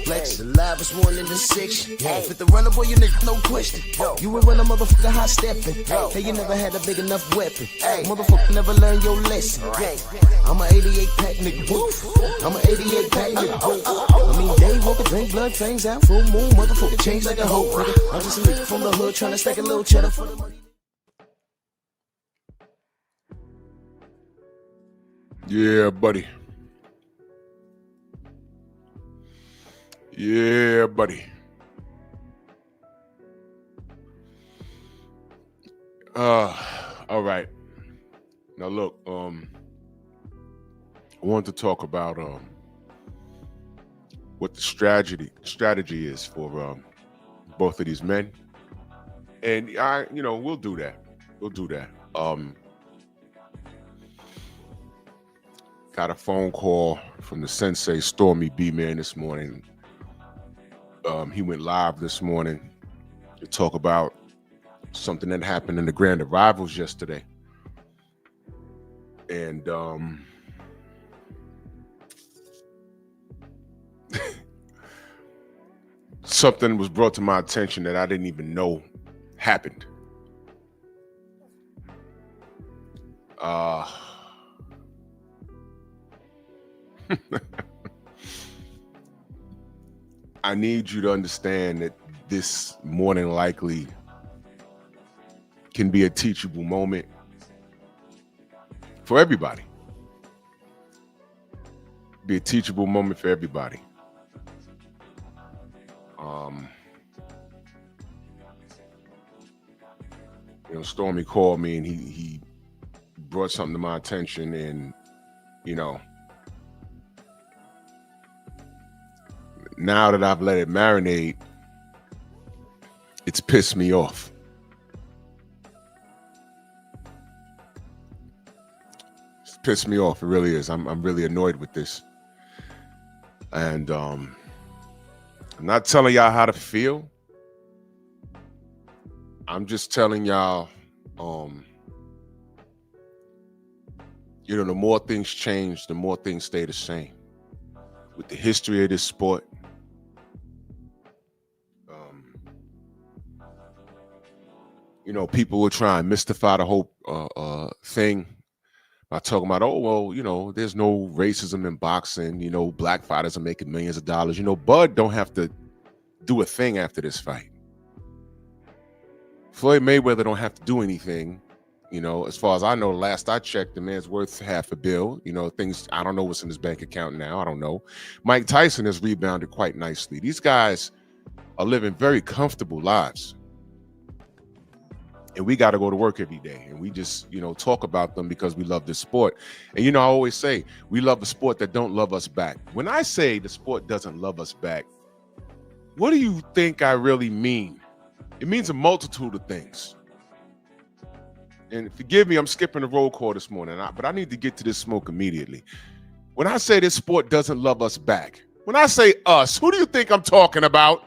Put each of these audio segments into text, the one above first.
Flex, the live is 1 in the 6. With the runner boy, you niggas no question. You will run a motherfucker hot stepping. Hey, you never had a big enough weapon. Motherfucker never learned your lesson. I'm a 88 pack nigga. I'm a 88 pack nigga. I mean, day walker, drink blood, fangs out, full moon, motherfucker change like a hoe, nigga. I'm just a nigga from the hood trying to stack a little cheddar for the money. Yeah, buddy. Yeah, buddy. All right. Now look, I wanted to talk about what the strategy is for both of these men. And we'll do that. We'll do that. Got a phone call from the Sensei Stormy B man this morning. He went live this morning to talk about something that happened in the Grand Arrivals yesterday. And something was brought to my attention that I didn't even know happened. I need you to understand that this more than likely can be a teachable moment for everybody. Be a teachable moment for everybody. Stormy called me and he brought something to my attention, and now that I've let it marinate, it's pissed me off. It's pissed me off. It really is. I'm really annoyed with this. And I'm not telling y'all how to feel. I'm just telling y'all, the more things change, the more things stay the same. With the history of this sport, people will try and mystify the whole thing by talking about, there's no racism in boxing. Black fighters are making millions of dollars. Bud don't have to do a thing after this fight. Floyd Mayweather don't have to do anything. As far as I know, last I checked, the man's worth $500 million. Things, I don't know what's in his bank account now. I don't know. Mike Tyson has rebounded quite nicely. These guys are living very comfortable lives. And we got to go to work every day. And we just, talk about them because we love this sport. And, I always say, we love a sport that don't love us back. When I say the sport doesn't love us back, what do you think I really mean? It means a multitude of things. And forgive me, I'm skipping the roll call this morning, but I need to get to this smoke immediately. When I say this sport doesn't love us back, when I say us, who do you think I'm talking about?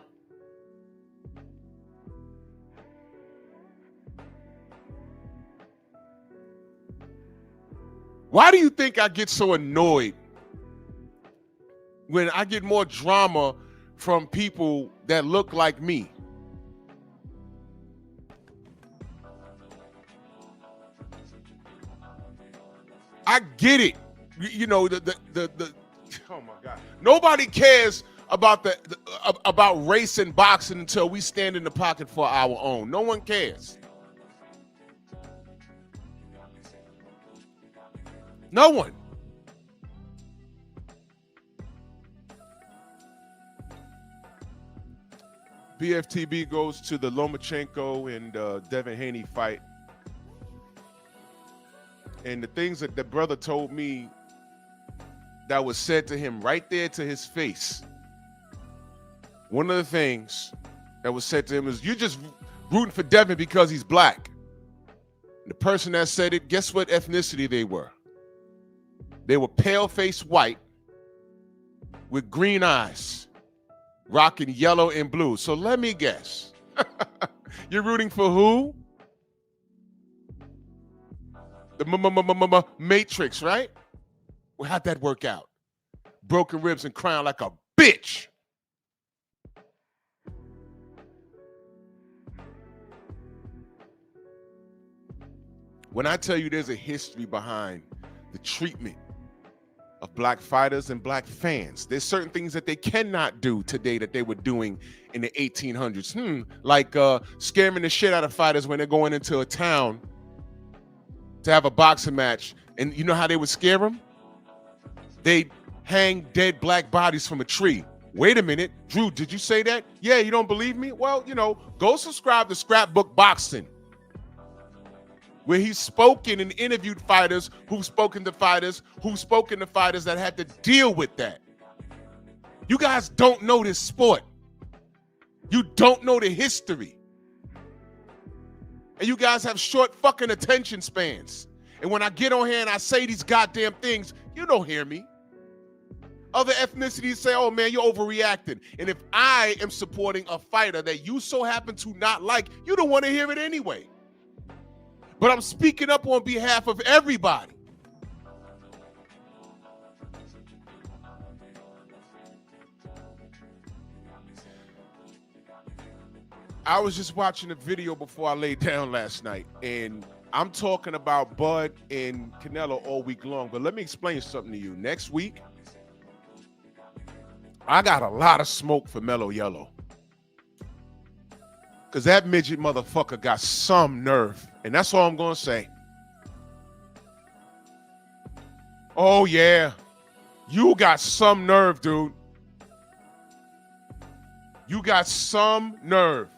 Why do you think I get so annoyed when I get more drama from people that look like me? I get it. Oh my God. Nobody cares about about race and boxing until we stand in the pocket for our own. No one cares. No one. BFTB goes to the Lomachenko and Devin Haney fight. And the things that the brother told me that was said to him right there to his face, one of the things that was said to him is, "You're just rooting for Devin because he's black." And the person that said it, guess what ethnicity they were? They were pale-faced white with green eyes, rocking yellow and blue. So let me guess. You're rooting for who? The Matrix, right? Well, how'd that work out? Broken ribs and crying like a bitch. When I tell you there's a history behind the treatment of black fighters and black fans, there's certain things that they cannot do today that they were doing in the 1800s. Like scaring the shit out of fighters when they're going into a town to have a boxing match. And you know how they would scare them? They'd hang dead black bodies from a tree. Wait a minute, Drew, did you say that? Yeah, you don't believe me? Well, go subscribe to Scrapbook Boxing, where he's spoken and interviewed fighters who've spoken to fighters that had to deal with that. You guys don't know this sport. You don't know the history. And you guys have short fucking attention spans. And when I get on here and I say these goddamn things, you don't hear me. Other ethnicities say, "Oh man, you're overreacting." And if I am supporting a fighter that you so happen to not like, you don't want to hear it anyway. But I'm speaking up on behalf of everybody. I was just watching a video before I laid down last night, and I'm talking about Bud and Canelo all week long. But let me explain something to you. Next week, I got a lot of smoke for Mellow Yellow. Because that midget motherfucker got some nerve. And that's all I'm going to say. Oh, yeah. You got some nerve, dude. You got some nerve.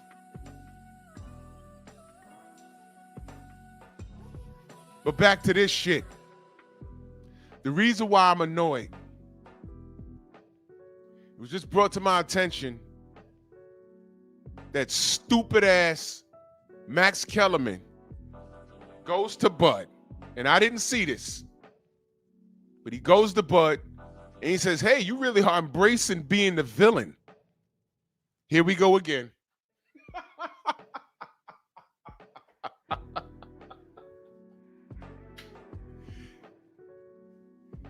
But back to this shit. The reason why I'm annoyed, it was just brought to my attention that stupid ass Max Kellerman goes to Bud, and I didn't see this, but he goes to Bud and he says, "Hey, you really are embracing being the villain." Here we go again.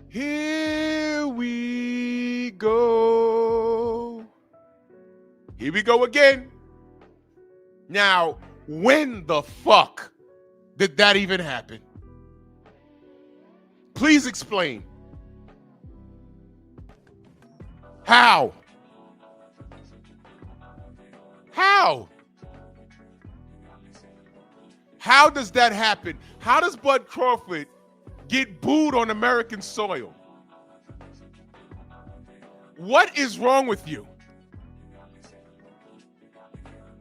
Here we go. Here we go again. Now, when the fuck did that even happen? Please explain. How? How? How does that happen? How does Bud Crawford get booed on American soil? What is wrong with you?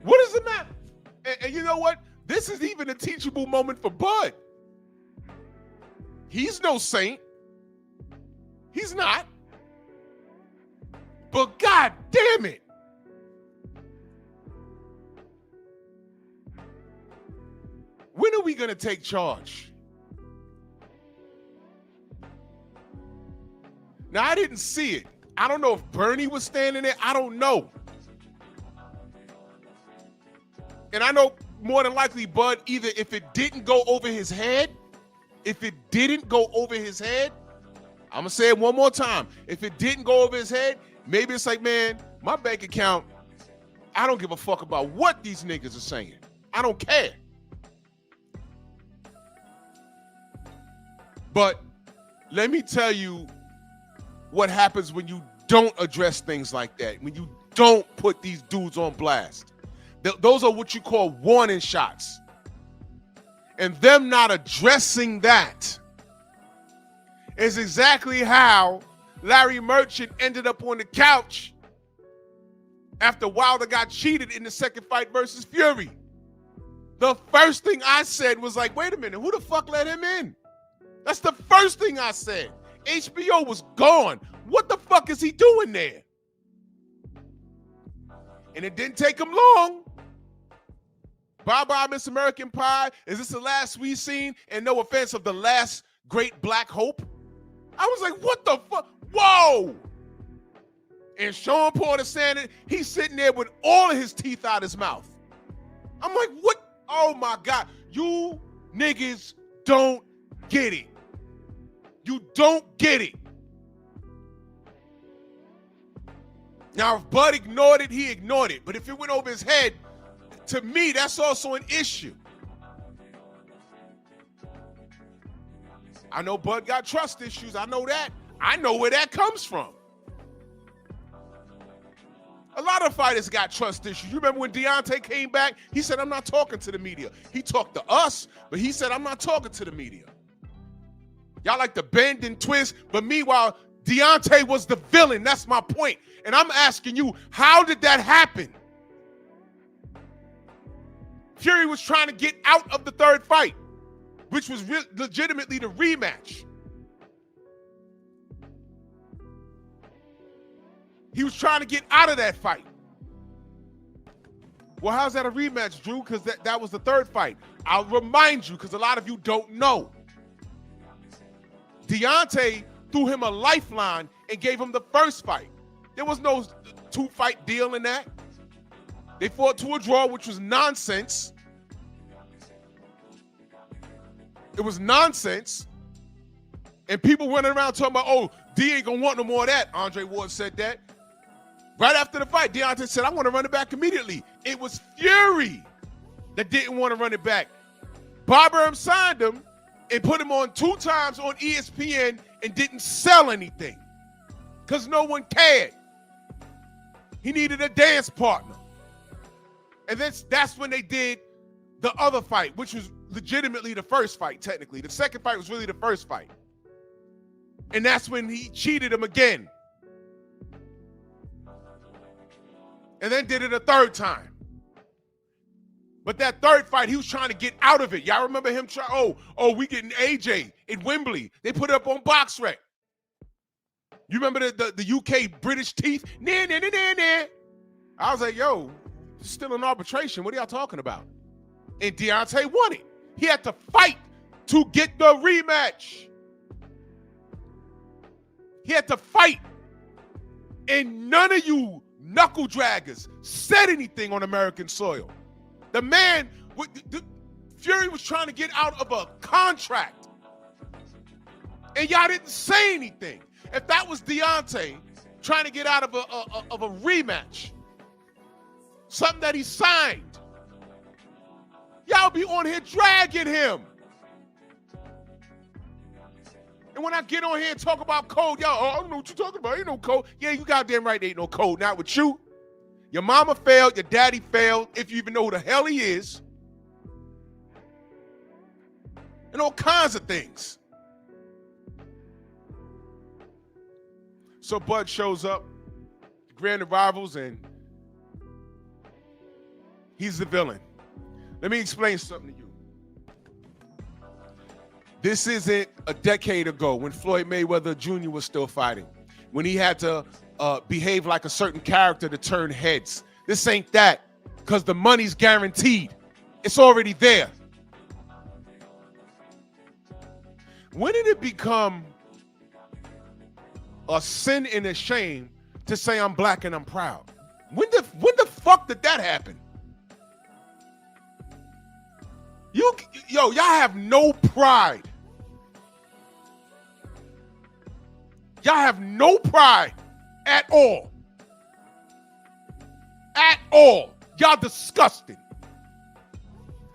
What is the matter? And you know what? This is even a teachable moment for Bud. He's no saint. He's not. But God damn it. When are we going to take charge? Now, I didn't see it. I don't know if Bernie was standing there. I don't know. And I know more than likely, Bud, either if it didn't go over his head, I'm going to say it one more time. If it didn't go over his head, maybe it's like, man, my bank account, I don't give a fuck about what these niggas are saying. I don't care. But let me tell you what happens when you don't address things like that, when you don't put these dudes on blast. Those are what you call warning shots. And them not addressing that is exactly how Larry Merchant ended up on the couch after Wilder got cheated in the second fight versus Fury. The first thing I said was like, wait a minute, who the fuck let him in? That's the first thing I said. HBO was gone. What the fuck is he doing there? And it didn't take him long. Bye-bye, Miss American Pie. Is this the last we seen? And no offense, of the last great black hope? I was like, what the fuck? Whoa! And Sean Porter saying he's sitting there with all of his teeth out his mouth. I'm like, what? Oh my God. You niggas don't get it. You don't get it. Now, if Bud ignored it, he ignored it. But if it went over his head, to me, that's also an issue. I know Bud got trust issues. I know that. I know where that comes from. A lot of fighters got trust issues. You remember when Deontay came back? He said, I'm not talking to the media. He talked to us, but he said, I'm not talking to the media. Y'all like to bend and twist, but meanwhile, Deontay was the villain. That's my point. And I'm asking you, how did that happen? Fury was trying to get out of the third fight, which was legitimately the rematch. He was trying to get out of that fight. Well, how's that a rematch, Drew? Because that was the third fight. I'll remind you, because a lot of you don't know. Deontay threw him a lifeline and gave him the first fight. There was no two-fight deal in that. They fought to a draw, which was nonsense. It was nonsense. And people went around talking about, oh, D ain't gonna want no more of that. Andre Ward said that. Right after the fight, Deontay said, I want to run it back immediately. It was Fury that didn't want to run it back. Bob Arum signed him and put him on 2 times on ESPN and didn't sell anything because no one cared. He needed a dance partner. And that's when they did the other fight, which was legitimately the first fight, technically. The second fight was really the first fight. And that's when he cheated him again. And then did it a third time. But that third fight, he was trying to get out of it. Y'all remember him trying, we getting AJ in Wembley. They put it up on BoxRec. You remember the UK British teeth? Nah, nah, nah, nah, nah. I was like, yo, it's still in arbitration. What are y'all talking about? And Deontay won it. He had to fight to get the rematch. He had to fight. And none of you knuckle draggers said anything on American soil. The man, Fury was trying to get out of a contract. And y'all didn't say anything. If that was Deontay trying to get out of a rematch, something that he signed, y'all be on here dragging him. And when I get on here and talk about code, y'all, I don't know what you're talking about. Ain't no code. Yeah, you goddamn right, there ain't no code. Not with you. Your mama failed. Your daddy failed. If you even know who the hell he is. And all kinds of things. So Bud shows up, Grand Rivals, and he's the villain. Let me explain something to you. This isn't a decade ago when Floyd Mayweather Jr. was still fighting, when he had to behave like a certain character to turn heads. This ain't that, because the money's guaranteed. It's already there. When did it become a sin and a shame to say I'm black and I'm proud? When the fuck did that happen? Y'all have no pride. Y'all have no pride at all. At all. Y'all disgusting.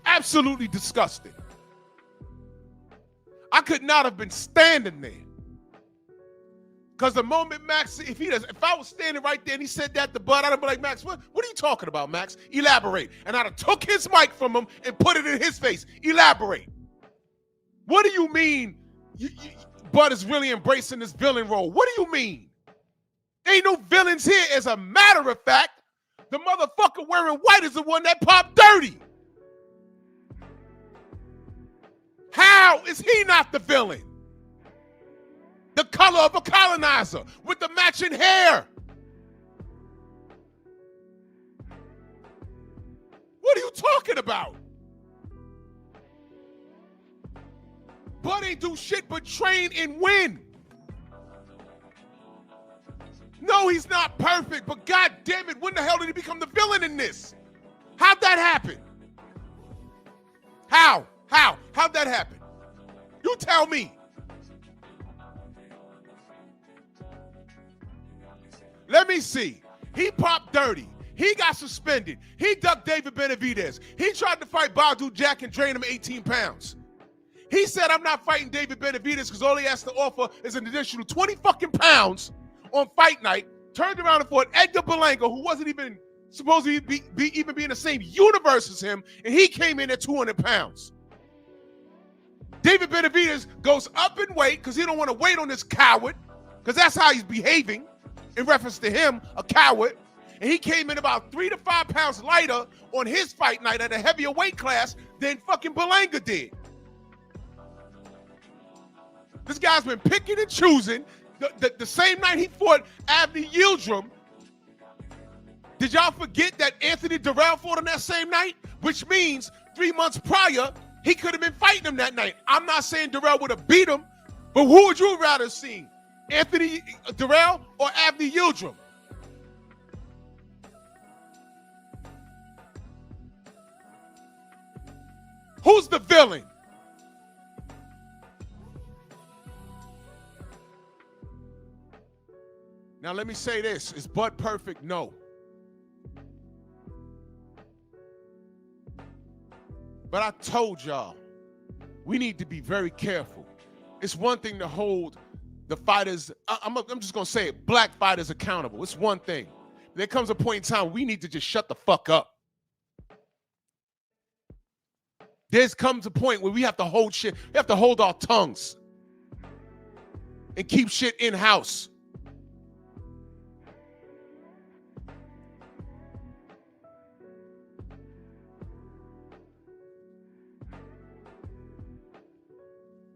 Absolutely disgusting. I could not have been standing there. Because the moment Max, if I was standing right there and he said that to Bud, I'd have been like, Max, what are you talking about, Max? Elaborate. And I'd have took his mic from him and put it in his face. Elaborate. What do you mean Bud is really embracing this villain role? What do you mean? There ain't no villains here. As a matter of fact, the motherfucker wearing white is the one that popped dirty. How is he not the villain? The color of a colonizer with the matching hair. talking about? Bud ain't do shit but train and win. No, he's not perfect, but god damn it, when the hell did he become the villain in this? How'd that happen? How? How'd that happen? You tell me. Let me see. He popped dirty. He got suspended. He ducked David Benavidez. He tried to fight Badu Jack and drain him 18 pounds. He said, I'm not fighting David Benavidez because all he has to offer is an additional 20 fucking pounds on fight night. Turned around and fought Edgar Berlanga, who wasn't even supposed to be in the same universe as him, and he came in at 200 pounds. David Benavidez goes up in weight because he don't want to wait on this coward, because that's how he's behaving in reference to him, a coward. And he came in about 3 to 5 pounds lighter on his fight night at a heavier weight class than fucking Berlanga did. This guy's been picking and choosing. The same night he fought Avni Yildirim, did y'all forget that Anthony Durrell fought on that same night? Which means 3 months prior, he could have been fighting him that night. I'm not saying Durrell would have beat him, but who would you rather see? Anthony Durrell or Avni Yildirim? Who's the villain? Now let me say this, is Bud perfect? No. But I told y'all, we need to be very careful. It's one thing to hold the fighters, I'm just gonna say it, black fighters accountable. It's one thing. There comes a point in time we need to just shut the fuck up. There comes a point where we have to hold shit, we have to hold our tongues and keep shit in-house.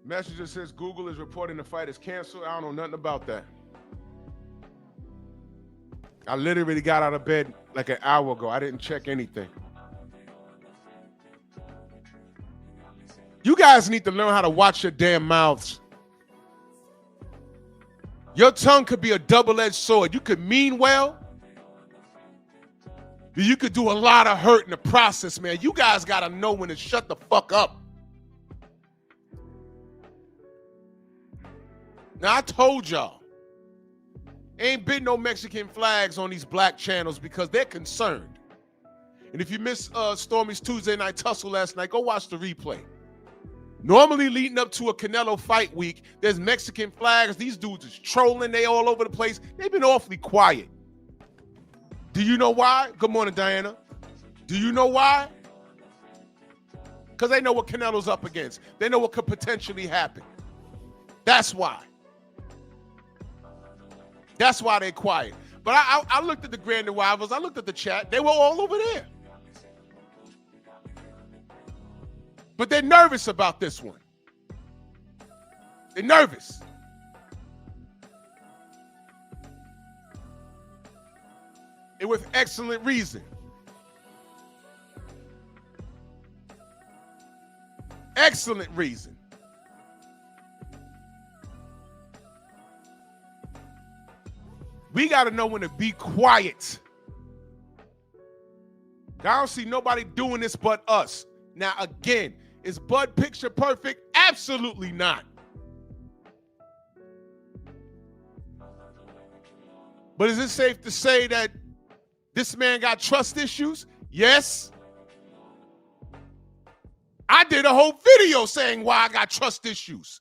Messenger says Google is reporting the fight is canceled. I don't know nothing about that. I literally got out of bed like an hour ago. I didn't check anything. You guys need to learn how to watch your damn mouths. Your tongue could be a double-edged sword. You could mean well, but you could do a lot of hurt in the process, man. You guys got to know when to shut the fuck up. Now, I told y'all, ain't been no Mexican flags on these black channels because they're concerned. And if you missed Stormy's Tuesday night tussle last night, go watch the replay. Normally leading up to a Canelo fight week, there's Mexican flags. These dudes is trolling. They all over the place. They've been awfully quiet. Do you know why? Good morning, Diana. Do you know why? Because they know what Canelo's up against. They know what could potentially happen. That's why. That's why they're quiet. But I looked at the grand rivals. I looked at the chat. They were all over there. But they're nervous about this one. They're nervous. And with excellent reason. Excellent reason. We got to know when to be quiet. I don't see nobody doing this but us. Now, again, is Bud picture perfect? Absolutely not. But is it safe to say that this man got trust issues? Yes. I did a whole video saying why I got trust issues.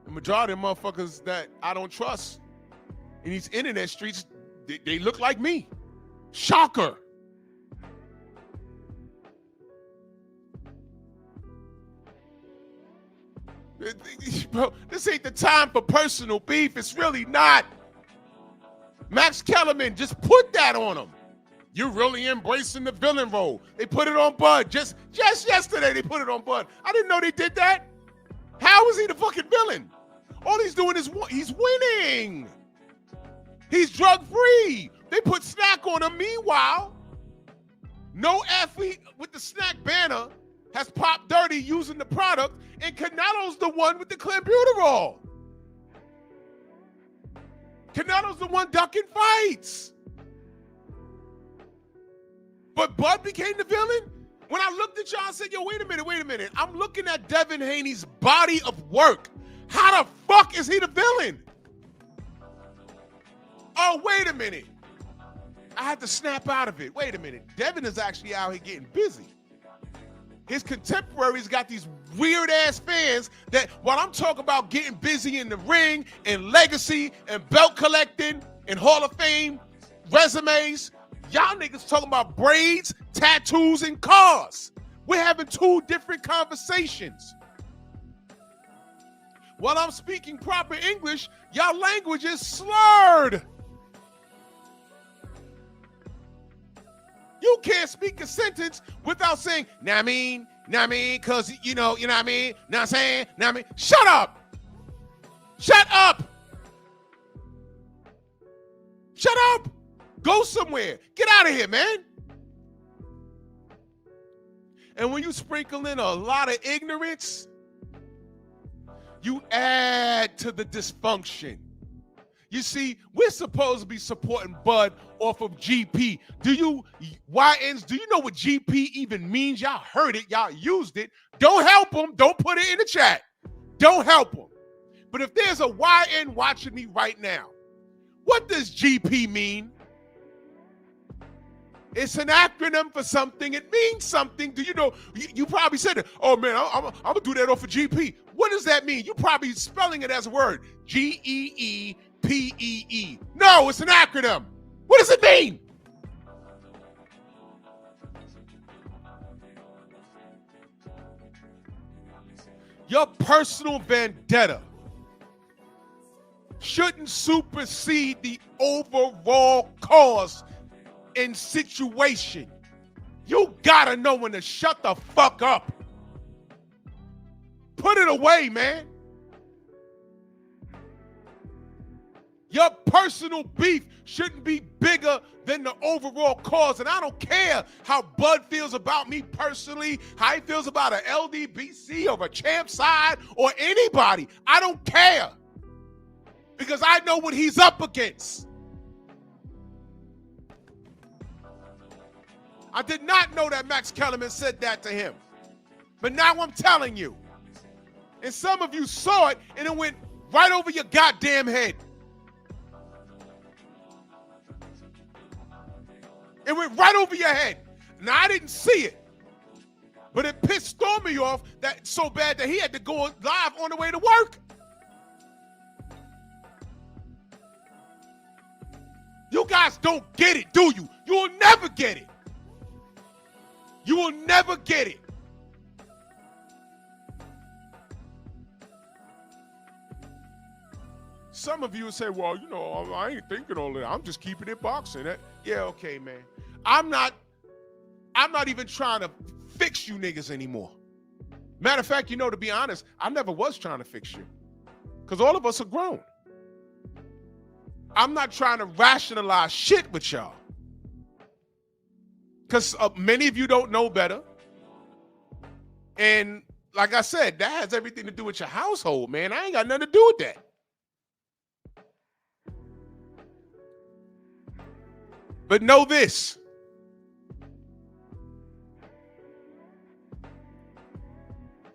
The majority of motherfuckers that I don't trust in these internet streets, they look like me. Shocker. Bro, this ain't the time for personal beef. It's really not. Max Kellerman, just put that on him. You're really embracing the villain role. They put it on Bud. Just yesterday they put it on Bud. I didn't know they did that. How is he the fucking villain? All he's doing is he's winning. He's drug-free. They put snack on him. Meanwhile, no athlete with the snack banner has popped dirty using the product, and Canelo's the one with the clenbuterol. Canelo's the one ducking fights. But Bud became the villain? When I looked at y'all, I said, yo, wait a minute. I'm looking at Devin Haney's body of work. How the fuck is he the villain? Oh, wait a minute. I had to snap out of it. Wait a minute. Devin is actually out here getting busy. His contemporaries got these weird-ass fans that while I'm talking about getting busy in the ring and legacy and belt collecting and Hall of Fame resumes, y'all niggas talking about braids, tattoos, and cars. We're having two different conversations. While I'm speaking proper English, y'all language is slurred. You can't speak a sentence without saying, nah, I mean, cause you know what I mean? Know what I'm saying? Know what I mean? Shut up! Shut up! Shut up! Go somewhere. Get out of here, man. And when you sprinkle in a lot of ignorance, you add to the dysfunction. You see, we're supposed to be supporting Bud off of GP. Do you YNs, do you know what GP even means? Y'all heard it. Y'all used it. Don't help them. Don't put it in the chat. Don't help them. But if there's a YN watching me right now, what does GP mean? It's an acronym for something. It means something. Do you know? You probably said it. Oh, man, I'm going to do that off of GP. What does that mean? You probably spelling it as a word. GEEPEE. No, it's an acronym. What does it mean? Your personal vendetta shouldn't supersede the overall cause and situation. You gotta know when to shut the fuck up. Put it away, man. Your personal beef shouldn't be bigger than the overall cause. And I don't care how Bud feels about me personally, how he feels about an LDBC or a champ side or anybody. I don't care. Because I know what he's up against. I did not know that Max Kellerman said that to him. But now I'm telling you. And some of you saw it and it went right over your goddamn head. It went right over your head. Now, I didn't see it. But it pissed Stormy off that so bad that he had to go live on the way to work. You guys don't get it, do you? You will never get it. You will never get it. Some of you will say, well, you know, I ain't thinking all that. I'm just keeping it boxing. Yeah, okay, man. I'm not even trying to fix you niggas anymore. Matter of fact, you know, to be honest, I never was trying to fix you. Because all of us are grown. I'm not trying to rationalize shit with y'all. Because many of you don't know better. And like I said, that has everything to do with your household, man. I ain't got nothing to do with that. But know this.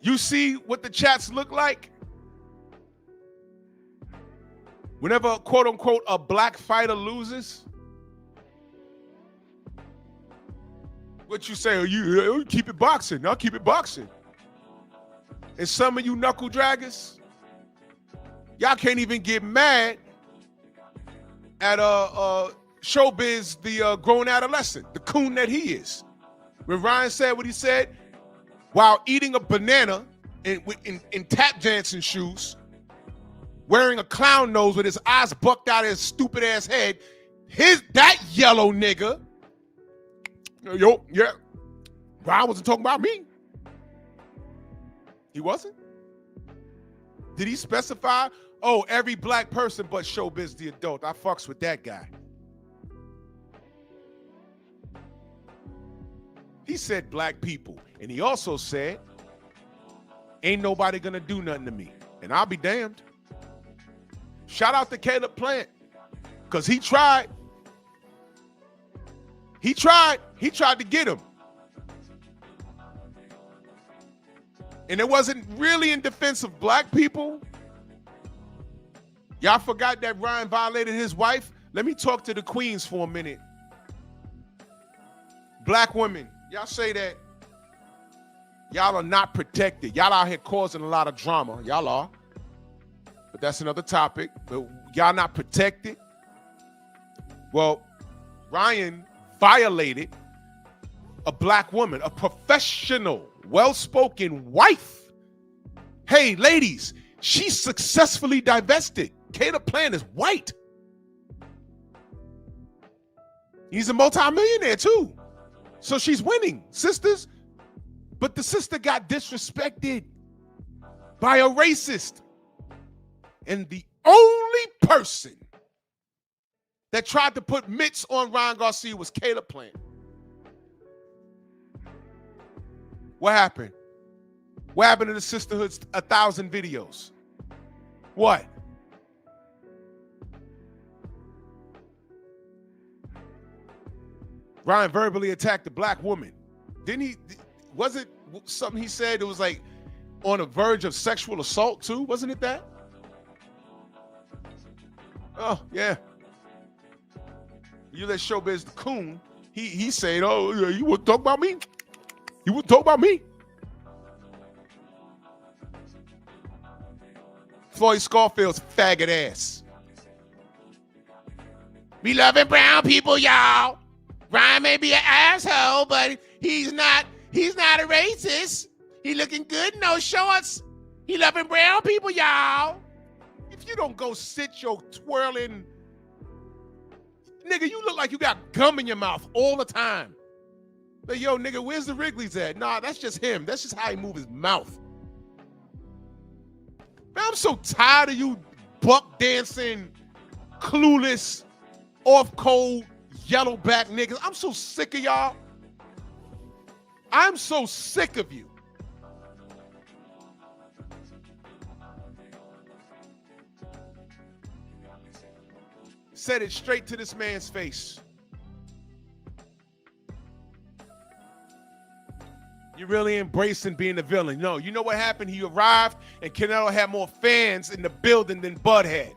You see what the chats look like? Whenever, quote unquote, a black fighter loses, what you say? You keep it boxing. I'll keep it boxing. And some of you knuckle draggers, y'all can't even get mad at Showbiz, the grown adolescent, the coon that he is. When Ryan said what he said, while eating a banana in tap dancing shoes, wearing a clown nose with his eyes bucked out of his stupid ass head, that yellow nigga, yeah, Ryan wasn't talking about me. He wasn't? Did he specify Oh, every black person but Showbiz the adult. I fucks with that guy. He said black people. And he also said, ain't nobody gonna do nothing to me. And I'll be damned. Shout out to Caleb Plant. Because he tried. He tried to get him. And it wasn't really in defense of black people. Y'all forgot that Ryan violated his wife? Let me talk to the queens for a minute. Black women, y'all say that y'all are not protected. Y'all out here causing a lot of drama. Y'all are. But that's another topic. But y'all not protected. Well, Ryan violated a black woman, a professional, well-spoken wife. Hey, ladies, she successfully divested. Caleb Plant is white. He's a multimillionaire too. So she's winning, sisters. But the sister got disrespected by a racist. And the only person that tried to put mitts on Ryan Garcia was Caleb Plant. What happened? What happened to the Sisterhood's 1,000 videos? What? Ryan verbally attacked a black woman. Didn't he? Was it something he said? It was like on the verge of sexual assault too? Wasn't it that? Oh, yeah. You let Showbiz the coon. He said, oh, you want to talk about me? You want to talk about me? Floyd Scarfield's faggot ass. We loving brown people, y'all. Ryan may be an asshole, but he's not a racist. He looking good in those shorts. He loving brown people, y'all. If you don't go sit your twirling, nigga, you look like you got gum in your mouth all the time. Like, yo, nigga, where's the Wrigley's at? Nah, that's just him. That's just how he move his mouth. Man, I'm so tired of you buck dancing, clueless, off cold, yellow back niggas. I'm so sick of y'all. I'm so sick of you. Said it straight to this man's face. You're really embracing being the villain. No, you know what happened? He arrived and Canelo had more fans in the building than Bud had.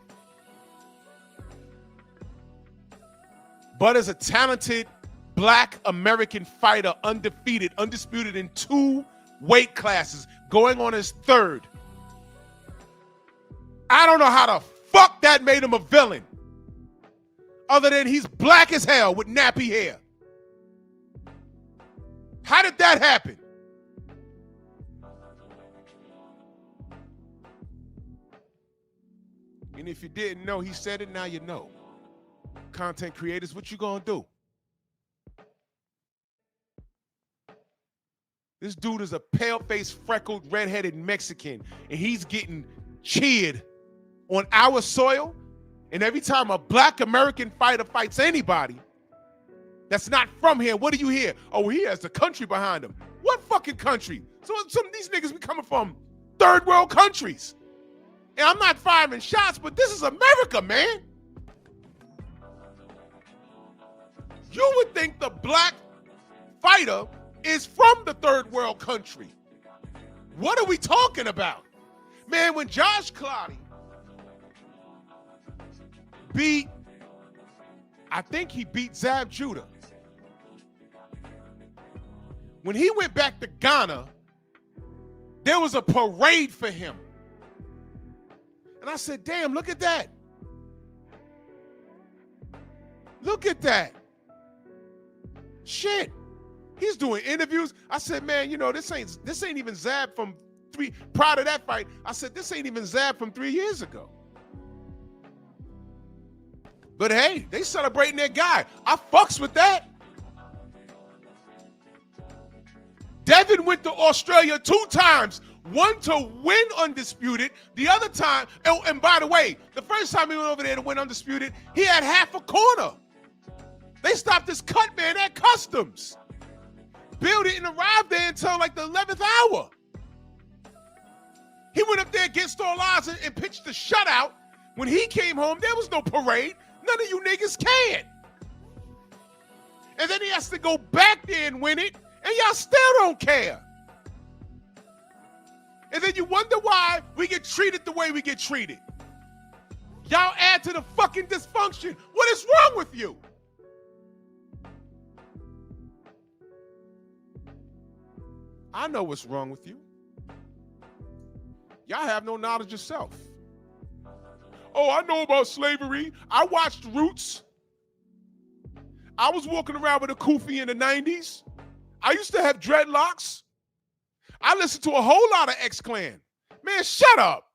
Bud is a talented black American fighter, undefeated, undisputed in 2 weight classes, going on his 3rd. I don't know how the fuck that made him a villain. Other than he's black as hell with nappy hair. How did that happen? And if you didn't know, he said it, now you know. Content creators, what you gonna do? This dude is a pale-faced, freckled, red-headed Mexican, and he's getting cheered on our soil. And every time a black American fighter fights anybody that's not from here, what do you hear? Oh, he has the country behind him. What fucking country? Some of these niggas be coming from 3rd world countries. And I'm not firing shots, but this is America, man. You would think the black fighter is from the 3rd world country. What are we talking about? Man, when Josh Clottey I think he beat Zab Judah. When he went back to Ghana, there was a parade for him. And I said, damn, look at that. Look at that. Shit. He's doing interviews. I said, man, you know, this ain't even Zab from prior to that fight. I said, this ain't even Zab from 3 years ago. But hey, they celebrating their guy. I fucks with that. Devin went to Australia 2 times, one to win undisputed, the other time, and by the way, the first time he went over there to win undisputed, he had half a corner. They stopped his cut man at customs. Bill didn't arrive there until like the 11th hour. He went up there against all odds and pitched the shutout. When he came home, there was no parade. None of you niggas can. And then he has to go back there and win it, and y'all still don't care. And then you wonder why we get treated the way we get treated. Y'all add to the fucking dysfunction. What is wrong with you? I know what's wrong with you. Y'all have no knowledge yourself. Oh, I know about slavery. I watched Roots. I was walking around with a kufi in the 90s. I used to have dreadlocks. I listened to a whole lot of X-Clan. Man, shut up.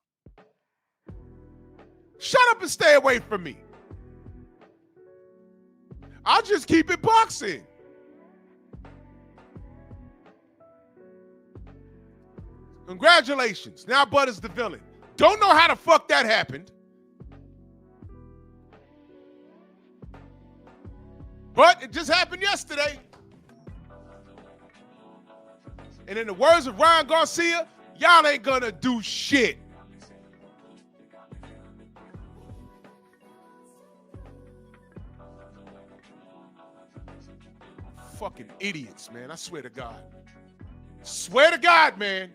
Shut up and stay away from me. I'll just keep it boxing. Congratulations. Now Bud is the villain. Don't know how the fuck that happened. But it just happened yesterday. And in the words of Ryan Garcia, y'all ain't gonna do shit. Fucking idiots, man. I swear to God. Swear to God, man.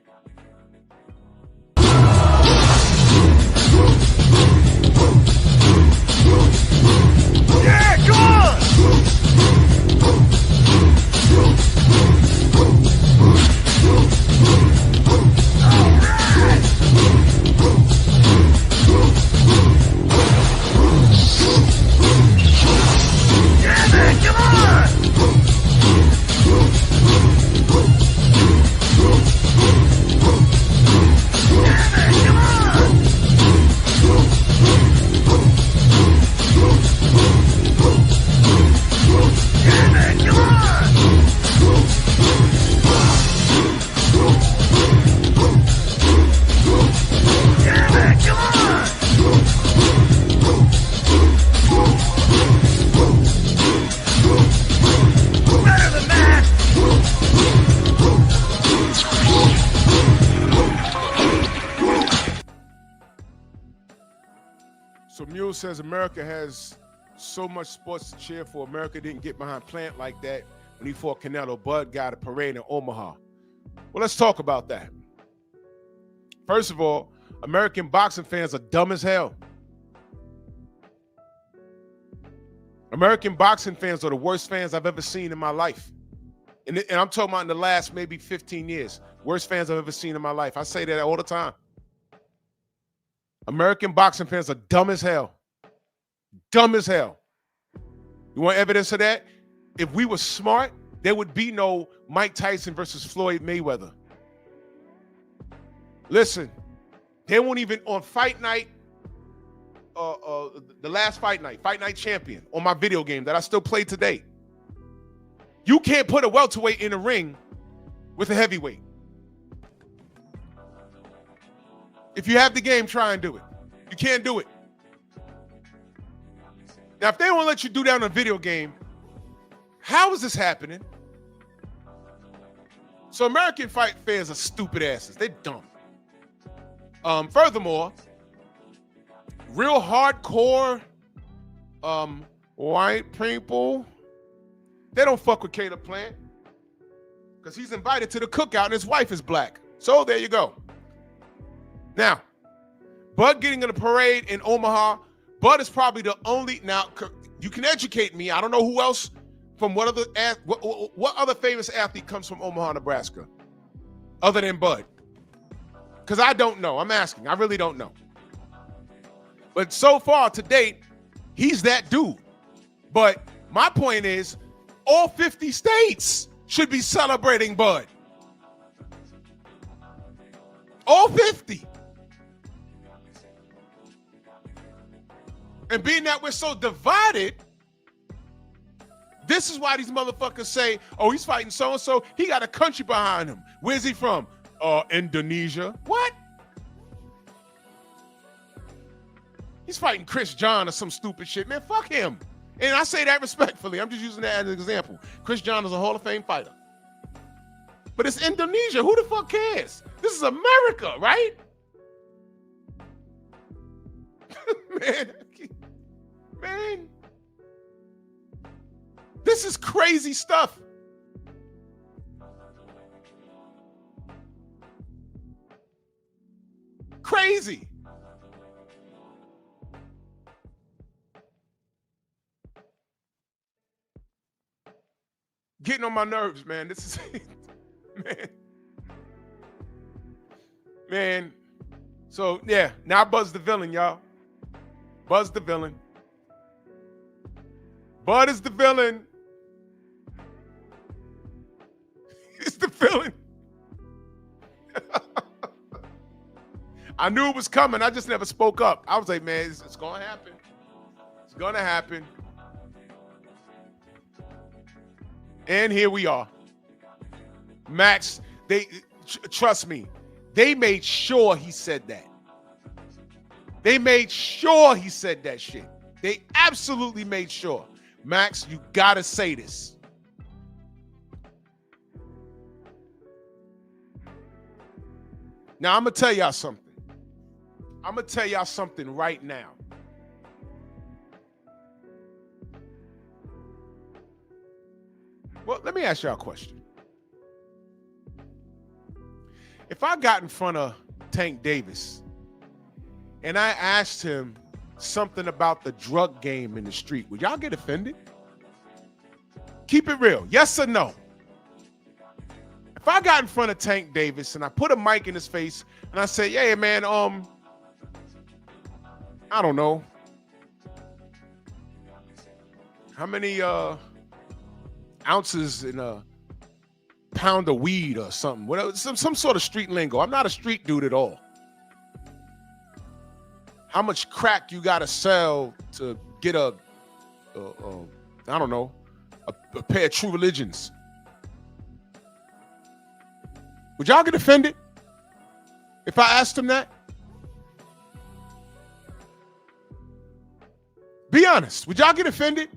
Yeah, go on! Yeah, man, come on! Yeah, man, come on! Yeah, man, come on! Yeah, man, come on! Better than that! So Mule says America has so much sports to cheer for. America didn't get behind Plant like that when he fought Canelo. Bud got a parade in Omaha. Well, let's talk about that. First of all, American boxing fans are dumb as hell. American boxing fans are the worst fans I've ever seen in my life. And I'm talking about in the last maybe 15 years. Worst fans I've ever seen in my life. I say that all the time. American boxing fans are dumb as hell. Dumb as hell. You want evidence of that? If we were smart, there would be no Mike Tyson versus Floyd Mayweather. Listen, they won't even on fight night, the last fight night champion on my video game that I still play today. You can't put a welterweight in a ring with a heavyweight. If you have the game, try and do it. You can't do it. Now, if they won't let you do that on a video game, how is this happening? So American fight fans are stupid asses. They're dumb. Furthermore, real hardcore white people, they don't fuck with Caleb Plant because he's invited to the cookout and his wife is black. So there you go. Now, Bud getting in a parade in Omaha. Bud is probably the only, now you can educate me. I don't know who else from what other famous athlete comes from Omaha, Nebraska, other than Bud? Because I don't know. I'm asking. I really don't know. But so far to date, he's that dude. But my point is, all 50 states should be celebrating Bud. All 50. And being that we're so divided, this is why these motherfuckers say, oh, he's fighting so-and-so. He got a country behind him. Where's he from? Indonesia. What? He's fighting Chris John or some stupid shit, man. Fuck him. And I say that respectfully. I'm just using that as an example. Chris John is a Hall of Fame fighter. But it's Indonesia. Who the fuck cares? This is America, right? Man. This is crazy stuff. Crazy. Getting on my nerves, man. This is man. So yeah, now Buzz the villain, y'all. Buzz the villain. Bud is the villain. He's the villain. I knew it was coming. I just never spoke up. I was like, man, it's going to happen. It's going to happen. And here we are. Max, trust me, they made sure he said that. They made sure he said that shit. They absolutely made sure. Max, you got to say this. Now, I'm going to tell y'all something. I'm going to tell y'all something right now. Well, let me ask y'all a question. If I got in front of Tank Davis and I asked him something about the drug game in the street, would y'all get offended? Keep it real. Yes or no? If I got in front of Tank Davis and I put a mic in his face and I say, yeah, man, I don't know. How many ounces in a pound of weed or something? Whatever, some sort of street lingo. I'm not a street dude at all. How much crack you got to sell to get I don't know, a pair of True Religions? Would y'all get offended if I asked him that? Be honest. Would y'all get offended?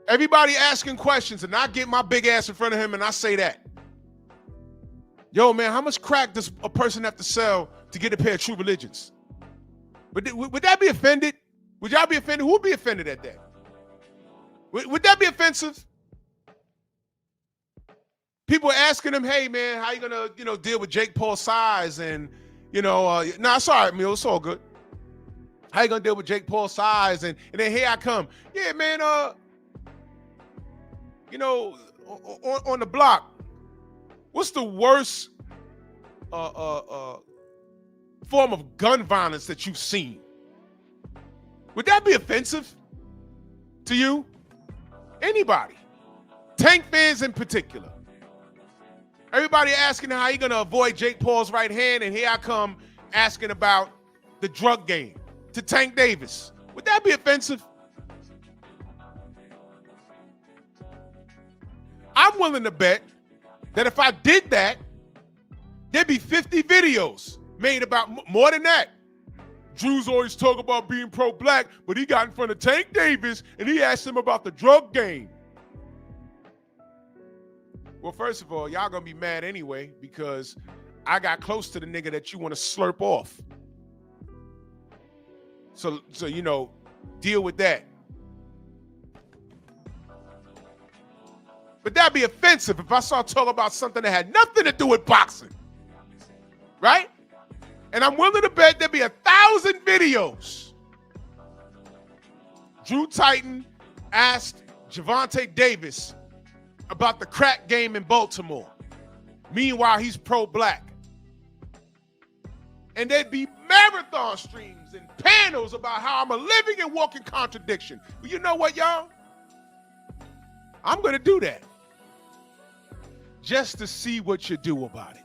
Everybody asking questions and I get my big ass in front of him and I say that. Yo, man, how much crack does a person have to sell to get a pair of True Religions? Would that be offended? Would y'all be offended? Who would be offended at that? Would that be offensive? People are asking him, hey, man, how you going to, deal with Jake Paul's size? And, nah, sorry, Emil, it's all good. How you going to deal with Jake Paul's size? And then here I come. Yeah, man, on the block, what's the worst form of gun violence that you've seen? Would that be offensive to you? Anybody? Tank fans in particular. Everybody asking how you gonna avoid Jake Paul's right hand, and here I come asking about the drug game to Tank Davis. Would that be offensive? I'm willing to bet that if I did that, there'd be 50 videos made about more than that. Drews always talk about being pro-black, but he got in front of Tank Davis and he asked him about the drug game. Well, first of all, y'all gonna be mad anyway because I got close to the nigga that you want to slurp off. So deal with that. But that'd be offensive if I saw talk about something that had nothing to do with boxing. Right? And I'm willing to bet there'd be 1,000 videos. Drew Titan asked Gervonta Davis about the crack game in Baltimore. Meanwhile, he's pro-black. And there'd be marathon streams and panels about how I'm a living and walking contradiction. But you know what, y'all? I'm going to do that. Just to see what you do about it.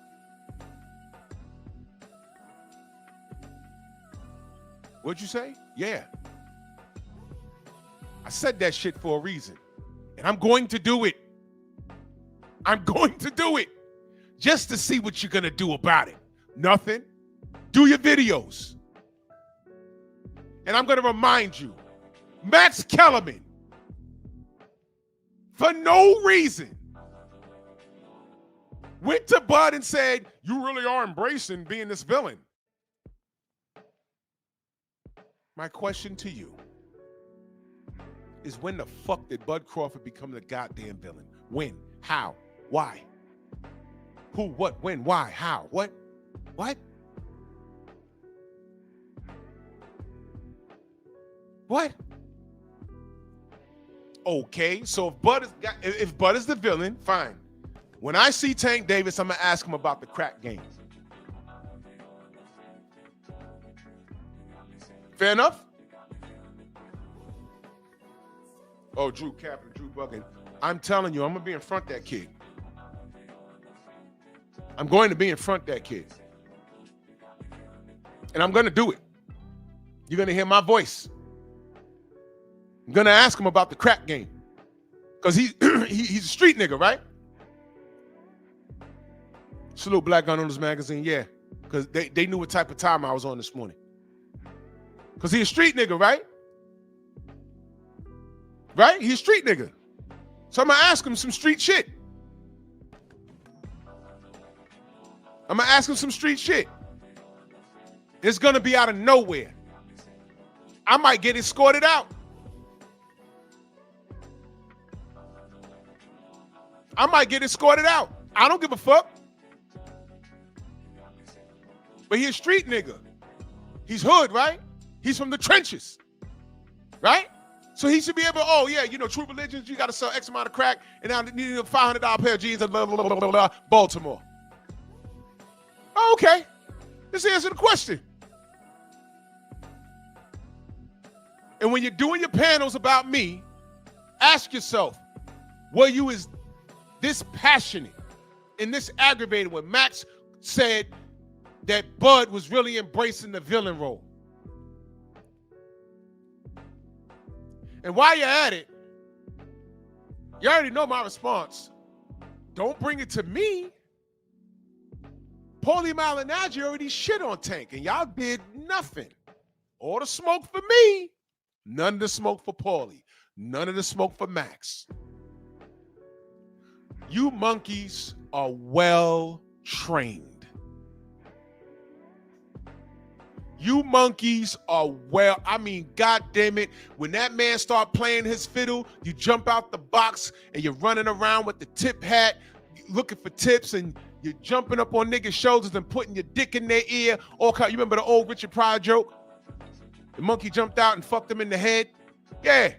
What'd you say? Yeah. I said that shit for a reason. And I'm going to do it. I'm going to do it. just to see what you're going to do about it. Nothing. Do your videos. And I'm going to remind you, Max Kellerman, for no reason, went to Bud and said, you really are embracing being this villain. My question to you is, when the fuck did Bud Crawford become the goddamn villain? When? How? Why? Who? What? When? Why? How? What? What? What? Okay, so if Bud is the villain, fine. When I see Tank Davis, I'm gonna ask him about the crack game. Fair enough? Oh, Drew capping, Drew bugging. I'm telling you, I'm gonna be in front of that kid. I'm going to be in front of that kid. And I'm gonna do it. You're gonna hear my voice. I'm gonna ask him about the crack game. Because he's a street nigga, right? Salute Black Gun Owners Magazine, yeah. Because they knew what type of time I was on this morning. Because he's a street nigga, right? Right? He's a street nigga. So I'm going to ask him some street shit. I'm going to ask him some street shit. It's going to be out of nowhere. I might get escorted out. I might get escorted out. I don't give a fuck. But he's a street nigga. He's hood, right? He's from the trenches, right? So he should be able, oh yeah, you know, True Religions, you got to sell X amount of crack, and now need a $500 pair of jeans and blah, blah, blah, blah, blah, Baltimore. Oh, okay. Let's answer the question. And when you're doing your panels about me, ask yourself, were you as this passionate and this aggravated when Max said that Bud was really embracing the villain role? And while you're at it, you already know my response. Don't bring it to me. Paulie Malignaggi already shit on Tank, and y'all did nothing. All the smoke for me, none of the smoke for Paulie, none of the smoke for Max. You monkeys are well trained. You monkeys are well, I mean, God damn it. When that man start playing his fiddle, you jump out the box and you're running around with the tip hat, looking for tips, and you're jumping up on niggas' shoulders and putting your dick in their ear. All kind. You remember the old Richard Pryor joke? The monkey jumped out and fucked him in the head. Yeah,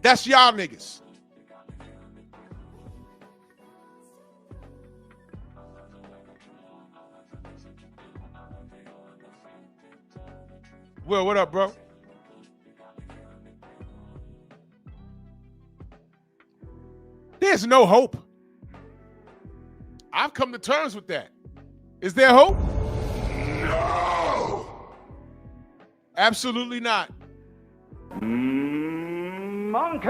that's y'all niggas. Will, what up, bro? There's no hope. I've come to terms with that. Is there hope? No. Absolutely not. Monkey!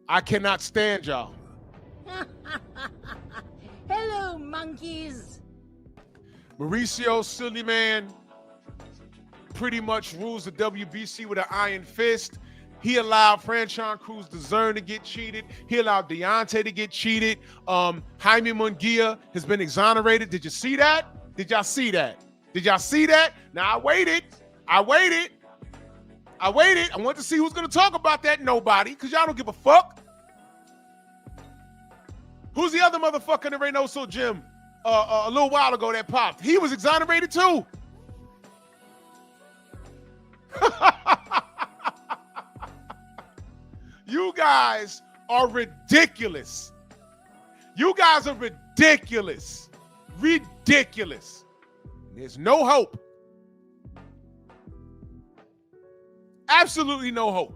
I cannot stand y'all. Hello, monkeys. Mauricio Suleiman pretty much rules the WBC with an iron fist. He allowed Franchon Cruz Dezern to get cheated. He allowed Deontay to get cheated. Jaime Munguia has been exonerated. Did you see that? Did y'all see that? Did y'all see that? Now, I waited. I wanted to see who's going to talk about that. Nobody, because y'all don't give a fuck. Who's the other motherfucker in the Reynoso gym a little while ago that popped? He was exonerated too. You guys are ridiculous. You guys are ridiculous. Ridiculous. There's no hope. Absolutely no hope.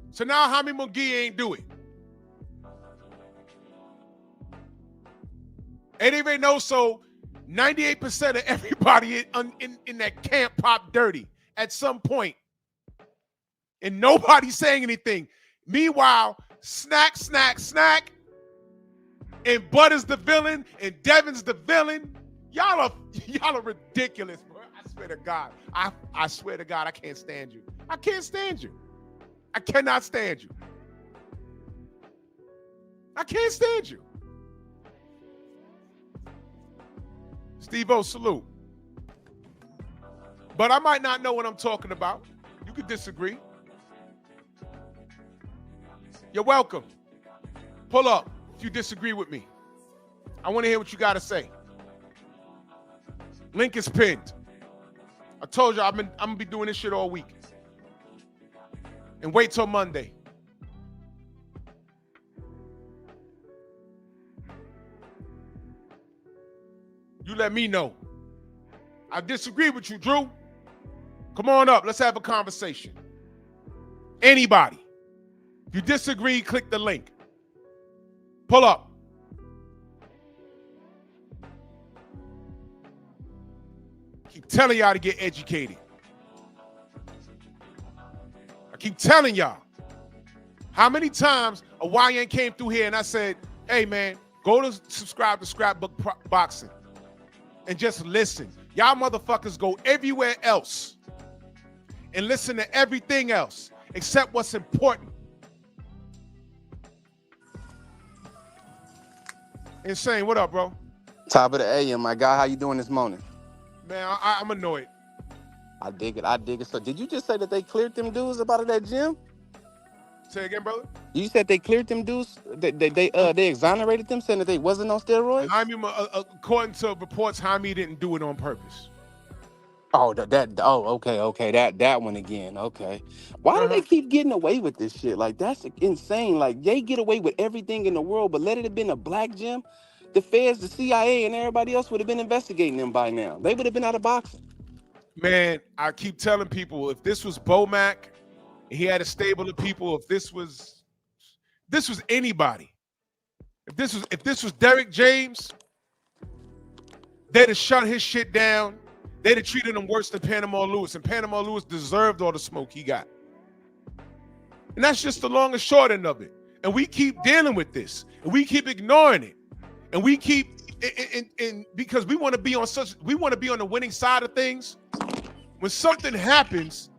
So now Jaime Munguia ain't do it. Eddie Reynoso, 98% of everybody in that camp popped dirty at some point. And nobody's saying anything. Meanwhile, snack, snack, snack, and Butter's the villain, and Devin's the villain. Y'all are ridiculous, bro. I swear to God. I swear to God, I can't stand you. I can't stand you. I cannot stand you. I can't stand you. Steve-O, salute. But I might not know what I'm talking about. You could disagree. You're welcome. Pull up if you disagree with me. I want to hear what you got to say. Link is pinned. I told you I'm gonna be doing this shit all week. And wait till Monday. You let me know. I disagree with you, Drew. Come on up. Let's have a conversation. Anybody. If you disagree, click the link. Pull up. Keep telling y'all to get educated. I keep telling y'all. How many times a YN came through here and I said, hey, man, go to subscribe to Scrapbook Boxing and just listen. Y'all motherfuckers go everywhere else and listen to everything else except what's important. Insane, what up, bro? Top of the AM, my guy. How you doing this morning? Man, I'm annoyed. I dig it. So did you just say that they cleared them dudes about at that gym? Say again, brother? You said they cleared them dudes? They exonerated them, saying that they wasn't on steroids? Jaime, according to reports, Jaime didn't do it on purpose. Oh, okay. That one again. Okay. Why do they keep getting away with this shit? Like, that's insane. Like, they get away with everything in the world, but let it have been a black gym, the feds, the CIA, and everybody else would have been investigating them by now. They would have been out of boxing. Man, I keep telling people, if this was Bomac, he had a stable of people, if this was anybody, if this was Derek James, they'd have shut his shit down. They'd have treated him worse than Panama Lewis, and Panama Lewis deserved all the smoke he got. And that's just the long and short end of it. And we keep dealing with this, and we keep ignoring it, and we keep and because we want to be on the winning side of things. When something happens,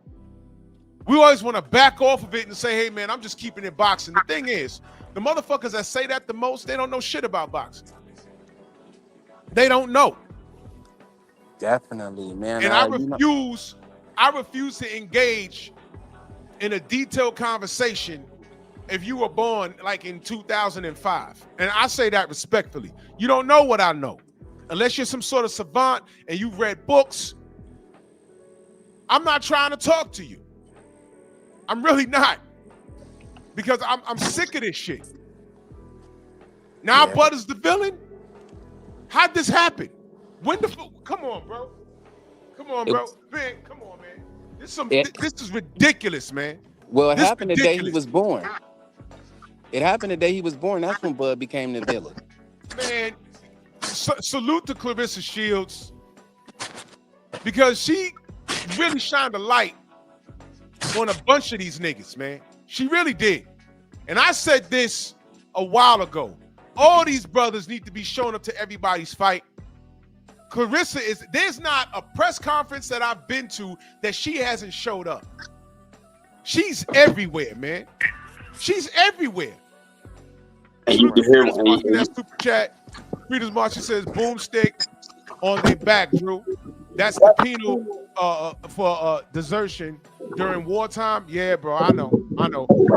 we always want to back off of it and say, hey, man, I'm just keeping it boxing. The thing is, the motherfuckers that say that the most, they don't know shit about boxing. They don't know. Definitely, man. And I refuse to engage in a detailed conversation if you were born like in 2005. And I say that respectfully. You don't know what I know. Unless you're some sort of savant and you've read books, I'm not trying to talk to you. I'm really not. Because I'm sick of this shit. Now Butter's the villain? How'd this happen? Come on, bro. Come on, bro. Man, come on, man. This is ridiculous, man. Well, it happened the day he was born. It happened the day he was born. That's when Bud became the villain. Man, salute to Clarissa Shields. Because she really shined a light on a bunch of these niggas, man. She really did. And I said this a while ago. All these brothers need to be showing up to everybody's fight. Clarissa there's not a press conference that I've been to that she hasn't showed up. She's everywhere, man. She's everywhere. And you can hear that super chat. Readers Marshall says boomstick on their back, Drew. That's the penal for desertion during wartime. Yeah, bro, I know.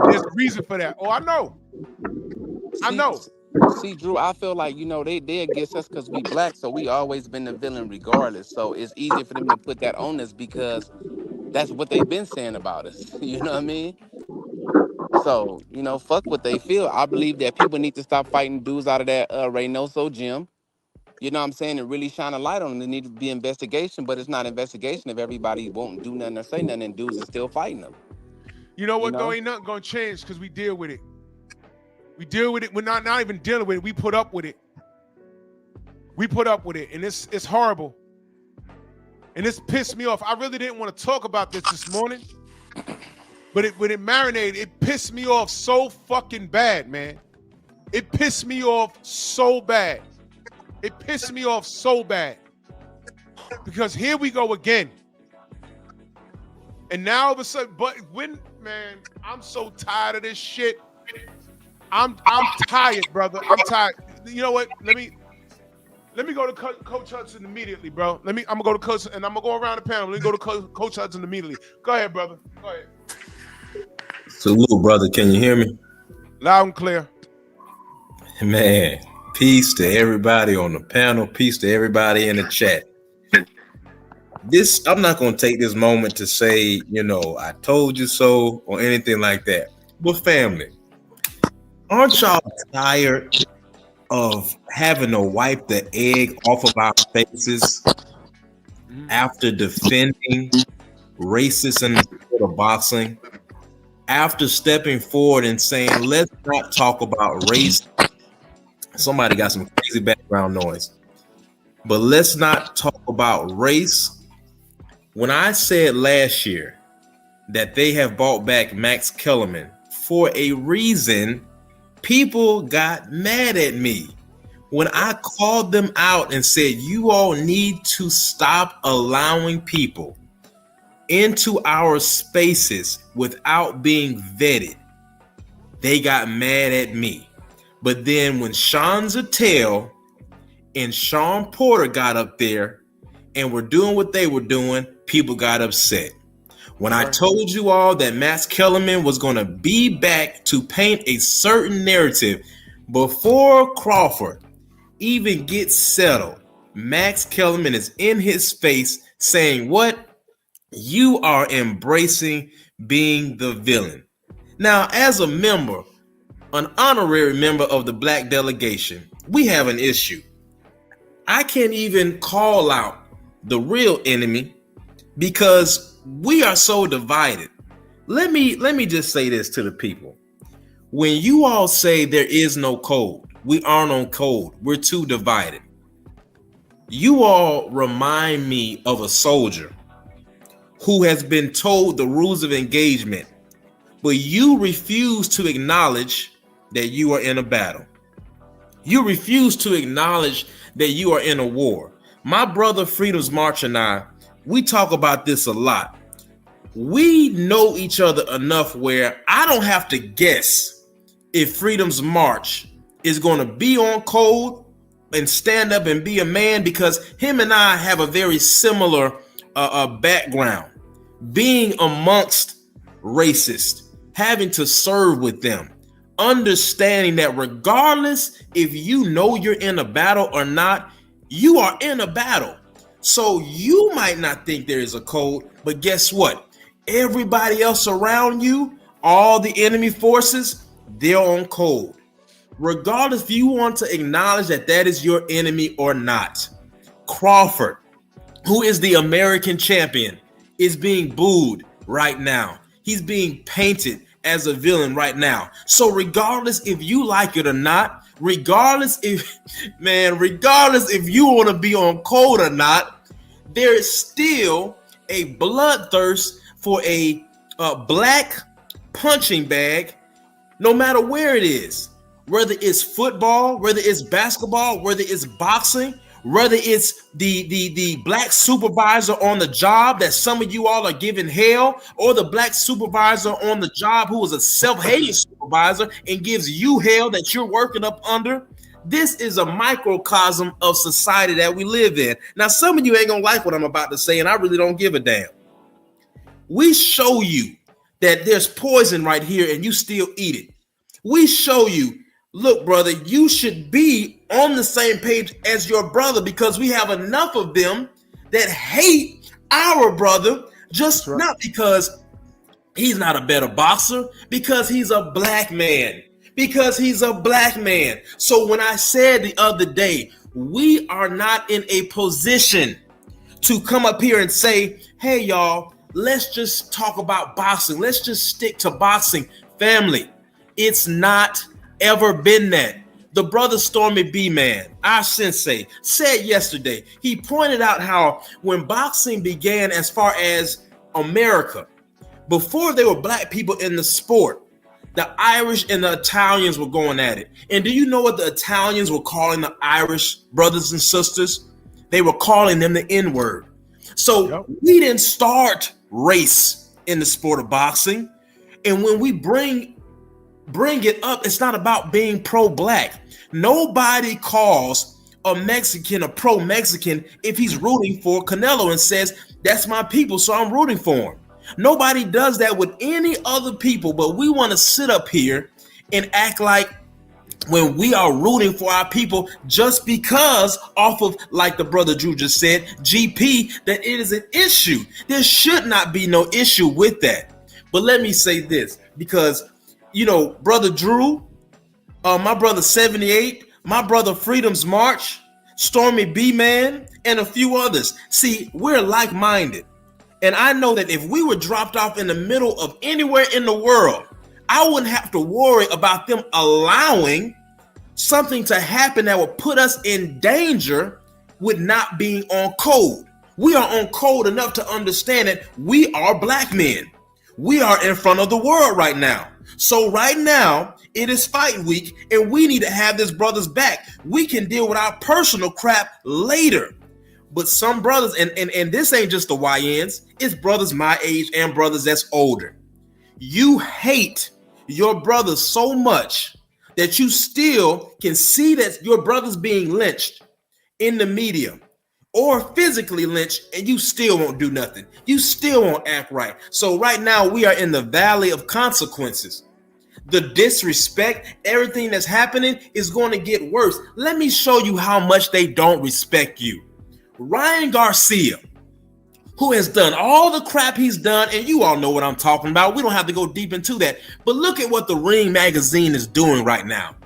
There's a reason for that. Oh, I know. See, Drew, I feel like, they against us because we black, so we always been the villain regardless. So it's easy for them to put that on us because that's what they've been saying about us. You know what I mean? So, fuck what they feel. I believe that people need to stop fighting dudes out of that Reynoso gym. You know what I'm saying? And really shine a light on them. There needs to be investigation, but it's not investigation if everybody won't do nothing or say nothing and dudes are still fighting them. You know what, though? Ain't nothing going to change because we deal with it. We deal with it. We're not even dealing with it. We put up with it. And it's horrible. And this pissed me off. I really didn't want to talk about this morning. But when it marinated, it pissed me off so fucking bad, man. It pissed me off so bad. It pissed me off so bad. Because here we go again. And now all of a sudden, but when, man, I'm so tired of this shit. I'm tired, brother. I'm tired. You know what? Let me go to Coach Hudson immediately, bro. I'm gonna go to Coach, and I'm gonna go around the panel. Let me go to Coach Hudson immediately. Go ahead, brother. Go ahead. Salute, brother. Can you hear me? Loud and clear. Man, peace to everybody on the panel. Peace to everybody in the chat. I'm not going to take this moment to say, I told you so or anything like that. But family, aren't y'all tired of having to wipe the egg off of our faces after defending racism in the sport of boxing? After stepping forward and saying, let's not talk about race. Somebody got some crazy background noise. But let's not talk about race. When I said last year that they have brought back Max Kellerman for a reason, people got mad at me. When I called them out and said, you all need to stop allowing people into our spaces without being vetted, they got mad at me. But then when Sean Zattel and Sean Porter got up there and were doing what they were doing, people got upset. When I told you all that Max Kellerman was going to be back to paint a certain narrative before Crawford even gets settled, Max Kellerman is in his face saying, what? You are embracing being the villain. Now, as a member, an honorary member of the black delegation, we have an issue. I can't even call out the real enemy because we are so divided. Let me just say this to the people. When you all say there is no code, we aren't on code, we're too divided. You all remind me of a soldier who has been told the rules of engagement, but you refuse to acknowledge that you are in a battle. You refuse to acknowledge that you are in a war. My brother Freedom's March and I, we talk about this a lot. We know each other enough where I don't have to guess if Freedom's March is going to be on code and stand up and be a man, because him and I have a very similar background. Being amongst racists, having to serve with them, understanding that regardless if you know you're in a battle or not, you are in a battle. So you might not think there is a code, but guess what? Everybody else around you, all the enemy forces, they're on code. Regardless if you want to acknowledge that that is your enemy or not. Crawford, who is the American champion, is being booed right now. He's being painted as a villain right now. So regardless if you like it or not, regardless if you want to be on code or not, there is still a bloodthirst for a black punching bag, no matter where it is, whether it's football, whether it's basketball, whether it's boxing, whether it's the black supervisor on the job that some of you all are giving hell, or the black supervisor on the job who is a self-hating supervisor and gives you hell that you're working up under. This is a microcosm of society that we live in. Now, some of you ain't gonna like what I'm about to say, and I really don't give a damn. We show you that there's poison right here and you still eat it. We show you, look, brother, you should be on the same page as your brother, because we have enough of them that hate our brother, just not because he's not a better boxer, because he's a black man. Because he's a black man. So when I said the other day, we are not in a position to come up here and say, hey, y'all, let's just talk about boxing. Let's just stick to boxing. Family, it's not ever been that. The brother Stormy B Man, our sensei, said yesterday, he pointed out how when boxing began as far as America, Before there were black people in the sport, the Irish and the Italians were going at it. And do you know what the Italians were calling the Irish brothers and sisters? They were calling them the N-word. So we didn't start race in the sport of boxing. And when we bring it up, it's not about being pro-black. Nobody calls a Mexican a pro-Mexican if he's rooting for Canelo and says, that's my people, so I'm rooting for him. Nobody does that with any other people, but we want to sit up here and act like when we are rooting for our people just because off of, like the brother Drew just said, GP, that it is an issue. There should not be no issue with that. But let me say this, because, you know, brother Drew, my brother 78, my brother Freedom's March, Stormy B-Man, and a few others. See, we're like-minded. And I know that if we were dropped off in the middle of anywhere in the world, I wouldn't have to worry about them allowing something to happen that would put us in danger with not being on code. We are on code enough to understand that we are black men. We are in front of the world right now. So right now, it is fight week, and we need to have this brother's back. We can deal with our personal crap later. But some brothers, and this ain't just the YNs, it's brothers my age and brothers that's older. You hate your brother so much that you still can see that your brother's being lynched in the media or physically lynched, and you still won't do nothing. You still won't act right. So right now we are in the valley of consequences. The disrespect, everything that's happening is going to get worse. Let me show you how much they don't respect you. Ryan Garcia, who has done all the crap he's done, and you all know what I'm talking about. We don't have to go deep into that. But look at what the Ring magazine is doing right now.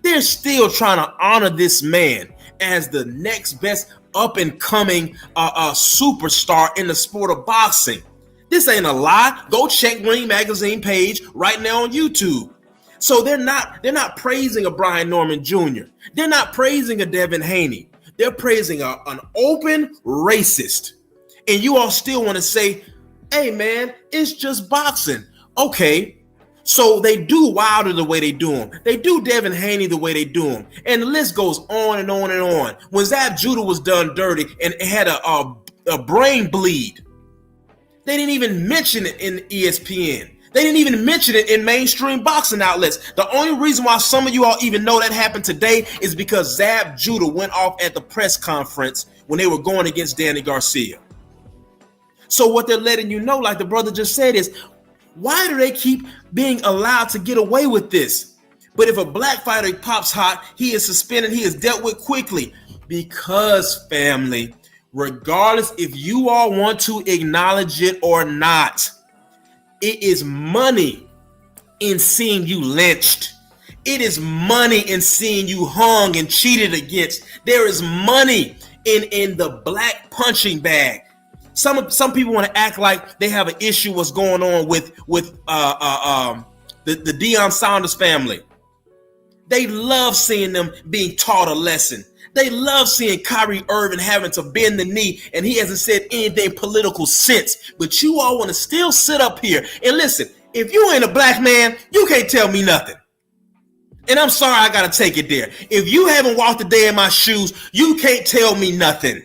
They're still trying to honor this man as the next best up-and-coming superstar in the sport of boxing. This ain't a lie. Go check Ring magazine page right now on YouTube. So they're not praising a Brian Norman Jr. They're not praising a Devin Haney. They're praising an open racist. And you all still want to say, hey man, it's just boxing. Okay, so they do Wilder the way they do him. They do Devin Haney the way they do him. And the list goes on and on and on. When Zab Judah was done dirty and had a brain bleed, they didn't even mention it in ESPN. They didn't even mention it in mainstream boxing outlets. The only reason why some of you all even know that happened today is because Zab Judah went off at the press conference when they were going against Danny Garcia. So what they're letting you know, like the brother just said, is why do they keep being allowed to get away with this? But if a black fighter pops hot, he is suspended, he is dealt with quickly. Because, family, regardless if you all want to acknowledge it or not, it is money in seeing you lynched. It is money in seeing you hung and cheated against. There is money in the black punching bag. Some people want to act like they have an issue what's going on with the Deion Sanders family. They love seeing them being taught a lesson. They love seeing Kyrie Irving having to bend the knee, and he hasn't said anything political since. But you all want to still sit up here and listen. If you ain't a black man, you can't tell me nothing. And I'm sorry I got to take it there. If you haven't walked a day in my shoes, you can't tell me nothing.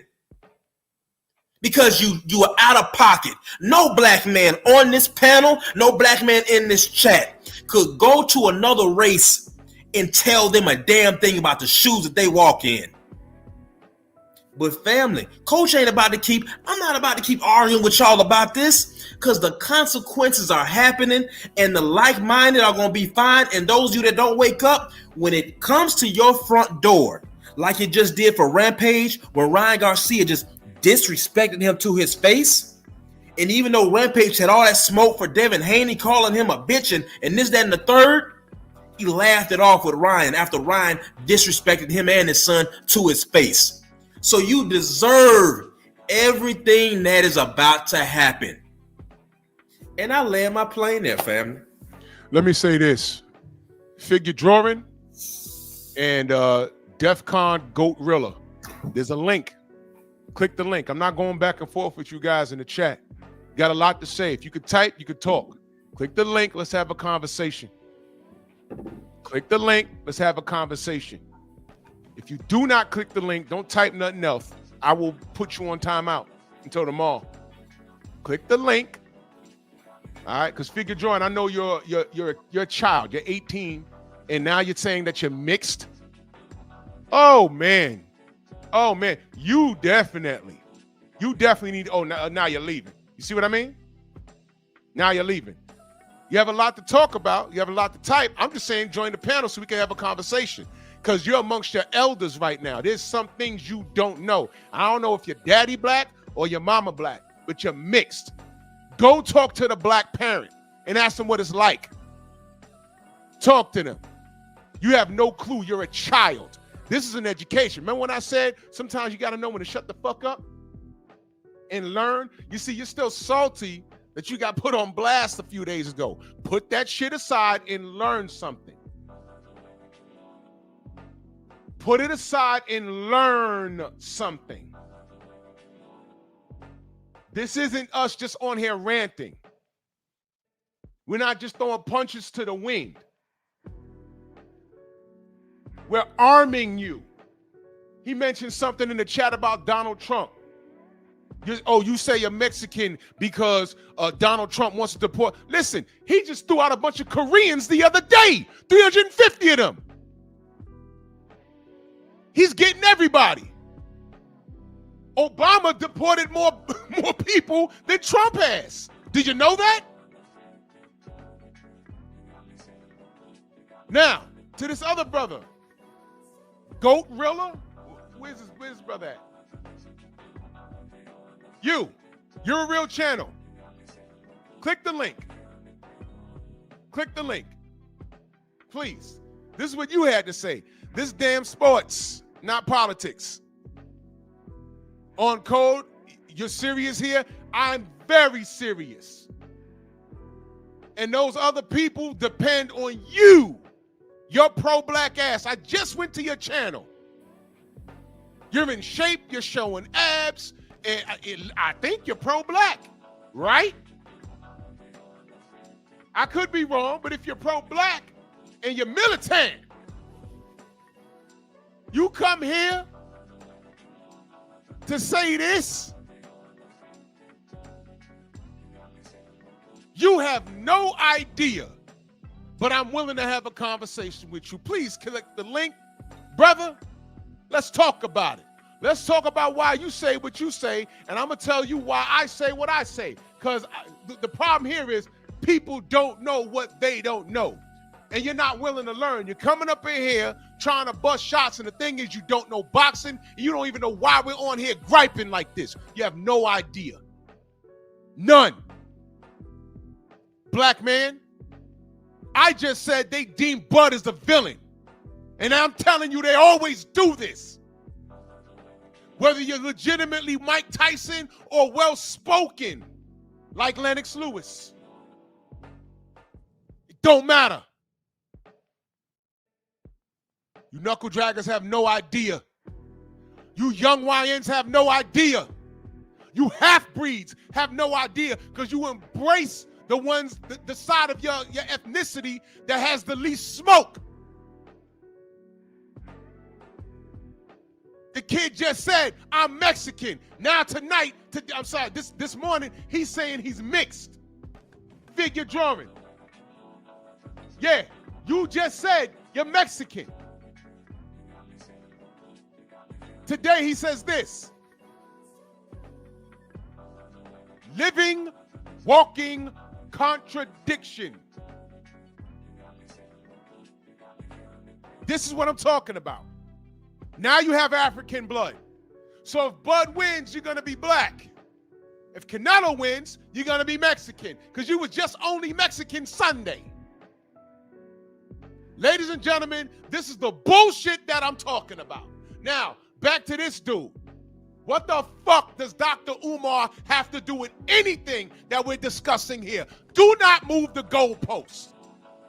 Because you are out of pocket. No black man on this panel, no black man in this chat could go to another race and tell them a damn thing about the shoes that they walk in. But family, coach ain't about to keep, I'm not about to keep arguing with y'all about this, because the consequences are happening and the like-minded are going to be fine. And those of you that don't wake up, when it comes to your front door, like it just did for Rampage, when Ryan Garcia just disrespected him to his face. And even though Rampage had all that smoke for Devin Haney calling him a bitch and this, that, and the third, he laughed it off with Ryan after Ryan disrespected him and his son to his face. So you deserve everything that is about to happen. And I land my plane there, family. Let me say this. Figure drawing and DEFCON GOATrilla. There's a link. Click the link. I'm not going back and forth with you guys in the chat. Got a lot to say. If you could type, you could talk. Click the link. Let's have a conversation. Click the link. Let's have a conversation. If you do not click the link, don't type nothing else. I will put you on timeout until tomorrow. Click the link. All right, because figure drawing, I know you're a child. You're 18, and now you're saying that you're mixed. Oh man, you definitely need. Oh, now you're leaving. You see what I mean? Now you're leaving. You have a lot to talk about. You have a lot to type. I'm just saying, join the panel so we can have a conversation. Because you're amongst your elders right now. There's some things you don't know. I don't know if your daddy black or your mama black, but you're mixed. Go talk to the black parent and ask them what it's like. Talk to them. You have no clue. You're a child. This is an education. Remember when I said sometimes you got to know when to shut the fuck up and learn? You see, you're still salty that you got put on blast a few days ago. Put that shit aside and learn something. Put it aside and learn something. This isn't us just on here ranting. We're not just throwing punches to the wind. We're arming you. He mentioned something in the chat about Donald Trump. You say you're Mexican because Donald Trump wants to deport. Listen, he just threw out a bunch of Koreans the other day. 350 of them. He's getting everybody. Obama deported more people than Trump has. Did you know that? Now, to this other brother, Goat Rilla. Where's his brother at? You're a real channel. Click the link. Click the link. Please. This is what you had to say. This damn sports, not politics. On code, you're serious here? I'm very serious. And those other people depend on you. Your pro-black ass. I just went to your channel. You're in shape. You're showing abs. And I think you're pro-black, right? I could be wrong, but if you're pro-black and you're militant, you come here to say this, you have no idea, but I'm willing to have a conversation with you. Please click the link. Brother, let's talk about it. Let's talk about why you say what you say, and I'm going to tell you why I say what I say. Because the problem here is people don't know what they don't know. And you're not willing to learn. You're coming up in here trying to bust shots, and the thing is you don't know boxing, and you don't even know why we're on here griping like this. You have no idea. None. Black man, I just said they deem Bud as the villain. And I'm telling you, they always do this. Whether you're legitimately Mike Tyson or well-spoken like Lennox Lewis. It don't matter. You knuckle draggers have no idea. You young YNs have no idea. You half-breeds have no idea because you embrace the ones, the side of your ethnicity that has the least smoke. The kid just said, I'm Mexican. Now tonight, this morning, he's saying he's mixed. Figure drawing. Yeah, you just said you're Mexican. Today he says this. Living, walking contradiction. This is what I'm talking about. Now you have African blood. So if Bud wins, you're going to be black. If Canelo wins, you're going to be Mexican because you were just only Mexican Sunday. Ladies and gentlemen, this is the bullshit that I'm talking about. Now, back to this dude. What the fuck does Dr. Umar have to do with anything that we're discussing here? Do not move the goalposts.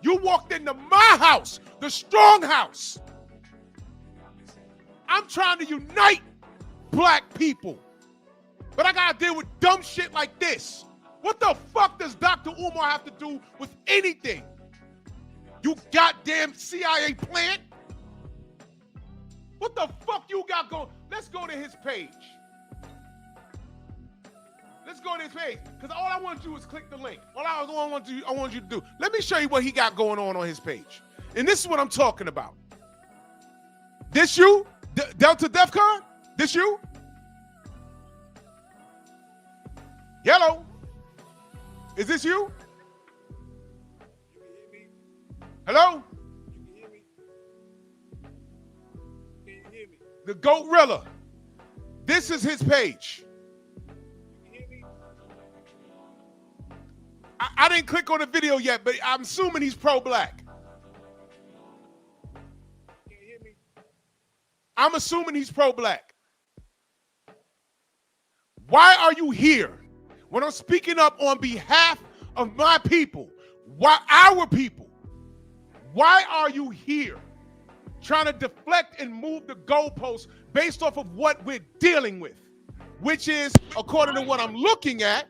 You walked into my house, the strong house. I'm trying to unite black people. But I gotta deal with dumb shit like this. What the fuck does Dr. Umar have to do with anything? You goddamn CIA plant? What the fuck you got going? Let's go to his page. Let's go to his page. Because all I want to do is click the link. All I want you to do. Let me show you what he got going on his page. And this is what I'm talking about. This you? Delta DEFCON? This you? Hello? Is this you? Hello? The Goatrilla. This is his page. I didn't click on the video yet, but I'm assuming he's pro-black. I'm assuming he's pro-black. Why are you here? When I'm speaking up on behalf of my people, why our people, why are you here trying to deflect and move the goalposts based off of what we're dealing with, which is, according to what I'm looking at,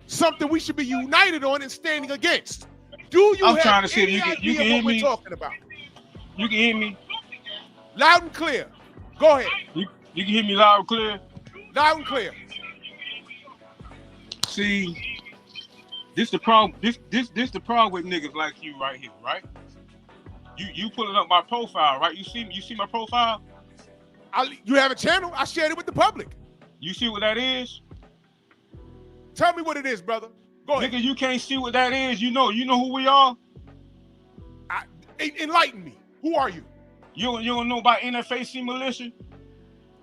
something we should be united on and standing against? Do you I'm have trying to see if any you can idea hear what we're me. talking about? You can hear me. Loud and clear. Go ahead. You can hear me loud and clear. Loud and clear. See, this the problem. This the problem with niggas like you right here, right? You pulling up my profile, right? You see my profile? You have a channel. I shared it with the public. You see what that is? Tell me what it is, brother. Go ahead. Nigga, you can't see what that is. You know who we are? Enlighten me. Who are you? You don't know about NFAC militia?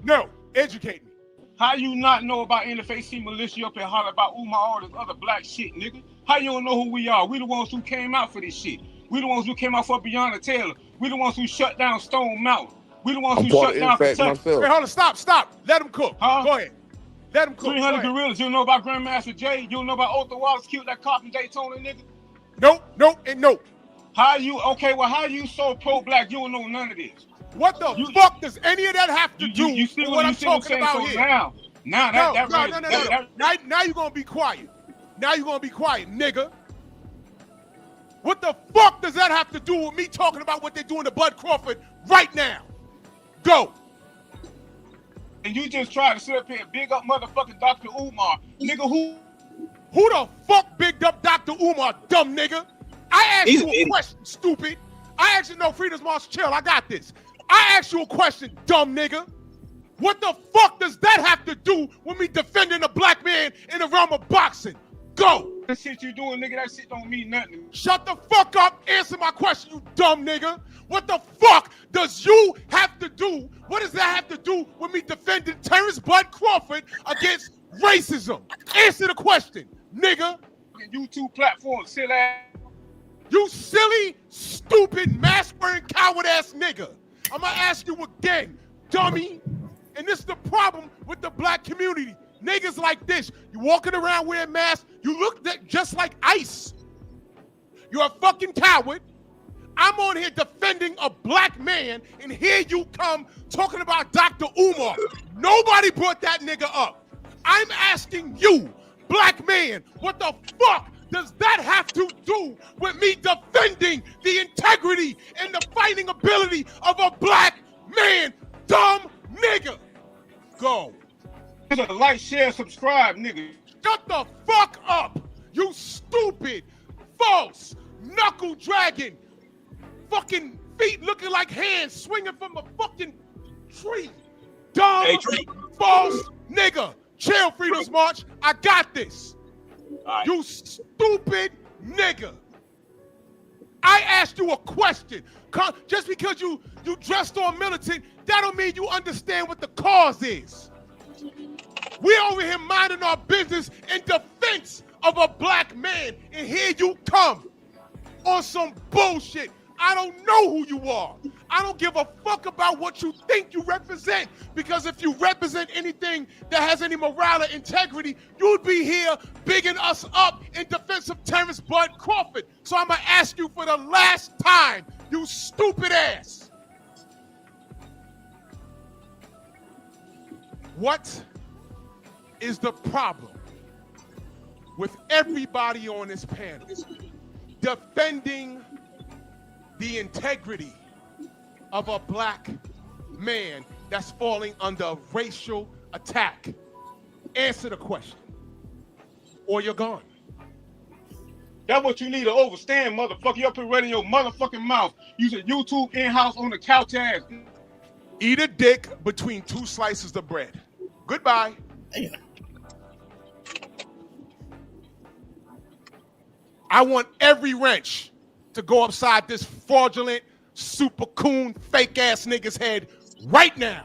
No. Educate me. How you not know about NFAC militia up here holler about Umar, all this other black shit, nigga? How you don't know who we are? We the ones who came out for this shit. We the ones who came out for Breonna Taylor. We the ones who shut down Stone Mountain. We the ones who shut down Kentucky. Myself. Wait, hold on. Stop. Let him cook. Huh? Go ahead. Let him cook. 300 gorillas. You don't know about Grandmaster Jay? You don't know about Otha Wallace killed that cop in Daytona, nigga? Nope, and nope. How you so pro-black? You don't know none of this. What the fuck does any of that have to do with what I'm talking about so here? Now Now you're gonna be quiet. Now you're gonna be quiet, nigga. What the fuck does that have to do with me talking about what they're doing to Bud Crawford right now? Go. And you just try to sit up here and big up motherfucking Dr. Umar. Nigga, who the fuck bigged up Dr. Umar, dumb nigga? I asked you a question, stupid. I asked you, no, Freedom's March, chill, I got this. I asked you a question, dumb nigga. What the fuck does that have to do with me defending a black man in the realm of boxing? Go. The shit you doing, nigga, that shit don't mean nothing. Shut the fuck up. Answer my question, you dumb nigga. What the fuck does you have to do? What does that have to do with me defending Terrence Bud Crawford against racism? Answer the question, nigga. YouTube platform, silly ass. You silly, stupid, mask-wearing, coward-ass nigga. I'm gonna ask you again, dummy. And this is the problem with the black community. Niggas like this, you walking around wearing masks, you look just like ICE. You're a fucking coward. I'm on here defending a black man, and here you come talking about Dr. Umar. Nobody brought that nigga up. I'm asking you, black man, what the fuck does that have to do with me defending the integrity and the fighting ability of a black man, dumb nigga? Go. Like, share, subscribe, nigga. Shut the fuck up, you stupid, false, knuckle dragging, fucking feet looking like hands swinging from a fucking tree. Dumb, false nigga. Chill, Freedom's March. I got this. Right. You stupid nigga. I asked you a question. Just because you dressed on militant, that don't mean you understand what the cause is. We over here minding our business in defense of a black man, and here you come on some bullshit. I don't know who you are. I don't give a fuck about what you think you represent, because if you represent anything that has any morale or integrity, you'd be here bigging us up in defense of Terrence Bud Crawford. So I'm gonna ask you for the last time, you stupid ass. What is the problem with everybody on this panel defending the integrity of a black man that's falling under a racial attack. Answer the question, or you're gone. That's what you need to overstand, motherfucker. You up here running your motherfucking mouth. Using YouTube in-house on the couch ass. Eat a dick between two slices of bread. Goodbye. Damn. I want every wrench to go upside this fraudulent, super coon, fake ass nigga's head right now.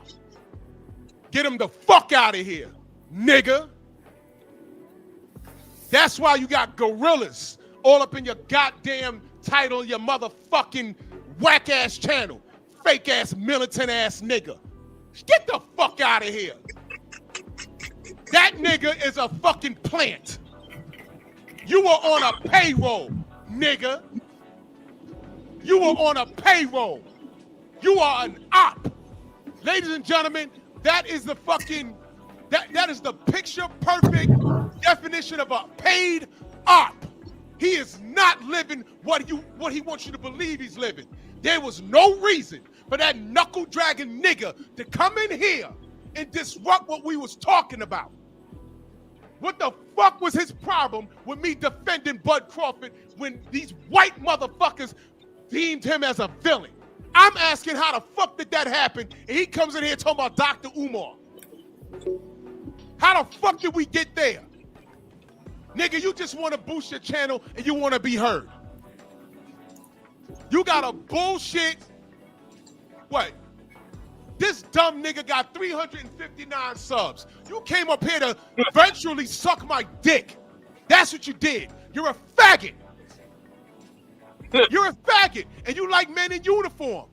Get him the fuck out of here, nigga. That's why you got gorillas all up in your goddamn title, your motherfucking whack ass channel. Fake ass, militant ass nigga. Get the fuck out of here. That nigga is a fucking plant. You were on a payroll, nigga. You were on a payroll. You are an op. Ladies and gentlemen, that is the fucking, that is the picture perfect definition of a paid op. He is not living what he wants you to believe he's living. There was no reason for that knuckle dragging nigga to come in here and disrupt what we was talking about. What the fuck was his problem with me defending Bud Crawford when these white motherfuckers deemed him as a villain? I'm asking how the fuck did that happen, and he comes in here talking about Dr. Umar. How the fuck did we get there? Nigga, you just want to boost your channel and you want to be heard. You got a bullshit, what? This dumb nigga got 359 subs. You came up here to virtually suck my dick. That's what you did. You're a faggot. You're a faggot, and you like men in uniform.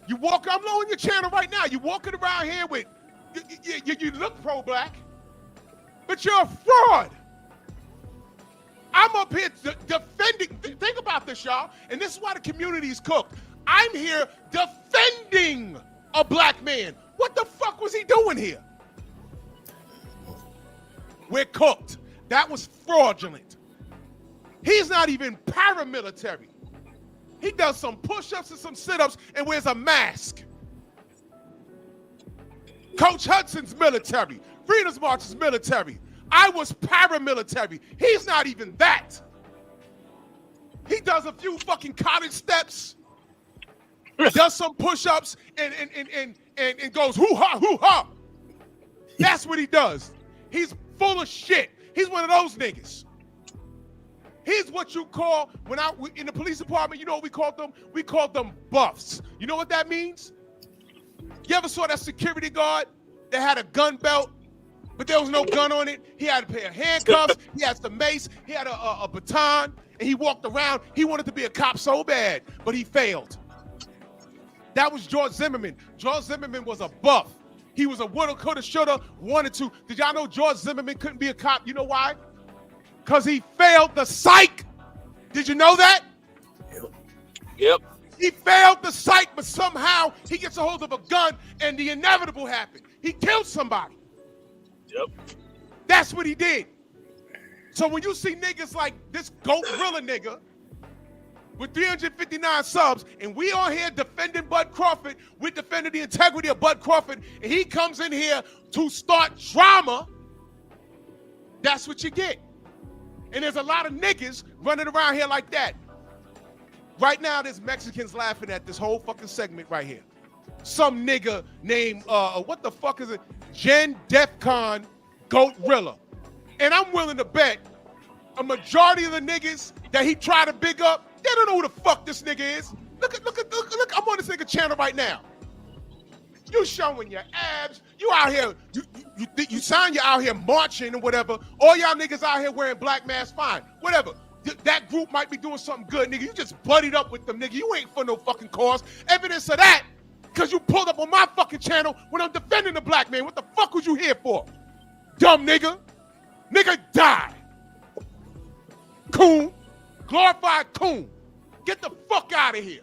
You walk, I'm on your channel right now. You walking around here with, you look pro-black, but you're a fraud. I'm up here defending, think about this, y'all, and this is why the community is cooked. I'm here defending a black man. What the fuck was he doing here? We're cooked. That was fraudulent. He's not even paramilitary. He does some push-ups and some sit-ups and wears a mask. Coach Hudson's military. Freedom's March is military. I was paramilitary. He's not even that. He does a few fucking cottage steps, does some push-ups, and goes hoo-ha, hoo-ha. That's what he does. He's full of shit. He's one of those niggas. He's what you call, in the police department, you know what we called them? We called them buffs. You know what that means? You ever saw that security guard that had a gun belt, but there was no gun on it? He had a pair of handcuffs, he had some mace, he had a baton, and he walked around. He wanted to be a cop so bad, but he failed. That was George Zimmerman. George Zimmerman was a buff. He was a woulda, coulda, shoulda, wanted to. Did y'all know George Zimmerman couldn't be a cop? You know why? Because he failed the psych. Did you know that? Yep. He failed the psych, but somehow he gets a hold of a gun and the inevitable happened. He killed somebody. Yep. That's what he did. So when you see niggas like this goat gorilla nigga with 359 subs, and we on here defending Bud Crawford, we're defending the integrity of Bud Crawford, and he comes in here to start drama, that's what you get. And there's a lot of niggas running around here like that. Right now, there's Mexicans laughing at this whole fucking segment right here. Some nigga named, what the fuck is it? Jen Defcon Goatrilla. And I'm willing to bet a majority of the niggas that he tried to big up, they don't know who the fuck this nigga is. Look, I'm on this nigga channel right now. You showing your abs. You out here, you sound you out here marching or whatever. All y'all niggas out here wearing black masks, fine. Whatever. That group might be doing something good, nigga. You just buddied up with them, nigga. You ain't for no fucking cause. Evidence of that, because you pulled up on my fucking channel when I'm defending the black man. What the fuck was you here for? Dumb nigga. Nigga, die. Coon. Glorified coon. Get the fuck out of here.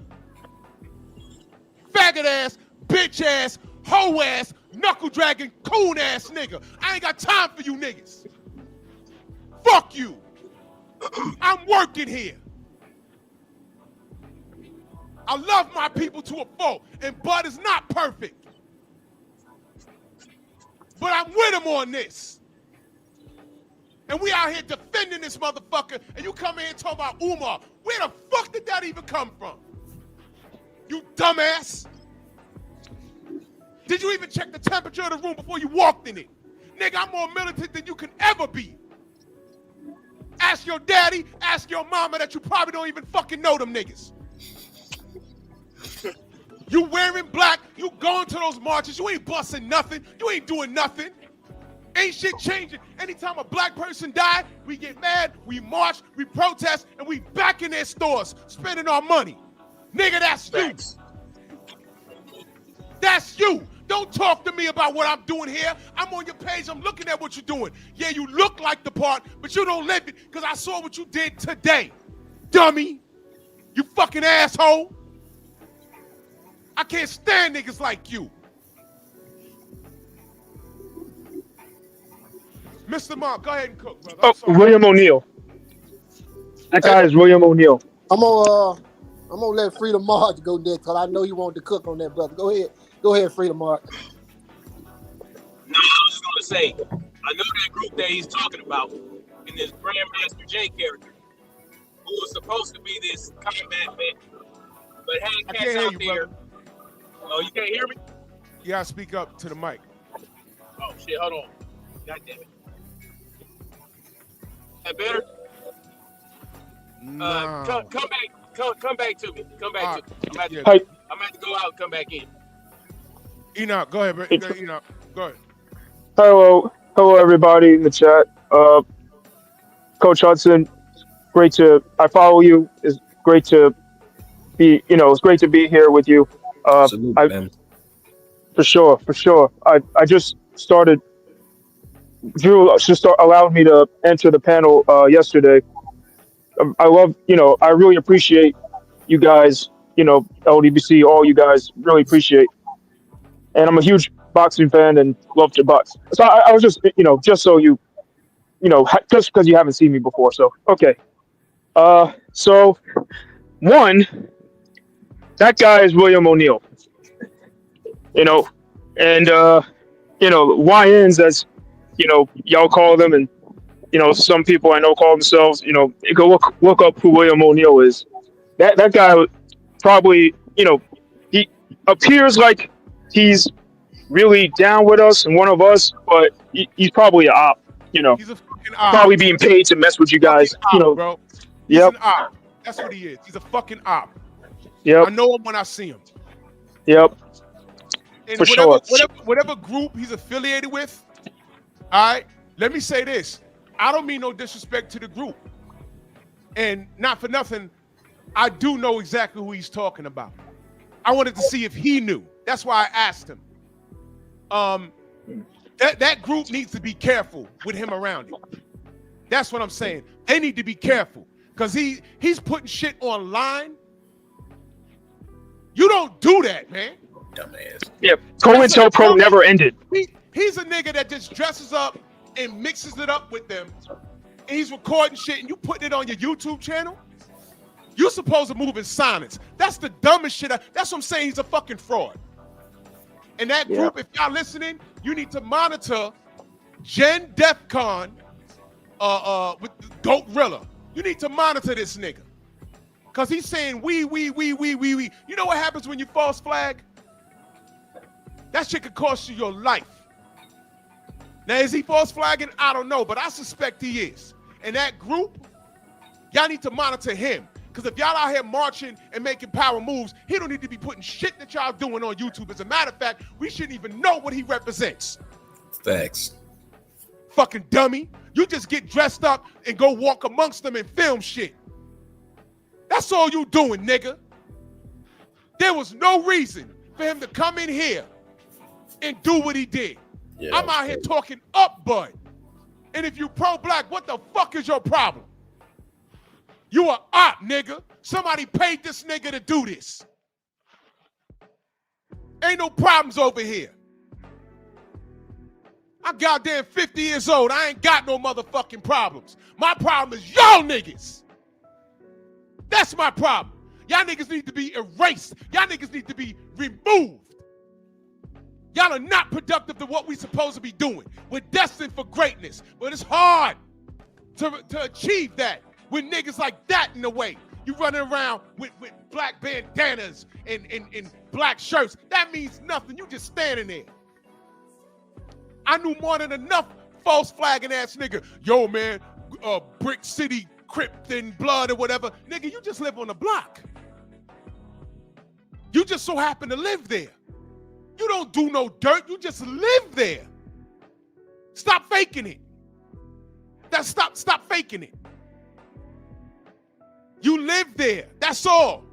Faggot ass, bitch ass, hoe ass, knuckle dragging, coon ass nigga. I ain't got time for you niggas. fuck you. I'm working here. I love my people to a fault, and Bud is not perfect. But I'm with him on this. And we out here defending this motherfucker, and you come in here and talk about Umar. Where the fuck did that even come from? You dumbass. Did you even check the temperature of the room before you walked in it? Nigga, I'm more militant than you can ever be. Ask your daddy, ask your mama that you probably don't even fucking know them niggas. You wearing black, you going to those marches, you ain't busting nothing, you ain't doing nothing. Ain't shit changing. Anytime a black person die, we get mad, we march, we protest, and we back in their stores spending our money. Nigga, that's you. That's you. Don't talk to me about what I'm doing here. I'm on your page, I'm looking at what you're doing. Yeah, you look like the part, but you don't live it, because I saw what you did today. Dummy. You fucking asshole. I can't stand niggas like you. Mr. Mark, go ahead and cook, brother. Oh, William O'Neal. That guy is William O'Neal. I'm gonna let Freedom March go next because I know he wanted to cook on that, brother. Go ahead, Freedom March. No, I was just gonna say, I know that group that he's talking about in this Grandmaster J character, who was supposed to be this combat vet, but had cats out there. Oh, you can't hear me? Yeah, speak up to the mic. Oh shit, hold on. God damn it. That better? Nah. Come back to me. Come back to me. I'm going to have to go out and come back in. Enoch, go ahead, bro. Enoch, go ahead. Hello, everybody in the chat. Coach Hudson, I follow you. It's great to be, it's great to be here with you. Salute, man. For sure. I just started. Drew just allowed me to enter the panel yesterday. I love, I really appreciate you guys, LDBC, all you guys really appreciate. And I'm a huge boxing fan and love to box. So I was just, just so just because you haven't seen me before. So, okay. So one, that guy is William O'Neal, and, YNs, as, y'all call them, and some people I know call themselves, go look up who William O'Neal is. That guy probably, he appears like he's really down with us and one of us, but he's probably a op, He's a fucking op. Probably being paid to mess with you guys, op, bro. He's Yep. an op. That's what he is. He's a fucking op. Yep. I know him when I see him. Yep. And For sure. whatever group he's affiliated with, all right, let me say this. I don't mean no disrespect to the group. And not for nothing, I do know exactly who he's talking about. I wanted to see if he knew. That's why I asked him. That group needs to be careful with him around it. That's what I'm saying. They need to be careful because he's putting shit online. You don't do that, man. Dumbass. Yeah. COINTELPRO never ended. He's a nigga that just dresses up and mixes it up with them. And he's recording shit and you putting it on your YouTube channel. You're supposed to move in silence. That's the dumbest shit. That's what I'm saying. He's a fucking fraud. And that group, if y'all listening, you need to monitor Gen Defcon with Goatrilla. You need to monitor this nigga. Because he's saying we. You know what happens when you false flag? That shit could cost you your life. Now, is he false flagging? I don't know, but I suspect he is. And that group, y'all need to monitor him. Because if y'all out here marching and making power moves, he don't need to be putting shit that y'all doing on YouTube. As a matter of fact, we shouldn't even know what he represents. Facts. Fucking dummy. You just get dressed up and go walk amongst them and film shit. That's all you doing, nigga. There was no reason for him to come in here and do what he did. Yeah, I'm out here talking up, bud. And if you pro-black, what the fuck is your problem? You a op, nigga. Somebody paid this nigga to do this. Ain't no problems over here. I'm goddamn 50 years old. I ain't got no motherfucking problems. My problem is y'all niggas. That's my problem. Y'all niggas need to be erased. Y'all niggas need to be removed. Y'all are not productive to what we supposed to be doing. We're destined for greatness, but it's hard to achieve that with niggas like that in the way. You running around with black bandanas and black shirts. That means nothing. You just standing there. I knew more than enough false flagging ass nigga. Yo, man, Brick City, Crip and Blood or whatever. Nigga, you just live on the block. You just so happen to live there. You don't do no dirt. You just live there. Stop faking it. Stop faking it. You live there. That's all.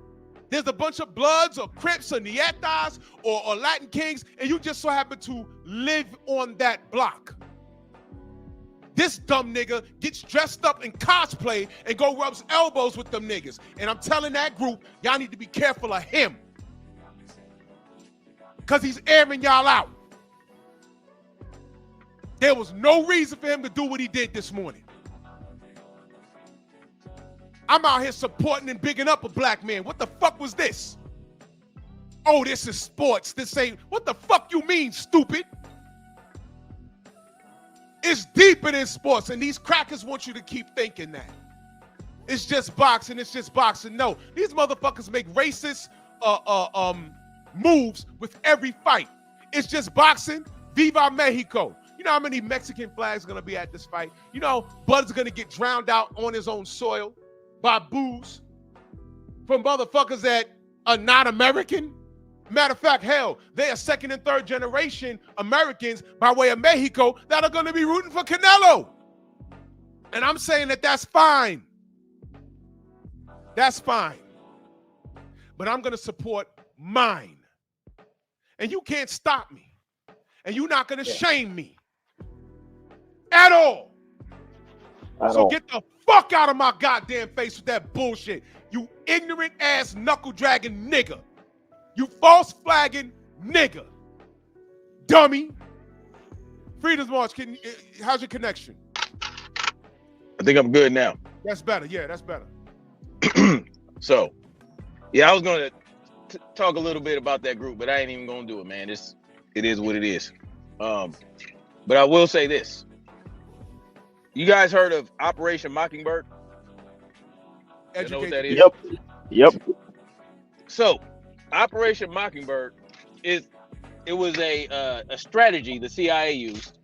There's a bunch of Bloods or Crips or Nietas or Latin Kings, and you just so happen to live on that block. This dumb nigga gets dressed up in cosplay and go rubs elbows with them niggas. And I'm telling that group, y'all need to be careful of him. Because he's airing y'all out. There was no reason for him to do what he did this morning. I'm out here supporting and bigging up a black man. What the fuck was this? Oh, this is sports. This ain't. What the fuck you mean, stupid? It's deeper than sports, and these crackers want you to keep thinking that. It's just boxing. It's just boxing. No, these motherfuckers make racist moves with every fight. It's just boxing. Viva Mexico. You know how many Mexican flags are going to be at this fight? You know, Bud's going to get drowned out on his own soil by booze from motherfuckers that are not American. Matter of fact, hell, they are second and third generation Americans by way of Mexico that are going to be rooting for Canelo. And I'm saying that that's fine. That's fine. But I'm going to support mine. And you can't stop me. And you're not going to shame me. At all. So get the fuck out of my goddamn face with that bullshit. You ignorant ass knuckle dragging nigga. You false flagging nigga. Dummy. Freedom's March, how's your connection? I think I'm good now. That's better. Yeah, that's better. So, yeah, I was going to talk a little bit about that group, but I ain't even going to do it, man. It is what it is. But I will say this. You guys heard of Operation Mockingbird? You know what that is? Yep. So, Operation Mockingbird was a strategy the CIA used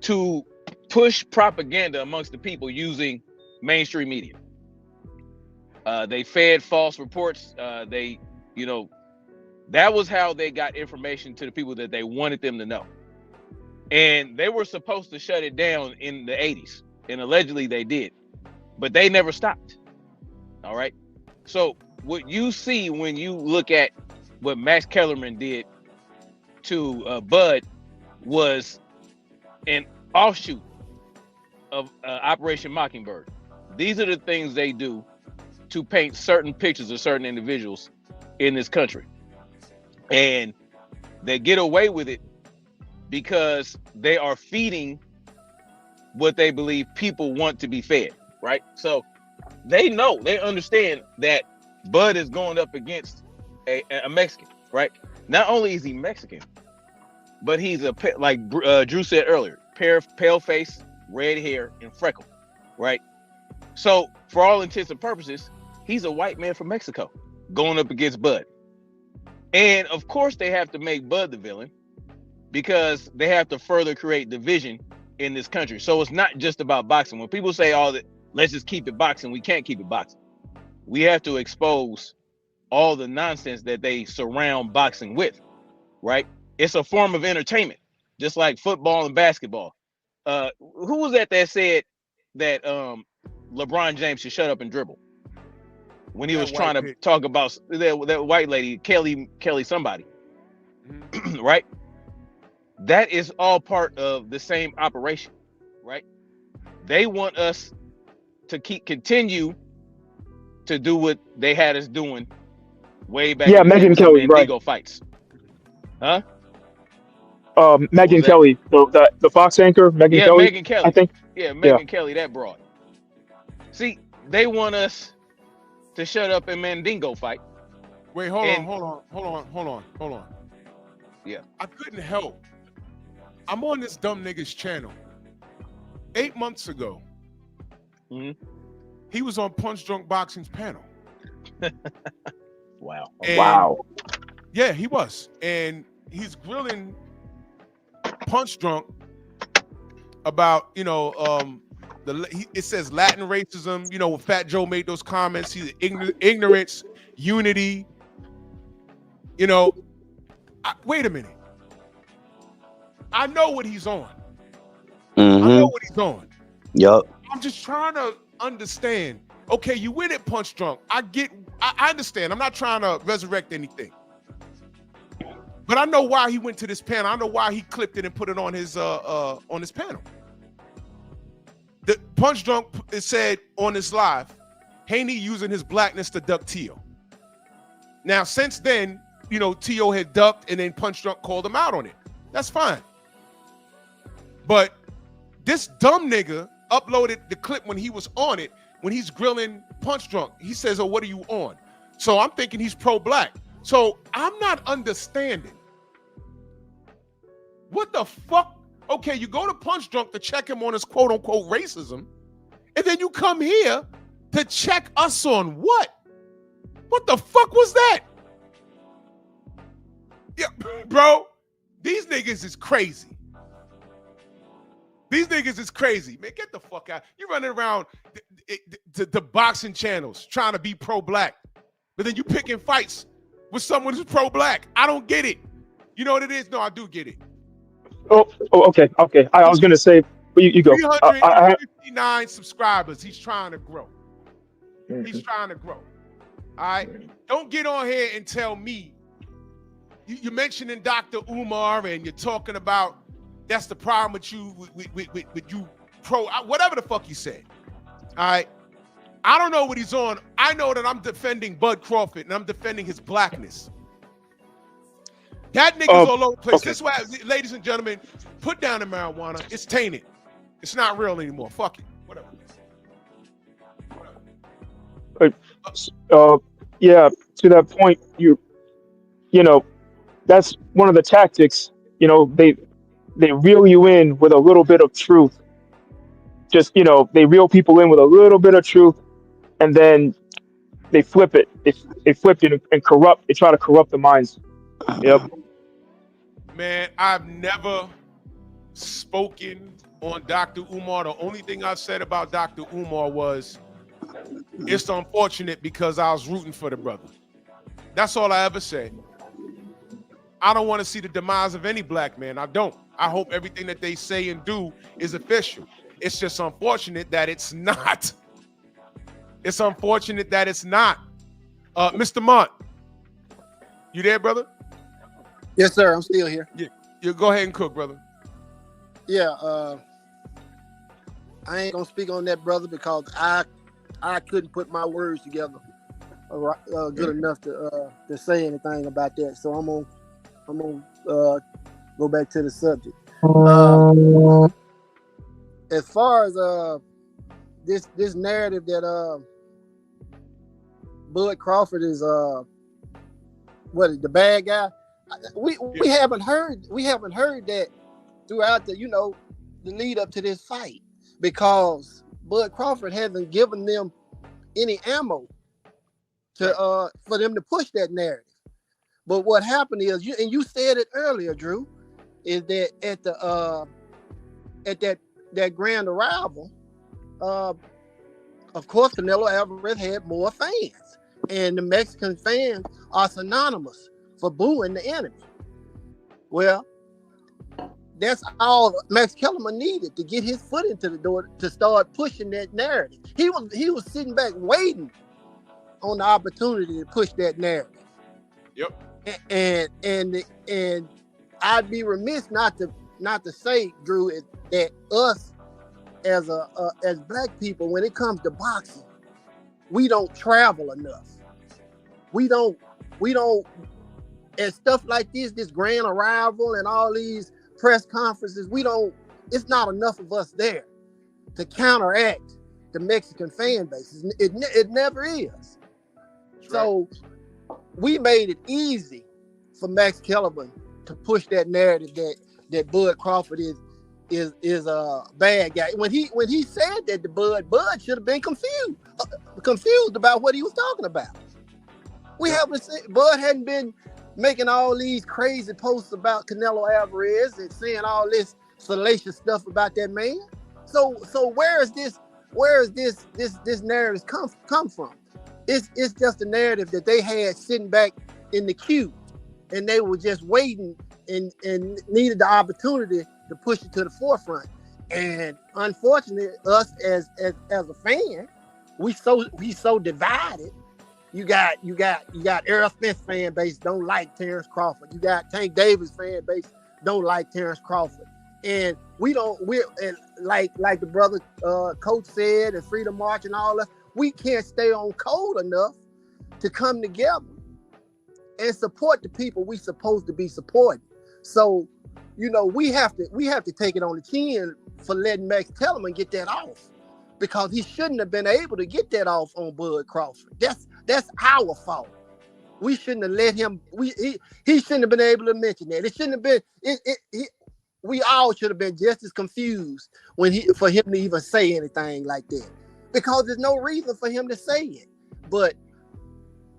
to push propaganda amongst the people using mainstream media. They fed false reports. That was how they got information to the people that they wanted them to know. And they were supposed to shut it down in the 80s, and allegedly they did, but they never stopped. All right. So what you see when you look at what Max Kellerman did to Bud was an offshoot of Operation Mockingbird. These are the things they do to paint certain pictures of certain individuals in this country. And they get away with it because they are feeding what they believe people want to be fed, right? So they understand that Bud is going up against a Mexican, right? Not only is he Mexican, but he's like Drew said earlier, pale face, red hair, and freckle, right? So for all intents and purposes, he's a white man from Mexico going up against Bud. And of course they have to make Bud the villain because they have to further create division in this country. So it's not just about boxing. When people say all that, let's just keep it boxing, we can't keep it boxing. We have to expose all the nonsense that they surround boxing with, right? It's a form of entertainment, just like football and basketball. Who was that said that LeBron James should shut up and dribble? When he was trying to talk about that white lady, Kelly somebody, right? That is all part of the same operation, right? They want us to continue to do what they had us doing way back. Yeah, Megan Kelly, right? Ego fights, huh? What was Megan that? Kelly, the Fox anchor, Megan Yeah, Kelly, Megan I Kelly. think. Yeah, Yeah. Megan Kelly, that broad. See, they want us to shut up and Mandingo fight. Wait, And hold on. yeah. I couldn't help. I'm on this dumb nigga's channel. 8 months ago, Mhm. he was on Punch Drunk Boxing's panel. Wow. And Wow. yeah, he was. And he's grilling Punch Drunk about, it says Latin racism, when Fat Joe made those comments, he's ignorance, unity, wait a minute. I know what he's on. I know what he's on. Yup. I'm just trying to understand. Okay, you win at Punch Drunk. I understand. I'm not trying to resurrect anything. But I know why he went to this panel. I know why he clipped it and put it on his panel. The Punch Drunk, it said on his live, Haney using his blackness to duck Tio. Now, since then, Tio had ducked and then Punch Drunk called him out on it. That's fine. But this dumb nigga uploaded the clip when he was on it, when he's grilling Punch Drunk. He says, "Oh, what are you on?" So I'm thinking he's pro-black. So I'm not understanding. What the fuck? Okay, you go to Punch Drunk to check him on his quote-unquote racism, and then you come here to check us on what? What the fuck was that? Yeah, bro, these niggas is crazy. These niggas is crazy. Man, get the fuck out. You running around the boxing channels trying to be pro-black, but then you picking fights with someone who's pro-black. I don't get it. You know what it is? No, I do get it. Oh, okay. I was gonna say, but you go. 359 subscribers. He's trying to grow. He's trying to grow. All right. Don't get on here and tell me. You're mentioning Dr. Umar and you're talking about that's the problem with you, with you pro, whatever the fuck you said. All right. I don't know what he's on. I know that I'm defending Bud Crawford and I'm defending his blackness. That nigga's all over the place. Okay. This is why, ladies and gentlemen, put down the marijuana. It's tainted. It's not real anymore. Fuck it. Whatever. Yeah, to that point, you know, that's one of the tactics. They reel you in with a little bit of truth. Just they reel people in with a little bit of truth, and then they flip it. They flip it and corrupt. They try to corrupt the minds. Yep. Man, I've never spoken on Dr. Umar. The only thing I've said about Dr. Umar was it's unfortunate because I was rooting for the brother. That's all I ever said. I don't want to see the demise of any black man. I don't. I hope everything that they say and do is official. It's just unfortunate that it's not. It's unfortunate that it's not. Mr. Mont, you there, brother? Yes, sir. I'm still here. Yeah. You go ahead and cook, brother. Yeah. I ain't gonna speak on that, brother, because I couldn't put my words together good enough to say anything about that. So I'm gonna go back to the subject. As far as this narrative that Bud Crawford is the bad guy, we haven't heard that throughout the lead up to this fight, because Bud Crawford hasn't given them any ammo to for them to push that narrative. But what happened is, you said it earlier, Drew, is that at that grand arrival, of course, Canelo Alvarez had more fans, and the Mexican fans are synonymous for booing the enemy. Well, that's all Max Kellerman needed to get his foot into the door to start pushing that narrative. He was sitting back waiting on the opportunity to push that narrative. Yep. And I'd be remiss not to say, Drew, that us as black people, when it comes to boxing, we don't travel enough. We don't, and stuff like this grand arrival and all these press conferences, it's not enough of us there to counteract the Mexican fan base. It never is. So we made it easy for Max Kellerman to push that narrative that Bud Crawford is a bad guy. When he said that to Bud should have been confused about what he was talking about. We haven't seen, Bud hadn't been making all these crazy posts about Canelo Alvarez and saying all this salacious stuff about that man. So where is this narrative come from? It's just a narrative that they had sitting back in the queue, and they were just waiting and needed the opportunity to push it to the forefront. And unfortunately, us as a fan, we so divided. You got Errol Spence fan base don't like Terrence Crawford. You got Tank Davis fan base don't like Terrence Crawford. And we're like the brother coach said, and Freedom March and all that, we can't stay on code enough to come together and support the people we supposed to be supporting. So, we have to take it on the chin for letting Max Kellerman get that off, because he shouldn't have been able to get that off on Bud Crawford. That's our fault. We shouldn't have let him. He shouldn't have been able to mention that. It shouldn't have been. We all should have been just as confused for him to even say anything like that, because there's no reason for him to say it. But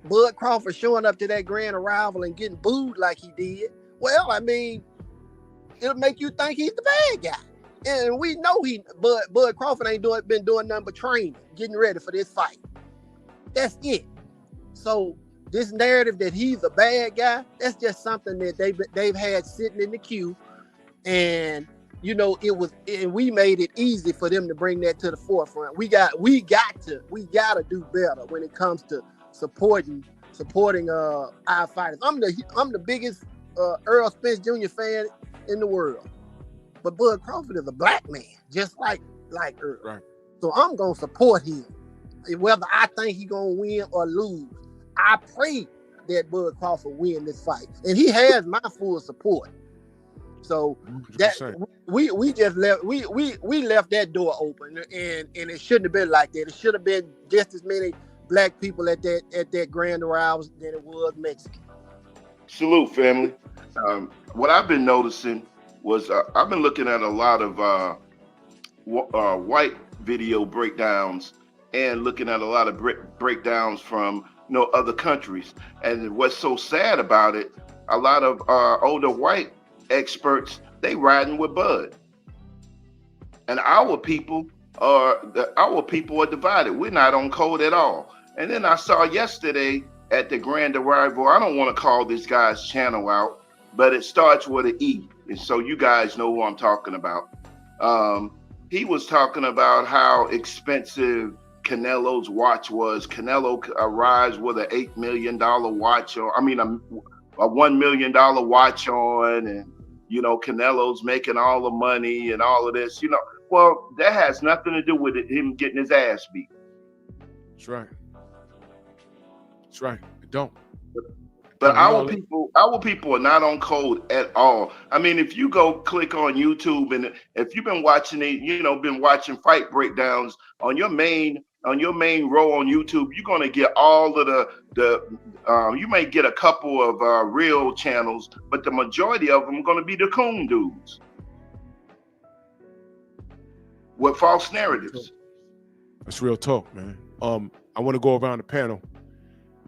Bud Crawford showing up to that grand arrival and getting booed like he did, well, I mean, it'll make you think he's the bad guy. And we know Bud Crawford ain't been doing nothing but training, getting ready for this fight. That's it. So this narrative that he's a bad guy, that's just something that they've had sitting in the queue. And we made it easy for them to bring that to the forefront. We got to do better when it comes to supporting our fighters. I'm the biggest Errol Spence Jr. fan in the world, but Bud Crawford is a black man, just like Earl. Right. So I'm gonna support him, whether I think he's gonna win or lose. I pray that Bud Crawford win this fight, and he has my full support. So 100%. That we just left we left that door open, and it shouldn't have been like that. It should have been just as many black people at that grand arrival than it was Mexican. Salute, family. What I've been noticing was I've been looking at a lot of white video breakdowns and looking at a lot of breakdowns from other countries. And what's so sad about it, a lot of older white experts, they riding with Bud. And our people are divided. We're not on code at all. And then I saw yesterday at the grand arrival, I don't want to call this guy's channel out, but it starts with an E. And so you guys know who I'm talking about. He was talking about how expensive Canelo's watch was. Canelo arrives with an $8 million watch on, a $1 million watch on, and Canelo's making all the money and all of this. Well, that has nothing to do with him getting his ass beat. That's right. That's right. It don't. But our people are not on code at all. I mean, if you go click on YouTube, and if you've been watching been watching fight breakdowns on your main row on YouTube, you're gonna get all of you may get a couple of real channels, but the majority of them are gonna be the coon dudes with false narratives. That's real talk, man. I want to go around the panel.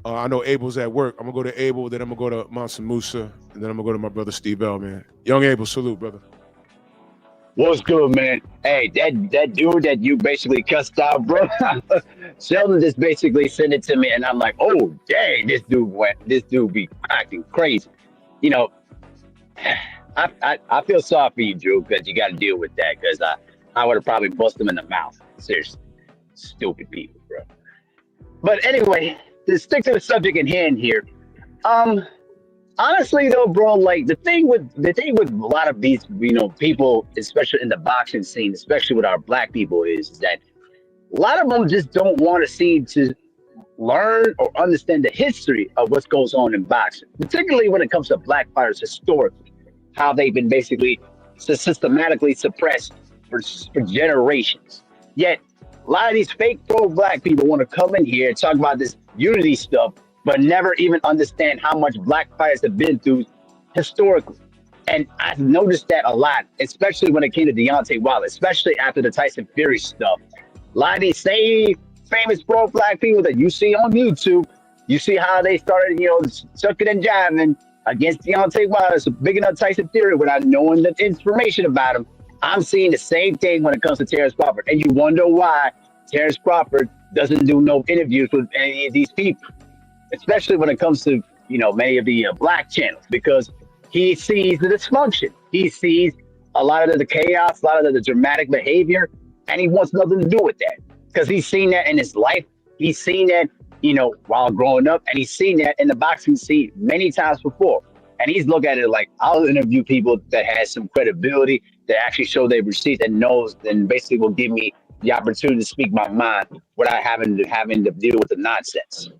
I know Abel's at work. I'm gonna go to Abel, then I'm gonna go to Mansa Musa, and then I'm gonna go to my brother Steve L, man. Young Abel, salute, brother. What's good, man? Hey, that dude that you basically cussed out, bro. Sheldon just basically sent it to me, and I'm like, oh, dang, this dude be acting crazy. I feel sorry for you, Drew, because you got to deal with that, because I would have probably busted him in the mouth. Seriously, stupid people, bro. But anyway, to stick to the subject in hand here, honestly though, bro, like the thing with a lot of these, people, especially in the boxing scene, especially with our black people, is that a lot of them just don't want to seem to learn or understand the history of what goes on in boxing, particularly when it comes to black fighters historically, how they've been basically systematically suppressed for generations. Yet, a lot of these fake pro-black people want to come in here and talk about this unity stuff, but never even understand how much black fighters have been through historically. And I've noticed that a lot, especially when it came to Deontay Wilder, especially after the Tyson Fury stuff. A lot of these same famous pro-black people that you see on YouTube, you see how they started, sucking and jiving against Deontay Wilder, so big enough Tyson Fury without knowing the information about him. I'm seeing the same thing when it comes to Terrence Crawford. And you wonder why Terrence Crawford doesn't do no interviews with any of these people, especially when it comes to, many of the black channels, because he sees the dysfunction. He sees a lot of the chaos, a lot of the dramatic behavior, and he wants nothing to do with that because he's seen that in his life. He's seen that, while growing up, and he's seen that in the boxing scene many times before. And he's looked at it like, I'll interview people that has some credibility, that actually show their receipts and knows, and basically will give me the opportunity to speak my mind without having to deal with the nonsense.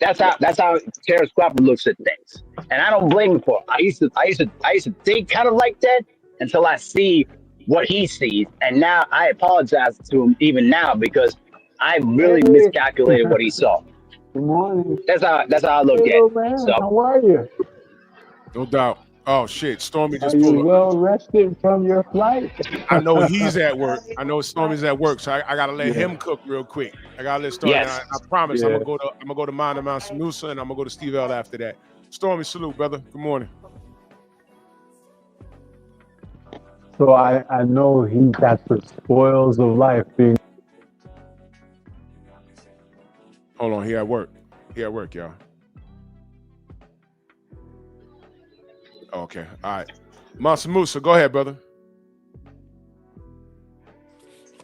That's how Terrence Crawford looks at things, and I don't blame him for it. I used to think kind of like that until I see what he sees, and now I apologize to him even now because I really miscalculated what he saw. Good morning. That's how I look at it. Man, So, how are you? No doubt. Oh shit, Stormy just Are you pulled up. well rested from your flight? I know he's at work. I know Stormy's at work, so I gotta let him cook real quick. I gotta let Stormy. Yes. I promise Yeah. I'm gonna go to Mount Sanusa, and I'm gonna go to Steve L after that. Stormy, salute, brother. Good morning. So I know he got the spoils of life being. Hold on, he at work. He at work, y'all. Okay, all right. Mount Sanusa, go ahead, brother.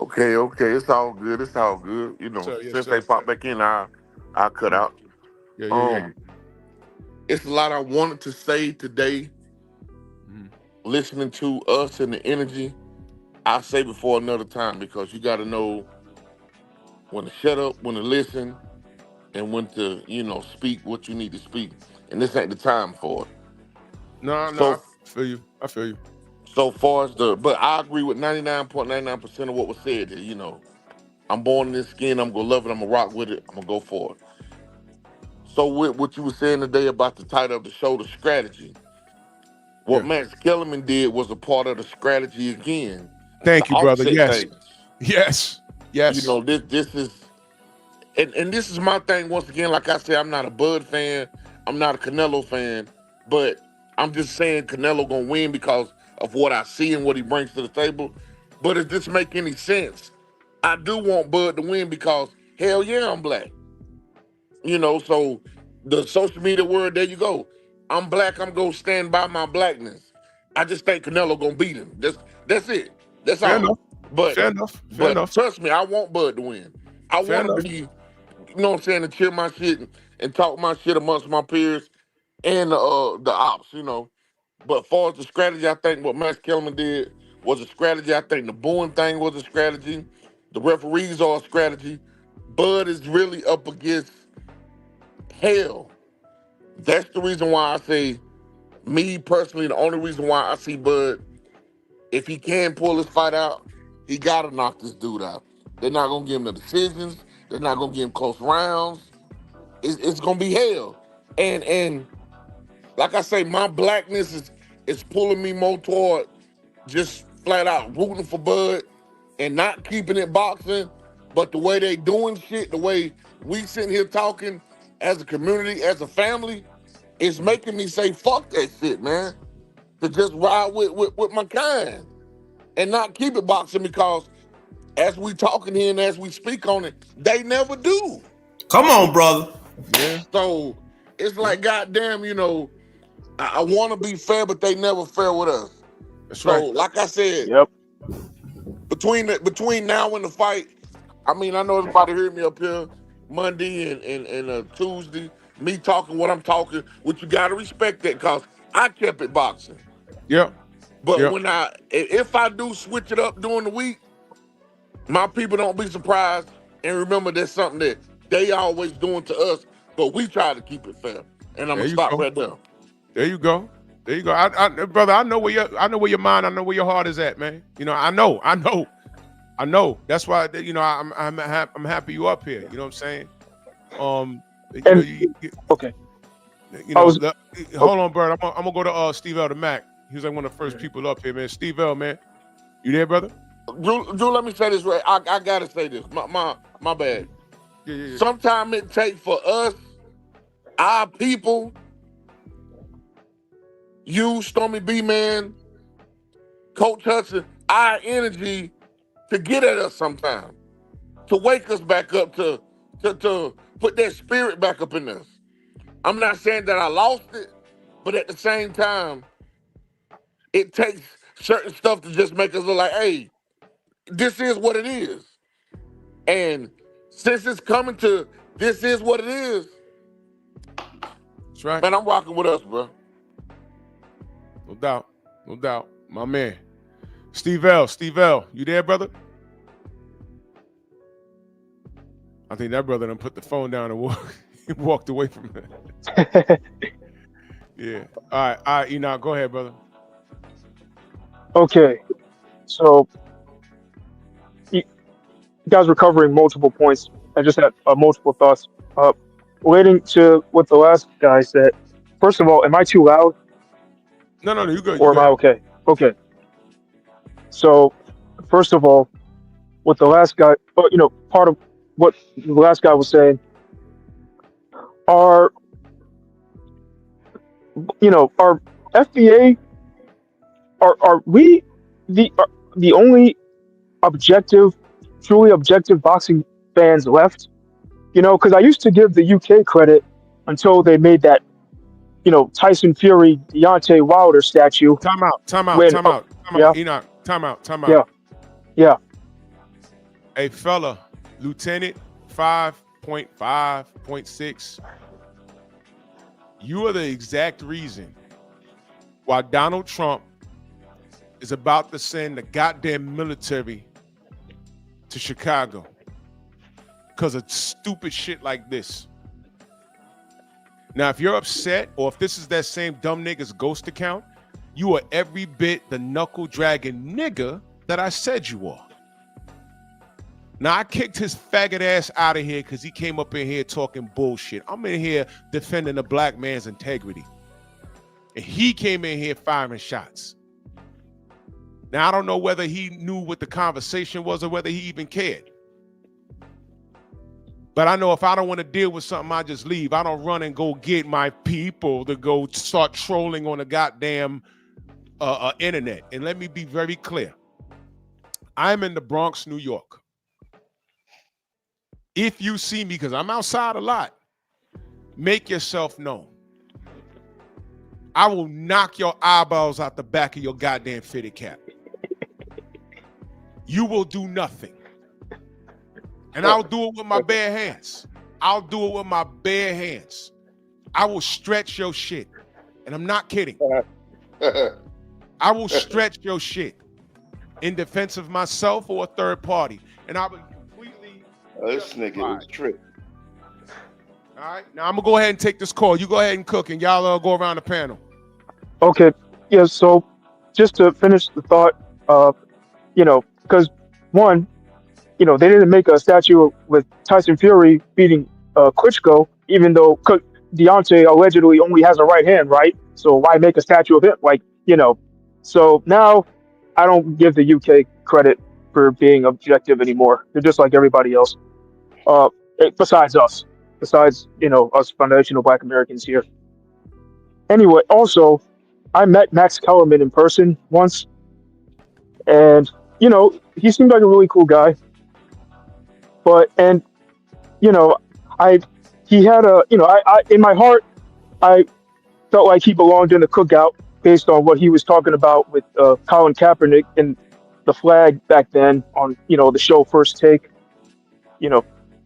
Okay. It's all good. Yes, Since sir. they pop back in, I cut out. Yeah. It's a lot I wanted to say today. Listening to us and the energy, I'll save it for another time because you got to know when to shut up, when to listen, and when to, speak what you need to speak. And this ain't the time for it. No, So, I feel you. so far as but I agree with 99.99% of what was said. I'm born in this skin. I'm gonna love it. I'm gonna rock with it. I'm gonna go for it. So with what you were saying today about the title of the show, the strategy. What Max Kellerman did was a part of the strategy again. Thank you, brother. Yes. Things. Yes. This is, and this is my thing once again. Like I said, I'm not a Bud fan. I'm not a Canelo fan, but I'm just saying Canelo gonna win because of what I see and what he brings to the table. But does this make any sense? I do want Bud to win because hell yeah, I'm black. So the social media word, there you go. I'm black, I'm gonna stand by my blackness. I just think Canelo gonna beat him. That's it. That's Fair all. enough. But Fair enough. trust me, I want Bud to win. I want to be, to cheer my shit and talk my shit amongst my peers and the ops, But far as the strategy, I think what Max Kellerman did was a strategy. I think the booing thing was a strategy. The referees are a strategy. Bud is really up against hell. That's the reason why I say, me personally, the only reason why I see Bud, if he can pull his fight out, he gotta knock this dude out. They're not gonna give him the decisions. They're not gonna give him close rounds. It's gonna be hell. And like I say, my blackness is pulling me more toward just flat out rooting for Bud and not keeping it boxing, but the way they doing shit, the way we sitting here talking as a community, as a family, is making me say, fuck that shit, man. To just ride with my kind and not keep it boxing because as we talking here and as we speak on it, they never do. Come on, brother. Yeah. So it's like, goddamn, I want to be fair, but they never fair with us. That's so, right. like I said, between now and the fight, I know everybody heard me up here Monday and Tuesday, me talking what I'm talking, which you got to respect that because I kept it boxing. Yep. But if I do switch it up during the week, my people don't be surprised and remember there's something that they always doing to us, but we try to keep it fair. And I'm going to stop right there. There you go. There you go. Brother, I know where your mind, I know where your heart is at, man. You know, I know. That's why, you know, I'm happy you up here. You know what I'm saying? You know, And okay, you know, hold okay. on, Bird. I'm gonna go to Steve L. the Mac. He was like one of the first people up here, man. Steve L, man. You there, brother? Drew, let me say this right. I gotta say this. My bad. Yeah. Sometimes it takes for us, our people, you, Stormy B Man, Coach Hudson, our energy to get at us sometimes. To wake us back up, to put that spirit back up in us. I'm not saying that I lost it, but at the same time, it takes certain stuff to just make us look like, hey, this is what it is. And since it's coming to this is what it is, That's right. man, I'm rocking with us, bro. No doubt. My man. Steve L, you there, brother? I think that brother done put the phone down and walked away from it. Yeah. All right, Enoch, go ahead, brother. Okay, so you guys were covering multiple points. I just had multiple thoughts. Relating to what the last guy said. First of all, am I too loud No, you good. or am I okay? Okay. So, first of all, what the last guy, part of what the last guy was saying are, our FBA, are we the only truly objective boxing fans left? Because I used to give the UK credit until they made that, Tyson Fury, Deontay Wilder statue. Time out. Yeah, Enoch, time out. yeah. Hey, fella, Lieutenant 5.5.6, you are the exact reason why Donald Trump is about to send the goddamn military to Chicago because of stupid shit like this. Now, if you're upset, or if this is that same dumb nigga's ghost account, you are every bit the knuckle dragging nigga that I said you are. Now, I kicked his faggot ass out of here because he came up in here talking bullshit. I'm in here defending a black man's integrity. And he came in here firing shots. Now, I don't know whether he knew what the conversation was or whether he even cared. But I know if I don't want to deal with something, I just leave. I don't run and go get my people to go start trolling on the goddamn internet. And let me be very clear. I'm in the Bronx, New York. If you see me, because I'm outside a lot, make yourself known. I will knock your eyeballs out the back of your goddamn fitted cap. You will do nothing. And I'll do it with my bare hands. I will stretch your shit. And I'm not kidding. I will stretch your shit in defense of myself or a third party. And I will completely... this nigga is tripping. All right. Now I'm going to go ahead and take this call. You go ahead and cook, and y'all go around the panel. Okay. Yeah, so just to finish the thought, because one, they didn't make a statue with Tyson Fury beating Klitschko, even though Deontay allegedly only has a right hand, right? So why make a statue of him? So now I don't give the UK credit for being objective anymore. They're just like everybody else. Besides us, us foundational Black Americans here. Anyway, also, I met Max Kellerman in person once, and he seemed like a really cool guy. He had I in my heart, I felt like he belonged in the cookout based on what he was talking about with Colin Kaepernick and the flag back then on the show First Take.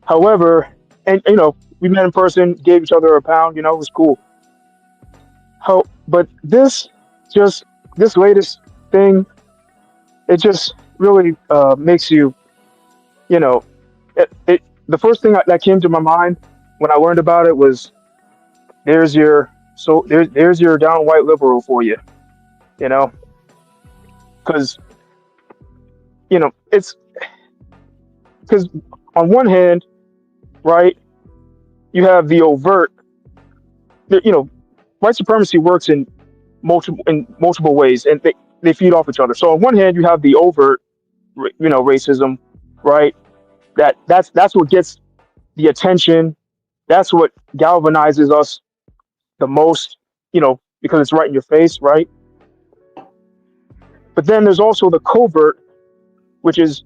However, and we met in person, gave each other a pound. It was cool. But this latest thing, it just really makes you, the first thing that came to my mind when I learned about it was, there's your So there's your down white liberal for you, you know, because it's because on one hand, right, you have the overt, white supremacy works in multiple ways, and they feed off each other. So on one hand, you have the overt, racism, right? That's what gets the attention. That's what galvanizes us the most, because it's right in your face, right? But then there's also the covert, which is,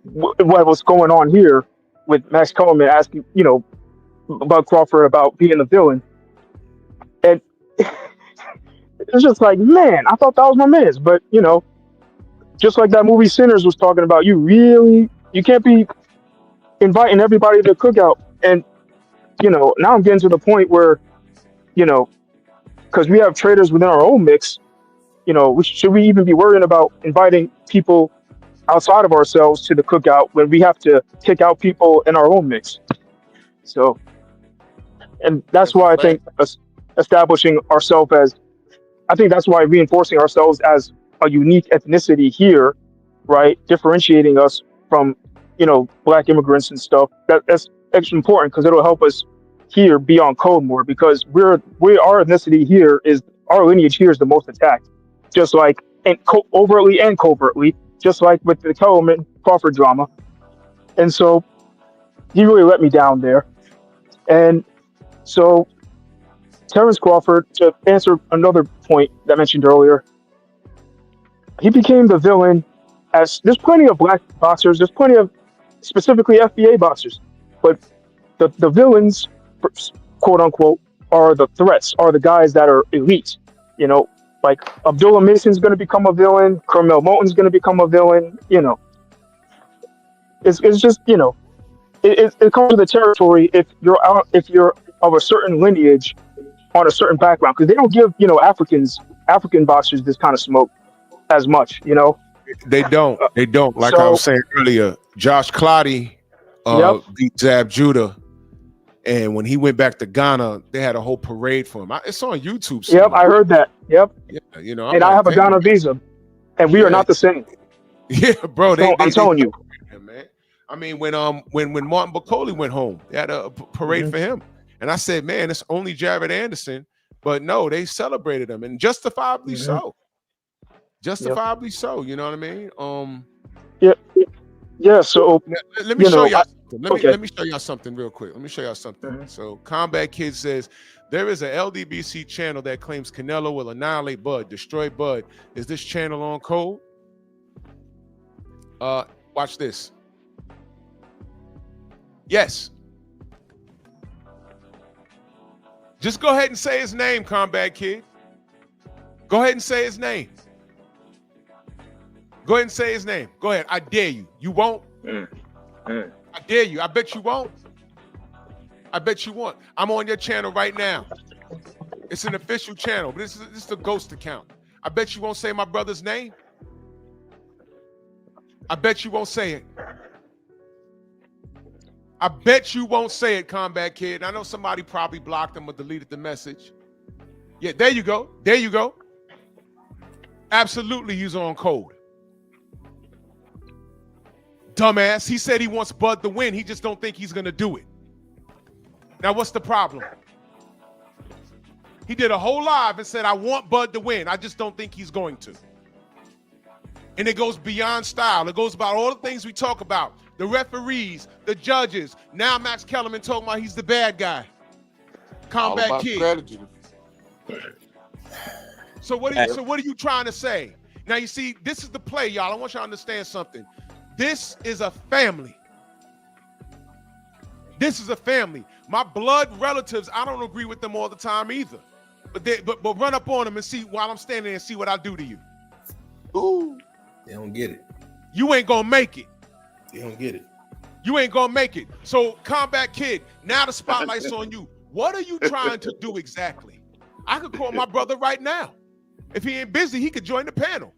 what was going on here with Max Kellerman asking, about Crawford about being the villain. And it's just like, man, I thought that was my man's. But, just like that movie Sinners was talking about, you can't be inviting everybody to the cookout. And, now I'm getting to the point where, because we have traitors within our own mix, should we even be worrying about inviting people outside of ourselves to the cookout when we have to kick out people in our own mix? So, and that's why I think establishing ourselves as, I think that's why reinforcing ourselves as a unique ethnicity here, right, differentiating us from, Black immigrants and stuff, that's extra important because it'll help us here be on code more, because our ethnicity here our lineage here is the most attacked, just like, and overtly and covertly, just like with the Kellerman Crawford drama. And so he really let me down there. And so Terrence Crawford, to answer another point that I mentioned earlier, he became the villain. As there's plenty of black boxers, there's plenty of specifically FBA boxers, but the villains, quote unquote, are the threats, are the guys that are elite. Like Abdullah Mason's going to become a villain, Carmel Moulton's going to become a villain. It's just it comes to the territory if you're of a certain lineage on a certain background, because they don't give African boxers this kind of smoke as much. They don't. Like I was saying earlier, Josh Clottey beat Zab Judah, and when he went back to Ghana, they had a whole parade for him. It's on YouTube. Yep, I heard that. Yep. Yeah, and I have a Ghana visa, and we are not the same. Yeah, bro. I'm telling you, man. I mean, when Martin Bacoli went home, they had a parade for him, and I said, man, it's only Jared Anderson, but no, they celebrated him, and justifiably so. Justifiably so, you know what I mean? Yeah. So let me show y'all something. Let me show y'all something real quick. Let me show y'all something. So Combat Kid says there is a LDBC channel that claims Canelo will annihilate Bud, destroy Bud. Is this channel on code? Watch this. Yes. Just go ahead and say his name, Combat Kid. Go ahead and say his name. Go ahead and say his name. Go ahead. I dare you. You won't? I dare you. I bet you won't. I bet you won't. I'm on your channel right now. It's an official channel, but this is a ghost account. I bet you won't say my brother's name. I bet you won't say it. I bet you won't say it, Combat Kid. I know somebody probably blocked him or deleted the message. Yeah, there you go. There you go. Absolutely, he's on code. Dumbass. He said he wants Bud to win. He just don't think he's going to do it. Now, what's the problem? He did a whole live and said, I want Bud to win. I just don't think he's going to. And it goes beyond style. It goes about all the things we talk about. The referees, the judges. Now Max Kellerman talking about he's the bad guy. Combat Kid. Strategy. So what are you trying to say? Now, you see, this is the play, y'all. I want y'all to understand something. This is a family. This is a family. My blood relatives, I don't agree with them all the time either. But run up on them and see while I'm standing there and see what I do to you. Ooh. They don't get it. You ain't gonna make it. They don't get it. You ain't gonna make it. So, Combat Kid, now the spotlight's on you. What are you trying to do exactly? I could call my brother right now. If he ain't busy, he could join the panel.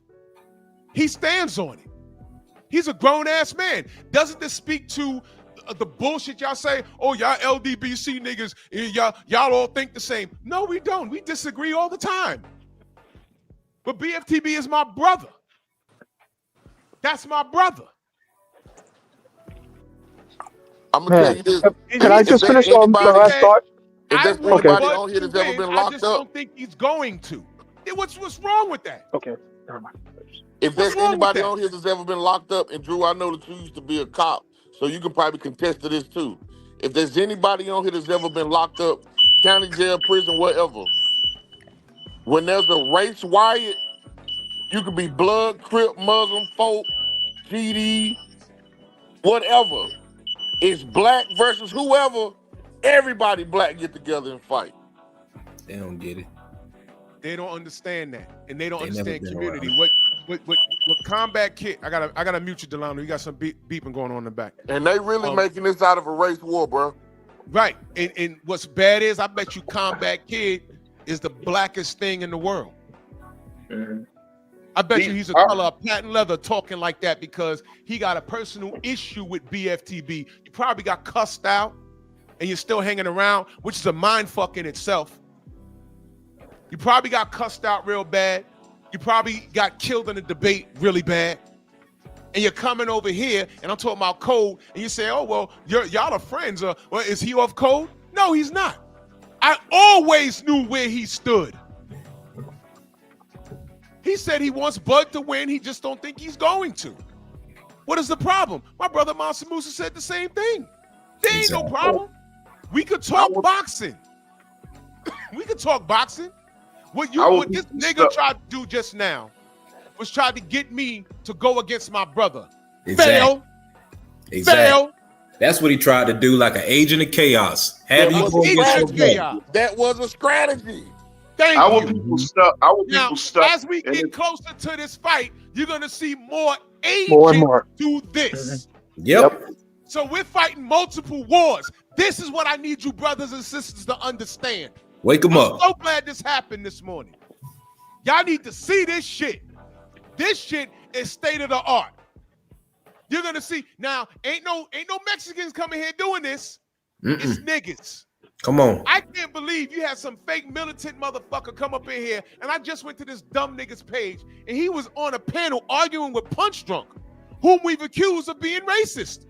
He stands on it. He's a grown-ass man. Doesn't this speak to the bullshit y'all say, oh, y'all LDBC niggas, y'all all think the same. No, we don't. We disagree all the time. But BFTB is my brother. That's my brother. I'm gonna tell Man, you this: can I if just there's finish my anybody, last thought? if I there's want Okay. anybody Bud on here to that's ever win. been I locked just up, don't think he's going to. What's wrong with that? Okay. Never mind. if What's there's wrong with anybody that? on here that's ever been locked up, and Drew, I know that you used to be a cop, so you can probably contest to this too. If there's anybody on here that's ever been locked up, county jail, prison, whatever, when there's a race riot, you could be blood, crip, Muslim, folk, GD, whatever. It's black versus whoever. Everybody black get together and fight. They don't get it. They don't understand that, and they don't They never understand been community. around. What Combat Kid? I gotta mute you, Delano. You got some beeping going on in the back. And they really making this out of a race war, bro. Right. And what's bad is, I bet you Combat Kid is the blackest thing in the world. I bet you he's a color of patent leather talking like that because he got a personal issue with BFTB. You probably got cussed out and you're still hanging around, which is a mind fuck in itself. You probably got cussed out real bad. You probably got killed in a debate really bad. And you're coming over here, and I'm talking about code, and you say, oh, well, y'all are friends. Well, is he off code? No, he's not. I always knew where he stood. He said he wants Bud to win. He just don't think he's going to. What is the problem? My brother Mansa Musa said the same thing. There ain't no problem. We could talk boxing. We could talk boxing. What this nigga tried to do just now was try to get me to go against my brother. Exactly. Fail. That's what he tried to do, like an agent of chaos. That was a strategy. Thank Our you. people stuck. Our Now, people stuck. as we get closer to this fight, you're gonna see more More and agents more. do this. Yep. So we're fighting multiple wars. This is what I need you brothers and sisters to understand. Wake them I'm up. so glad this happened this morning. Y'all need to see this shit. This shit is state of the art. You're gonna see now. Ain't no Mexicans coming here doing this. It's niggas. Come on. I can't believe you had some fake militant motherfucker come up in here, and I just went to this dumb nigga's page, and he was on a panel arguing with Punch Drunk, whom we've accused of being racist.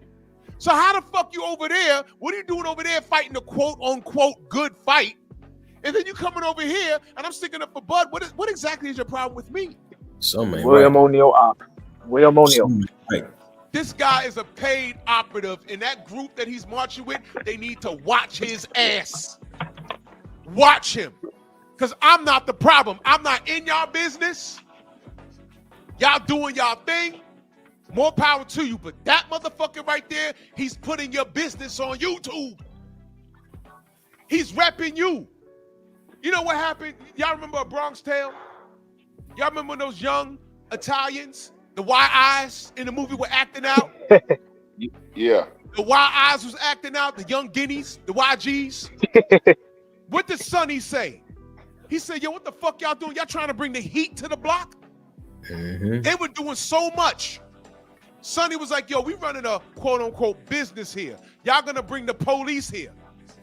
So how the fuck you over there? What are you doing over there fighting the quote unquote good fight? And then you coming over here, and I'm sticking up for Bud. What exactly is your problem with me? William O'Neal op. William O'Neal. This guy is a paid operative. In that group that he's marching with, they need to watch his ass. Watch him. Because I'm not the problem. I'm not in y'all business. Y'all doing y'all thing. More power to you. But that motherfucker right there, he's putting your business on YouTube. He's repping you. You know what happened? Y'all remember A Bronx Tale? Y'all remember when those young Italians, the white eyes in the movie were acting out? Yeah. The white eyes was acting out, the young guineas, the YGs. What did Sonny say? He said, yo, what the fuck y'all doing? Y'all trying to bring the heat to the block? They were doing so much. Sonny was like, yo, we running a quote unquote business here. Y'all gonna bring the police here.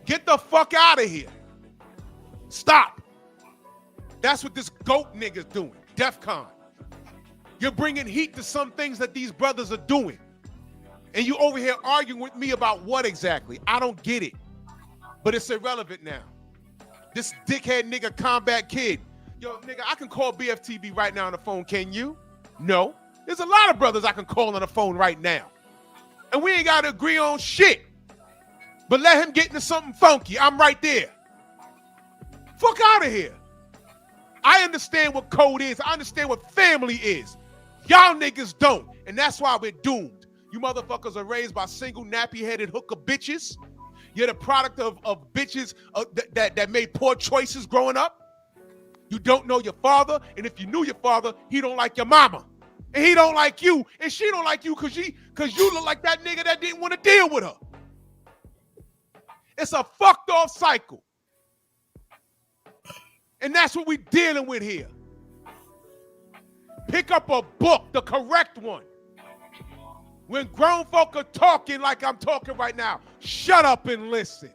Get the fuck out of here. Stop. That's what this GOAT nigga's doing. DEFCON. You're bringing heat to some things that these brothers are doing. And you over here arguing with me about what exactly? I don't get it. But it's irrelevant now. This dickhead nigga Combat Kid. Yo, nigga, I can call BFTB right now on the phone. Can you? No. There's a lot of brothers I can call on the phone right now. And we ain't got to agree on shit. But let him get into something funky. I'm right there. Fuck out of here. I understand what code is. I understand what family is. Y'all niggas don't. And that's why we're doomed. You motherfuckers are raised by single nappy-headed hooker bitches. You're the product of bitches that made poor choices growing up. You don't know your father. And if you knew your father, he don't like your mama. And he don't like you. And she don't like you because you look like that nigga that didn't want to deal with her. It's a fucked off cycle. And that's what we're dealing with here. Pick up a book, the correct one. When grown folk are talking like I'm talking right now, shut up and listen.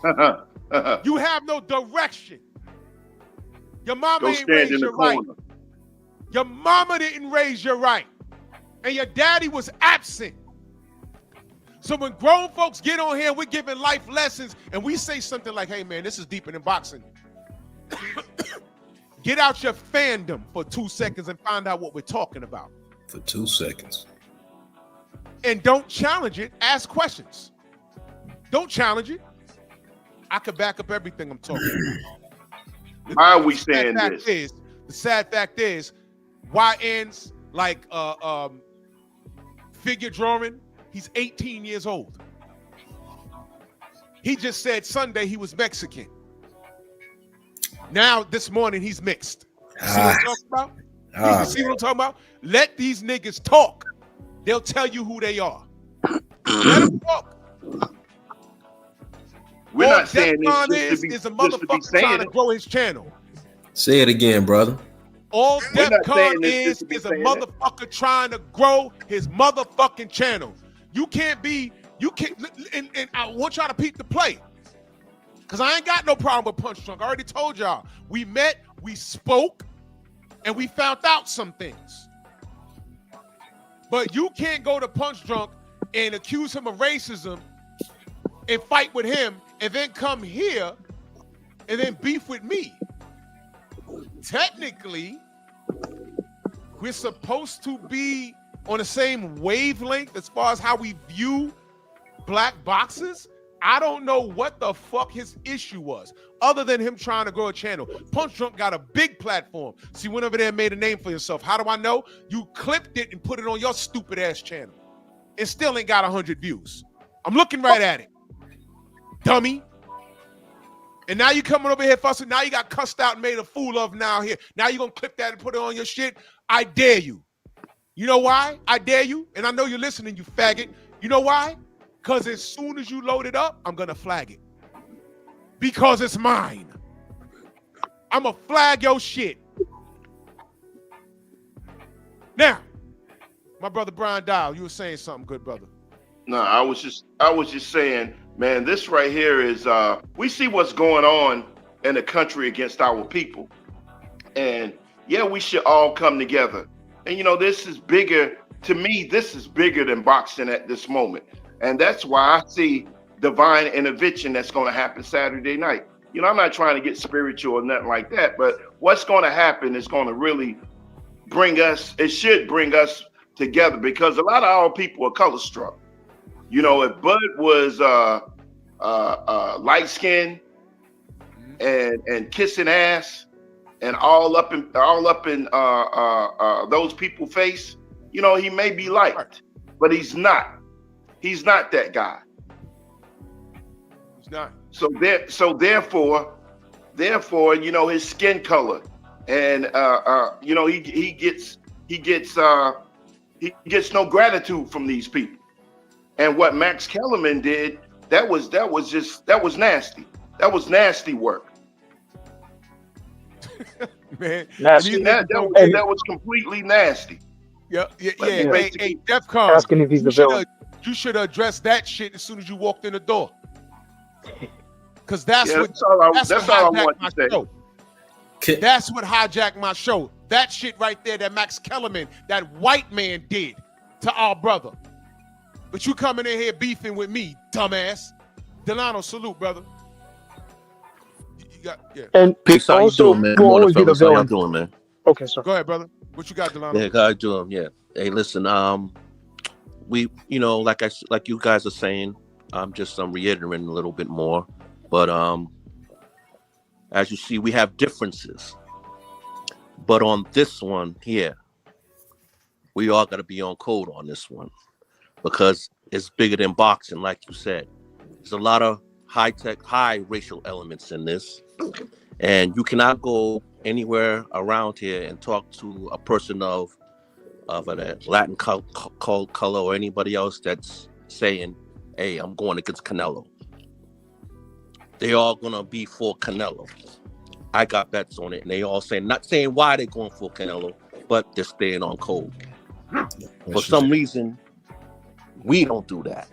You have no direction. Your mama Go ain't stand raised in the you right. corner. Your mama didn't raise you right. And your daddy was absent. So when grown folks get on here, we're giving life lessons, and we say something like, hey, man, this is deeper than boxing. Get out your fandom for 2 seconds and find out what we're talking about. For 2 seconds. And don't challenge it. Ask questions. Don't challenge it. I could back up everything I'm talking about. Why are we saying this? The sad fact is, YN's like figure drawing, he's 18 years old. He just said Sunday he was Mexican. Now, this morning, he's mixed. See what I'm talking about? You see what I'm talking about? Let these niggas talk. They'll tell you who they are. Let them talk. We're All not saying Defcon this is a motherfucker trying to grow his channel. Say it again, brother. All We're not saying Defcon this is a motherfucker trying to grow his motherfucking channel. You can't, and I want y'all to peep the play. Because I ain't got no problem with Punch Drunk. I already told y'all. We met, we spoke, and we found out some things. But you can't go to Punch Drunk and accuse him of racism and fight with him and then come here and then beef with me. Technically, we're supposed to be on the same wavelength as far as how we view black boxers. I don't know what the fuck his issue was, other than him trying to grow a channel. Punch Drunk got a big platform. See, went over there and made a name for yourself. How do I know? You clipped it and put it on your stupid ass channel. It still ain't got 100 views. I'm looking right at it. Dummy. And now you coming over here fussing. Now you got cussed out and made a fool of now here. Now you gonna clip that and put it on your shit? I dare you. You know why? I dare you. And I know you're listening, you faggot. You know why? Because as soon as you load it up, I'm going to flag it. Because it's mine. I'm going to flag your shit. Now, my brother Brian Dial, you were saying something good, brother. No, I was just saying, man, this right here is, we see what's going on in the country against our people. And yeah, we should all come together. And you know, this is bigger, to me, this is bigger than boxing at this moment. And that's why I see divine intervention that's going to happen Saturday night. You know, I'm not trying to get spiritual or nothing like that, but what's going to happen is going to really it should bring us together, because a lot of our people are color struck. You know, if Bud was light skinned and kissing ass and all up in those people's face, you know, he may be liked, but he's not. He's not that guy. He's not. So therefore, you know, his skin color and you know, he gets no gratitude from these people. And what Max Kellerman did, that was nasty. That was nasty work. Man, Nasty. That was completely nasty. Yeah. Hey, Hey, Defcon. Asking if he's the villain. You should address that shit as soon as you walked in the door. Because that's all I hijacked want my to say. show. That's what hijacked my show. That shit right there that Max Kellerman, that white man, did to our brother. But you coming in here beefing with me, dumbass. Delano, salute, brother. You got, yeah. And Peace, how you also, doing, man? will Morning, always be the fellas. How y'all villain. doing, man? Okay, sir. Go ahead, brother. What you got, Delano? Yeah, how you doing? Yeah. Hey, listen. We, you know, like you guys are saying, I'm just reiterating a little bit more. But as you see, we have differences. But on this one here, we all got to be on code on this one, because it's bigger than boxing, like you said. There's a lot of high racial elements in this, and you cannot go anywhere around here and talk to a person of a Latin color or anybody else that's saying, hey, I'm going against Canelo. They all gonna be for Canelo. I got bets on it, and they all saying, not saying why they're going for Canelo, but they're staying on code. For some reason, We don't do that.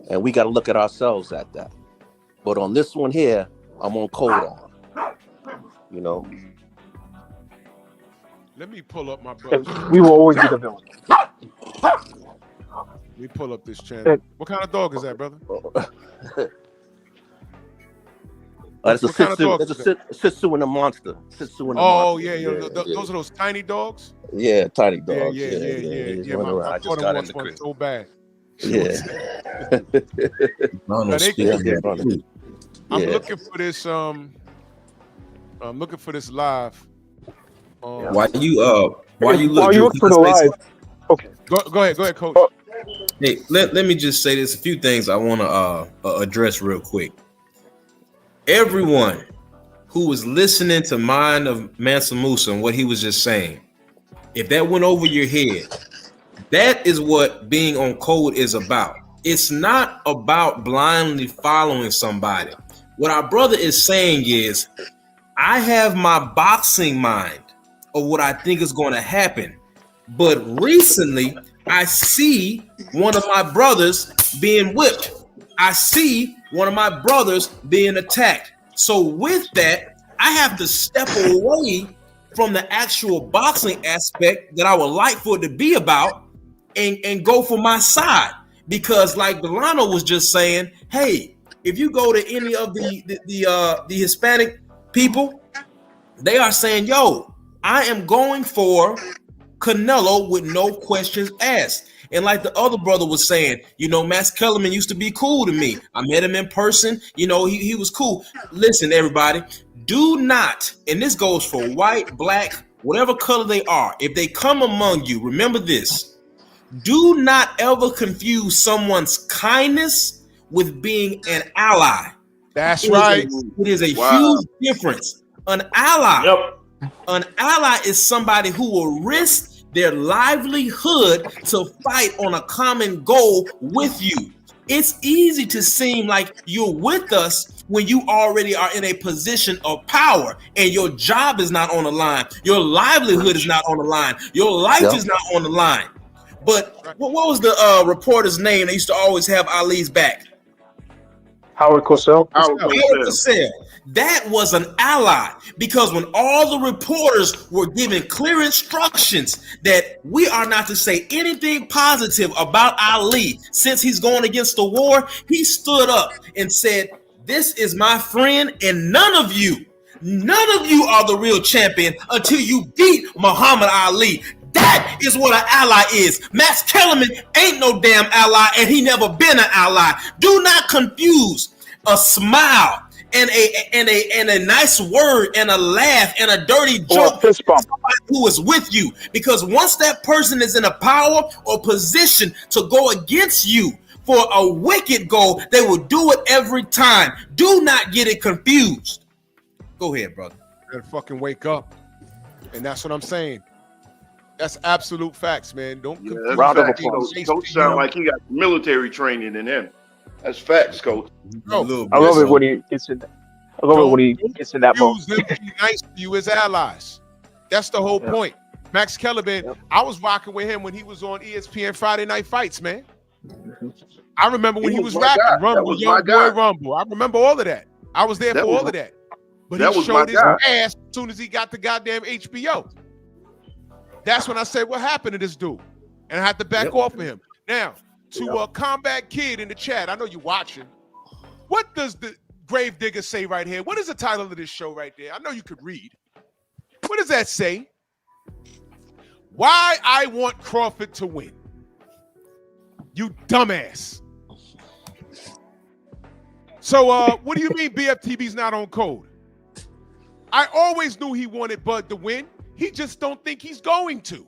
And we got to look at ourselves at that. But on this one here, I'm on code on. You know? Let me pull up my brother. We will always be the villain. Let me pull up this channel. What kind of dog is that, brother? It's a Shih Tzu. It's a Shih Tzu and a monster. Shih Tzu and a monster. Those are those tiny dogs. Yeah, tiny dogs. Yeah. I just got in the crib so bad. Yeah. I'm looking for this. I'm looking for this live. Why you look for the live? Okay. Go ahead, Coach. Hey, let me just say this. A few things I want to address real quick. Everyone who was listening to Mind of Mansa Musa and what he was just saying, if that went over your head, that is what being on code is about. It's not about blindly following somebody. What our brother is saying is, I have my boxing mind of what I think is going to happen. But recently, I see one of my brothers being whipped. I see one of my brothers being attacked. So with that, I have to step away from the actual boxing aspect that I would like for it to be about and go for my side. Because like Delano was just saying, hey, if you go to any of the Hispanic people, they are saying, yo, I am going for Canelo with no questions asked. And like the other brother was saying, you know, Max Kellerman used to be cool to me. I met him in person. You know, he was cool. Listen, everybody, do not, and this goes for white, black, whatever color they are. If they come among you, remember this. Do not ever confuse someone's kindness with being an ally. That's right. It is a huge difference. An ally is somebody who will risk their livelihood to fight on a common goal with you. It's easy to seem like you're with us when you already are in a position of power and your job is not on the line. Your livelihood is not on the line. Your life is not on the line. But what was the reporter's name that used to always have Ali's back? Howard Cosell. Howard Cosell. That was an ally, because when all the reporters were given clear instructions that we are not to say anything positive about Ali since he's going against the war, he stood up and said, this is my friend, and none of you are the real champion until you beat Muhammad Ali. That is what an ally is. Max Kellerman ain't no damn ally, and he never been an ally. Do not confuse a smile and a nice word and a laugh and a dirty joke with somebody who is with you. Because once that person is in a power or position to go against you for a wicked goal, they will do it every time. Do not get it confused. Go ahead, brother. You gotta fucking wake up. And that's what I'm saying. That's absolute facts, man. Don't confuse Coach sound like he got military training in him. That's facts, Coach. I love it when he gets in. I love it when he gets in that mode. Them to be nice to you as allies. That's the whole point. Max Kellerman, I was rocking with him when he was on ESPN Friday Night Fights, man. I remember when he was rapping Rumble, Young Boy Rumble. I remember all of that. I was there for all of that. But he showed his ass as soon as he got the goddamn HBO. That's when I said, what happened to this dude? And I had to back off of him. Now, to a Combat Kid in the chat, I know you're watching. What does the Gravedigger say right here? What is the title of this show right there? I know you could read. What does that say? Why I want Crawford to win. You dumbass. So what do you mean BFTB's not on code? I always knew he wanted Bud to win. He just don't think he's going to.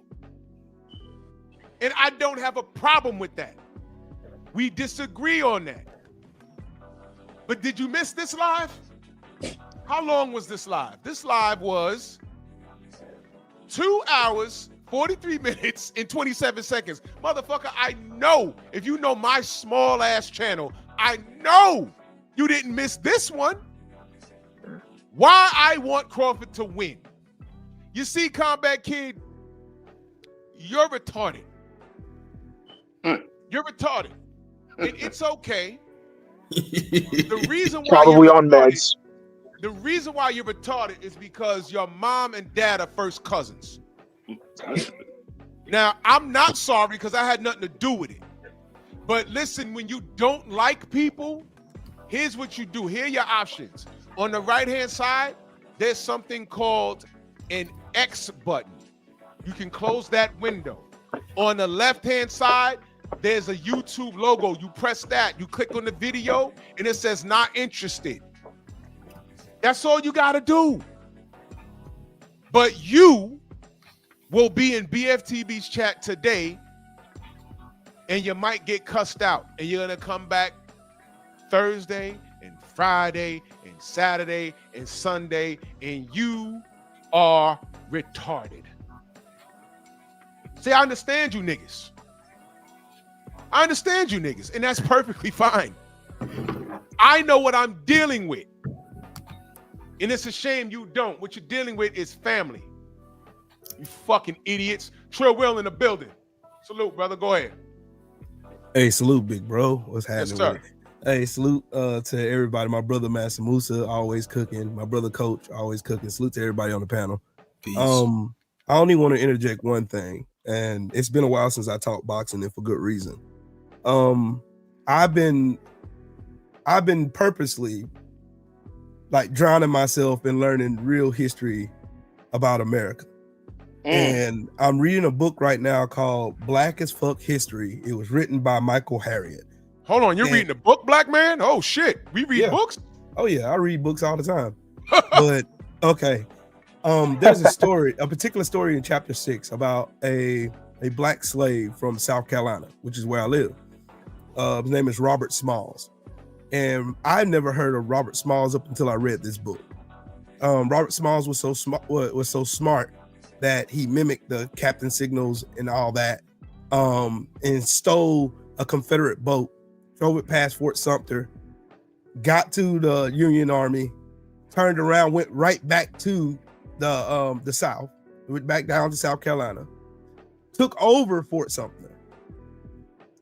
And I don't have a problem with that. We disagree on that. But did you miss this live? How long was this live? This live was 2 hours, 43 minutes, and 27 seconds. Motherfucker, I know, if you know my small ass channel, I know you didn't miss this one. Why I want Crawford to win. You see, Combat Kid, you're retarded. You're retarded. And it's okay. The reason why Probably you're on retarded, meds. the reason why you're retarded is because your mom and dad are first cousins. Now, I'm not sorry because I had nothing to do with it. But listen, when you don't like people, here's what you do. Here are your options. On the right-hand side, there's something called an X button. You can close that window. On the left-hand side, there's a YouTube logo. You press that. You click on the video, and it says not interested. That's all you got to do. But you will be in BFTB's chat today, and you might get cussed out. And you're going to come back Thursday and Friday and Saturday and Sunday, and you are retarded. See, I understand you niggas. I understand you niggas, and that's perfectly fine. I know what I'm dealing with. And it's a shame you don't. What you're dealing with is family. You fucking idiots. Trill Will in the building. Salute, brother. Go ahead. Hey, salute, big bro. What's happening? Yes, sir. With it? Hey, salute to everybody. My brother Master Musa, always cooking. My brother Coach, always cooking. Salute to everybody on the panel. Peace. I only want to interject one thing, and it's been a while since I talked boxing, and for good reason. I've been purposely like drowning myself in learning real history about America. And I'm reading a book right now called Black as Fuck History. It was written by Michael Harriot. Hold on, you're reading a book, black man? Oh shit, we read books? Oh yeah, I read books all the time. But okay, there's a particular story in chapter 6 about a black slave from South Carolina, which is where I live. His name is Robert Smalls, and I never heard of Robert Smalls up until I read this book. Robert Smalls was so smart that he mimicked the captain signals and all that, and stole a Confederate boat, drove it past Fort Sumter, got to the Union Army, turned around, went right back to the South, went back down to South Carolina, took over Fort Sumter.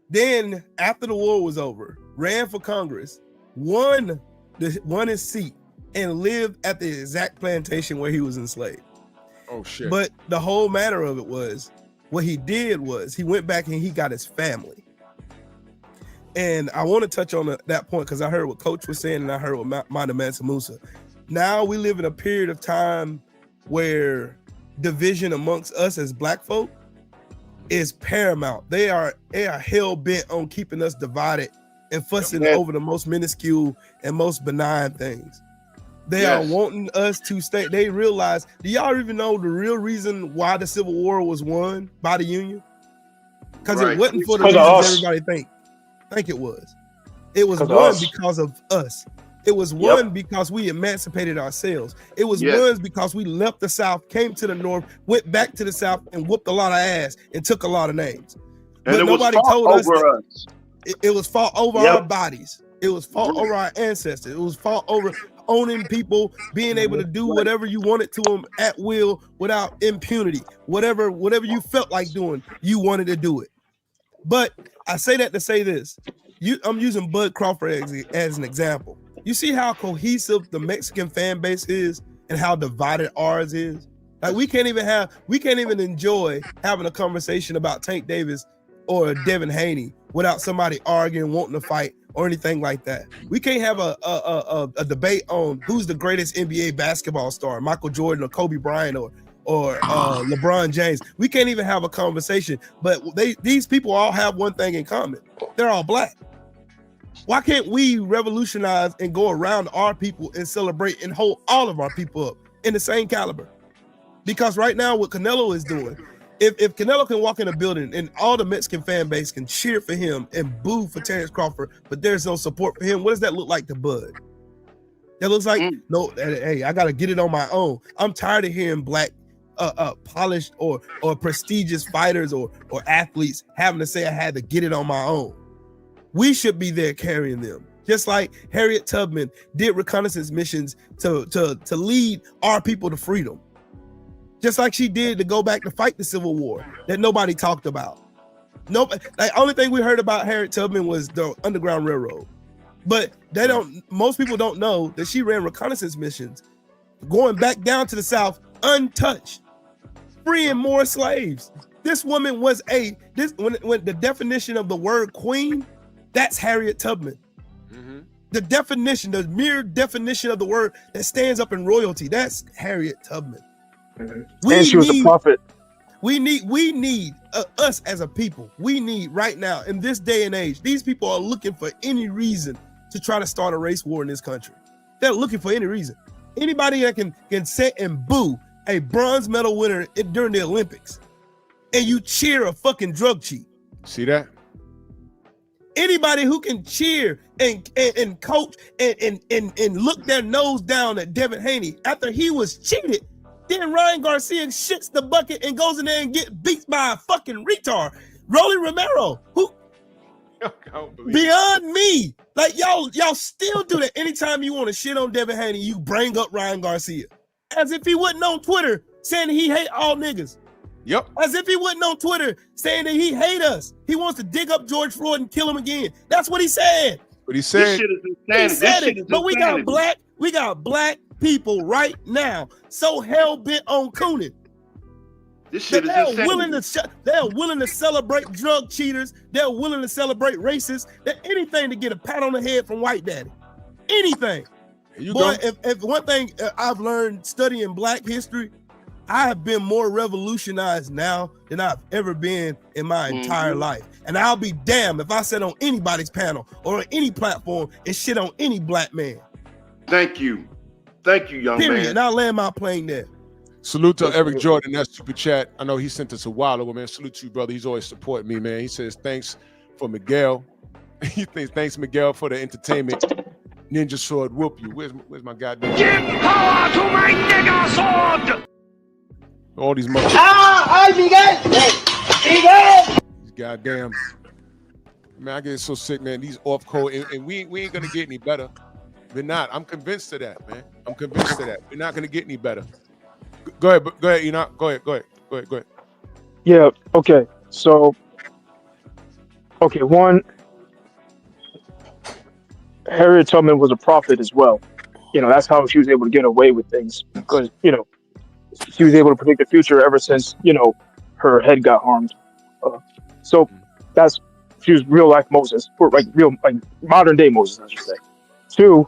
Then, after the war was over, ran for Congress, won his seat, and lived at the exact plantation where he was enslaved. Oh shit! But the whole matter of it was, what he did was he went back and he got his family. And I want to touch on that point because I heard what Coach was saying and I heard what Mana Mansa Musa. Now we live in a period of time where division amongst us as black folk is paramount. They are hell bent on keeping us divided and fussing over the most minuscule and most benign things. They are wanting us to stay. They realize, do y'all even know the real reason why the Civil War was won by the Union? Because it wasn't for the reasons everybody think it was. It was won because of us. It was won because we emancipated ourselves. It was won because we left the South, came to the North, went back to the South, and whooped a lot of ass and took a lot of names. And but nobody told us that it was fought over our bodies. It was fought over our ancestors. It was fought over owning people, being able to do whatever you wanted to them at will without impunity. Whatever you felt like doing, you wanted to do it. But I say that to say this. I'm using Bud Crawford as an example. You see how cohesive the Mexican fan base is and how divided ours is? Like we can't even enjoy having a conversation about Tank Davis or Devin Haney without somebody arguing, wanting to fight, or anything like that. We can't have a debate on who's the greatest NBA basketball star, Michael Jordan or Kobe Bryant or LeBron James. We can't even have a conversation. But these people all have one thing in common. They're all black. Why can't we revolutionize and go around our people and celebrate and hold all of our people up in the same caliber? Because right now what Canelo is doing, if Canelo can walk in a building and all the Mexican fan base can cheer for him and boo for Terrence Crawford, but there's no support for him, what does that look like to Bud? That looks like, no, hey, I got to get it on my own. I'm tired of hearing black polished or prestigious fighters or athletes having to say I had to get it on my own. We should be there carrying them. Just like Harriet Tubman did reconnaissance missions to lead our people to freedom. Just like she did to go back to fight the Civil War that nobody talked about. Nope. Like only thing we heard about Harriet Tubman was the Underground Railroad, but they don't. Most people don't know that she ran reconnaissance missions, going back down to the South untouched, freeing more slaves. This woman was when the definition of the word queen, that's Harriet Tubman. Mm-hmm. The definition, the mere definition of the word that stands up in royalty, that's Harriet Tubman. Mm-hmm. And she was a prophet. We need us as a people. We need right now in this day and age. These people are looking for any reason to try to start a race war in this country. They're looking for any reason. Anybody that can sit and boo a bronze medal winner during the Olympics, and you cheer a fucking drug cheat. See that? Anybody who can cheer and coach and look their nose down at Devin Haney after he was cheated. Then Ryan Garcia shits the bucket and goes in there and get beat by a fucking retard. Rolly Romero, who beyond me. Like y'all still do that. Anytime you want to shit on Devin Haney, you bring up Ryan Garcia. As if he wasn't on Twitter saying he hate all niggas. Yep. As if he wasn't on Twitter saying that he hate us. He wants to dig up George Floyd and kill him again. That's what he said. But he said, this shit is insanity. He said this it. shit is But insanity. we got black people right now so hell bent on cooning. This shit is They're insanity. willing to celebrate drug cheaters. They're willing to celebrate racists. They're anything to get a pat on the head from white daddy. Anything. Boy, if one thing I've learned studying black history, I have been more revolutionized now than I've ever been in my entire life. And I'll be damned if I sit on anybody's panel or on any platform and shit on any black man. Thank you. Thank you, young Period. man. And I'll land my plane there. Salute to Eric Jordan. That's super chat. I know he sent us a while ago, man. Salute to you, brother. He's always supporting me, man. He says, thanks for Miguel. He thinks, thanks, Miguel, for the entertainment. Ninja sword whoop you. Where's my goddamn? Give power to my nigga sword! All these motherfuckers. ¡Ay, Miguel! ¡Miguel! These goddamn. Man, I get so sick, man. These off code, and we ain't gonna get any better. We're not. I'm convinced of that, man. I'm convinced of that. We're not gonna get any better. Go ahead, Enoch. Go ahead. Yeah, okay. So, okay, one, Harriet Tubman was a prophet as well. You know, that's how she was able to get away with things because, you know, she was able to predict the future ever since, you know, her head got harmed. So that's, she was real life Moses, or like modern day Moses, I should say. Two,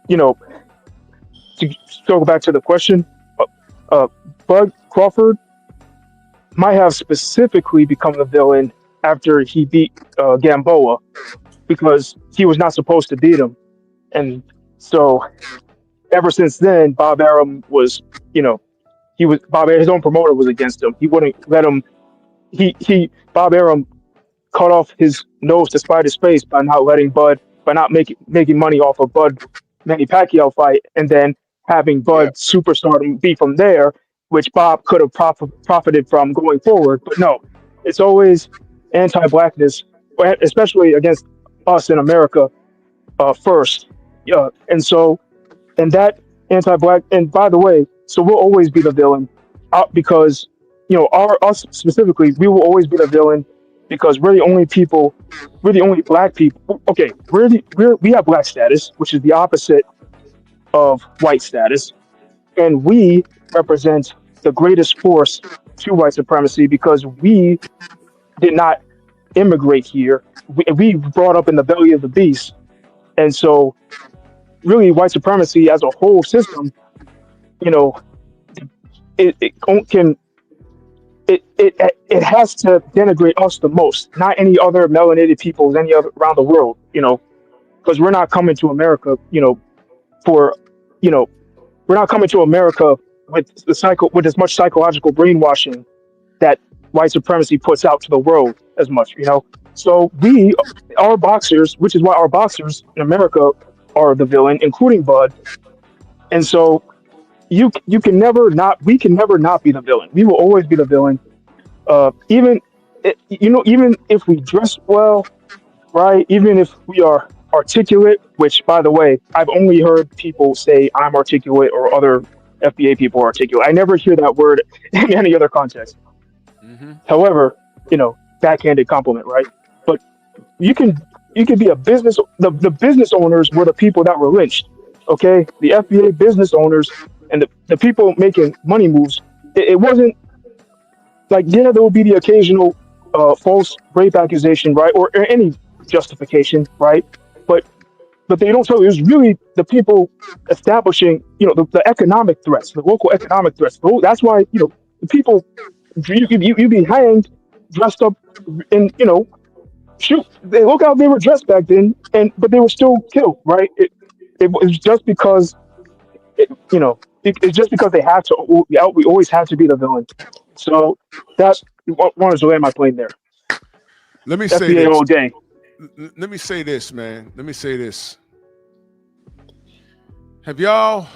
you know, to go back to the question, Bud Crawford might have specifically become the villain after he beat Gamboa because he was not supposed to beat him. And so ever since then, Bob Arum was, you know, his own promoter was against him. He wouldn't let him, Bob Arum cut off his nose to spite his face by not making money off of Bud Manny Pacquiao fight, and then having Bud superstardom be from there, which Bob could have profited from going forward. But no, it's always anti-blackness, especially against us in America first. Yeah, and that anti-black, and by the way, so we'll always be the villain because, you know, us specifically, we will always be the villain because we're the only black people. Okay, we have black status, which is the opposite of white status, and we represent the greatest force to white supremacy because we did not immigrate here. We brought up in the belly of the beast, and so really white supremacy as a whole system, you know, it has to denigrate us the most, not any other melanated peoples any other around the world, you know, because we're not coming to America, you know, we're not coming to America with as much psychological brainwashing that white supremacy puts out to the world as much, you know. So our boxers, which is why our boxers in America are the villain, including Bud. And so we can never not be the villain. We will always be the villain. Even if we dress well, right? Even if we are articulate, which by the way, I've only heard people say I'm articulate or other FBA people are articulate. I never hear that word in any other context. However, backhanded compliment, right? But you can be a business. The business owners were the people that were lynched. Okay, the FBA business owners and the people making money moves. It wasn't like, yeah, there will be the occasional false rape accusation, right, or any justification, right? But they don't tell you, it was really the people establishing, the economic threats, the local economic threats. That's why, the people, you be hanged, dressed up, and shoot, they look how they were dressed back then, but they were still killed, right? It was just because, it's just because they have to. We always have to be the villain. So that wanted to land my plane there. Let me say FBA this. all day. Let me say this, man. Let me say this. Have y'all,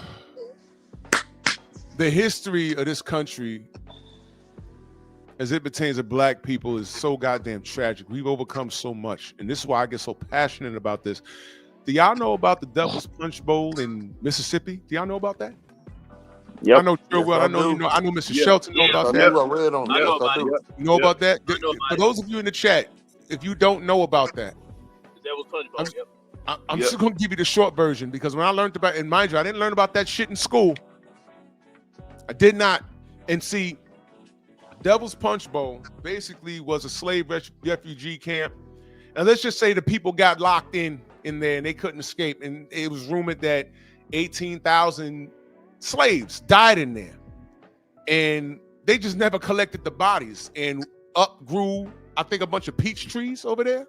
the history of this country as it pertains to black people is so goddamn tragic. We've overcome so much. And this is why I get so passionate about this. Do y'all know about the Devil's Punch Bowl in Mississippi? Do y'all know about that? Yep. I know Joe well. I know I know Mr. Shelton know about that. I read on that. I do. You know about that? For those of you in the chat, if you don't know about that, Devil's Punch Bowl. I'm just going to give you the short version, because when I learned about, and mind you, I didn't learn about that shit in school. I did not. And see, Devil's Punch Bowl basically was a slave refugee camp. And let's just say the people got locked in there and they couldn't escape. And it was rumored that 18,000 slaves died in there. And they just never collected the bodies. And up grew, I think, a bunch of peach trees over there.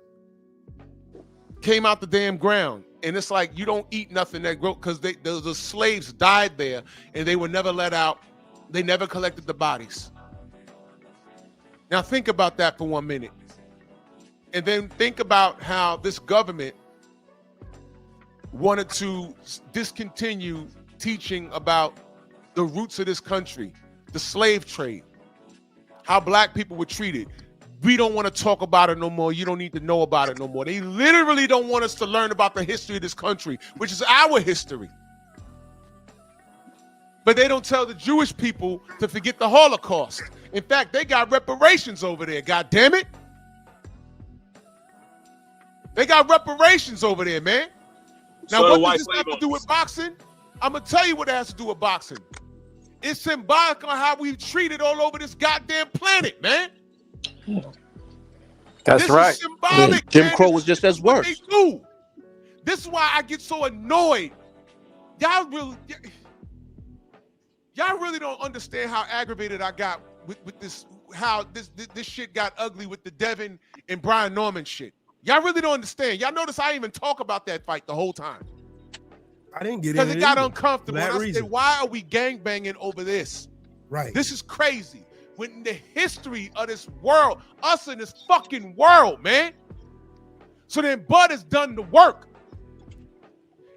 Came out the damn ground. And it's like, you don't eat nothing that grow, because the slaves died there and they were never let out. They never collected the bodies. Now think about that for 1 minute. And then think about how this government wanted to discontinue teaching about the roots of this country, the slave trade, how black people were treated. We don't want to talk about it no more. You don't need to know about it no more. They literally don't want us to learn about the history of this country, which is our history. But they don't tell the Jewish people to forget the Holocaust. In fact, they got reparations over there, God damn it. They got reparations over there, man. Now, So what does this have to do with boxing? I'm going to tell you what it has to do with boxing. It's symbolic on how we've treated all over this goddamn planet, man. That's this right. Is symbolic, Jim man. Crow was just as worse. They do. This is why I get so annoyed. Y'all really don't understand how aggravated I got with this, how this shit got ugly with the Devin and Brian Norman shit. Y'all really don't understand. Y'all notice I didn't even talk about that fight the whole time. I didn't get it. Because it got uncomfortable. For that and I reason. said, why are we gangbanging over this? Right. This is crazy. When the history of this world, us in this fucking world, man. So then Bud has done the work.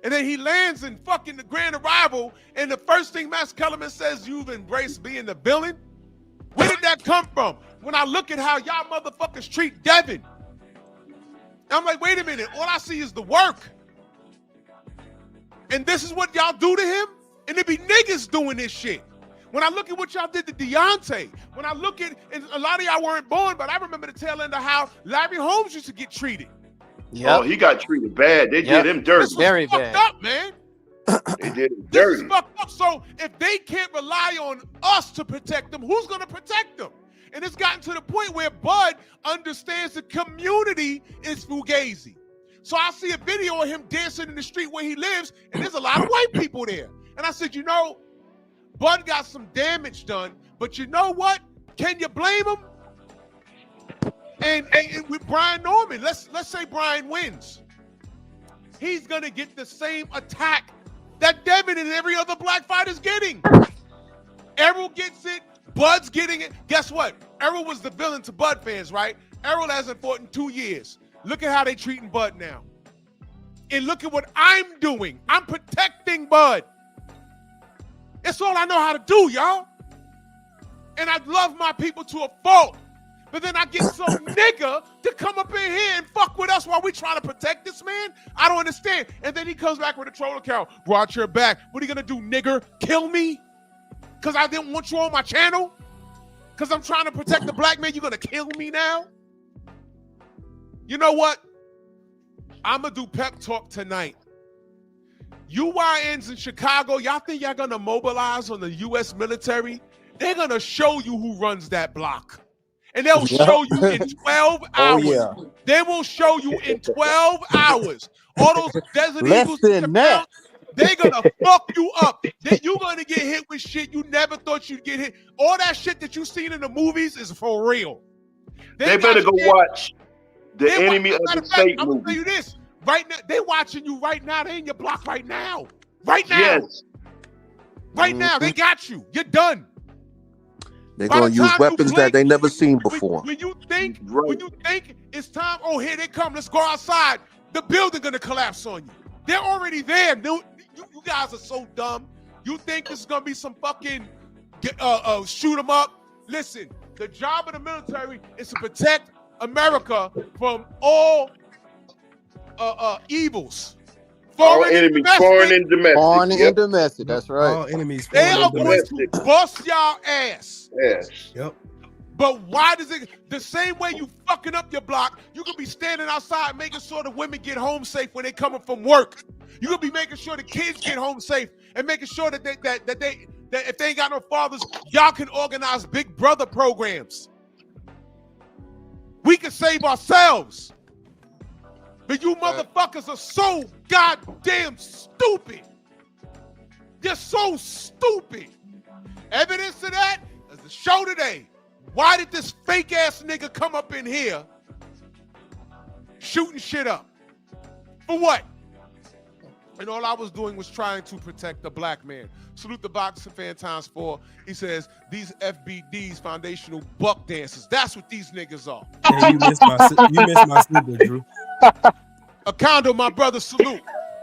And then he lands in fucking the Grand Arrival, and the first thing Max Kellerman says, you've embraced being the villain? Where did that come from? When I look at how y'all motherfuckers treat Devin, I'm like, wait a minute, all I see is the work. And this is what y'all do to him? And it be niggas doing this shit. When I look at what y'all did to Deontay, when I look at, and a lot of y'all weren't born, but I remember the tail end of how Larry Holmes used to get treated. Yep. Oh, he got treated bad. They did him dirty. This was very fucked up, man. They did him This dirty. is fucked up. So if they can't rely on us to protect them, who's going to protect them? And it's gotten to the point where Bud understands the community is Fugazi. So I see a video of him dancing in the street where he lives, and there's a lot of white people there. And I said, Bud got some damage done, but you know what? Can you blame him? And with Brian Norman, let's say Brian wins. He's gonna get the same attack that Devin and every other black fighter's getting. Errol gets it, Bud's getting it. Guess what? Errol was the villain to Bud fans, right? Errol hasn't fought in 2 years. Look at how they treating Bud now. And look at what I'm doing. I'm protecting Bud. That's all I know how to do, y'all. And I love my people to a fault. But then I get some nigga to come up in here and fuck with us while we trying to protect this man? I don't understand. And then he comes back with a troll account. Brought your back. What are you going to do, nigger? Kill me? Because I didn't want you on my channel? Because I'm trying to protect the black man, you're gonna kill me now? You know what? I'm gonna do pep talk tonight. UYNs in Chicago, y'all think y'all gonna mobilize on the U.S. military? They're gonna show you who runs that block. And they'll show you in 12 hours. yeah. They will show you in 12 hours. All those Desert Less Eagles than that. they're gonna fuck you up. You're gonna get hit with shit you never thought you'd get hit. All that shit that you seen in the movies is for real. They better go watch the Enemy of the State I'm gonna movie. tell you this. Right now, they watching you right now. They in your block right now. Right now. Yes. Right now, they got you. You're done. They're By going the to use time you weapons blink, that they never seen before. When you think it's time, oh, here they come, let's go outside, the building gonna collapse on you. They're already there. You guys are so dumb. You think this is gonna be some fucking shoot 'em up? Listen, the job of the military is to protect America from all evils. Foreign and domestic. Foreign and domestic. That's right. All enemies. They foreign are and going domestic. to bust y'all ass. Yes. Yep. But why does it, the same way you fucking up your block, you could be standing outside making sure the women get home safe when they coming from work. You could be making sure the kids get home safe and making sure that if they ain't got no fathers, y'all can organize Big Brother programs. We can save ourselves. But you motherfuckers are so goddamn stupid. You're so stupid. Evidence of that is the show today. Why did this fake ass nigga come up in here shooting shit up? For what? And all I was doing was trying to protect the black man. Salute the boxing fan times 4. He says, these FBDs, foundational buck dancers. That's what these niggas are. Hey, you missed my super, Drew. A condo, my brother, salute.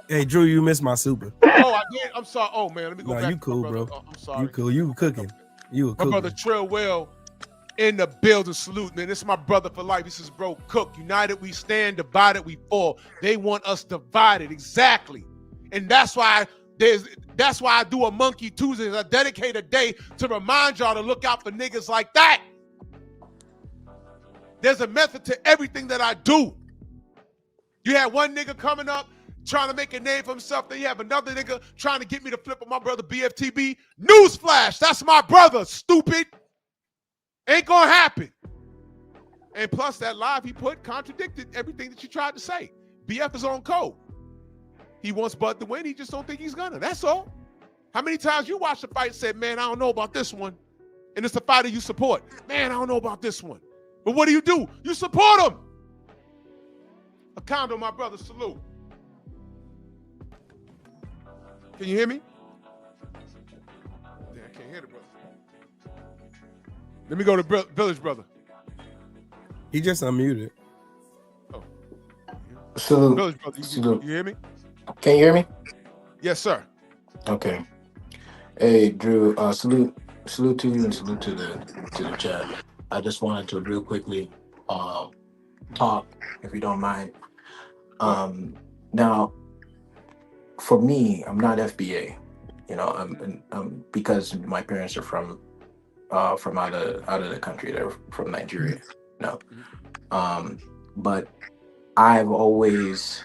Hey, Drew, you missed my super. Oh, I did? I'm sorry. Oh, man, let me go back. You cool, bro. Oh, I'm sorry. You cool. You were cooking. You were My cooking. brother Trill Will in the building, salute, man. This is my brother for life. This is bro Cook. United we stand, divided we fall. They want us divided, exactly. And that's why I do a Monkey Tuesday. I dedicate a day to remind y'all to look out for niggas like that. There's a method to everything that I do. You had one nigga coming up trying to make a name for himself. Then you have another nigga trying to get me to flip on my brother BFTB. Newsflash, that's my brother, stupid. Ain't gonna happen. And plus that live he put contradicted everything that you tried to say. BF is on code. He wants Bud to win. He just don't think he's gonna. That's all. How many times you watched the fight and said, man, I don't know about this one. And it's the fighter you support. Man, I don't know about this one. But what do? You support him. A condo, my brother, salute. Can you hear me? Yeah, I can't hear the brother. Let me go to Village Brother. He just unmuted. Oh. Salute. Village Brother, you hear me? Can you hear me? Yes, sir. Okay. Hey, Drew. Salute to you and salute to the chat. I just wanted to real quickly talk, if you don't mind. Now, for me, I'm not FBA. You know, I'm because my parents are from out of the country. They're from Nigeria. No, but I've always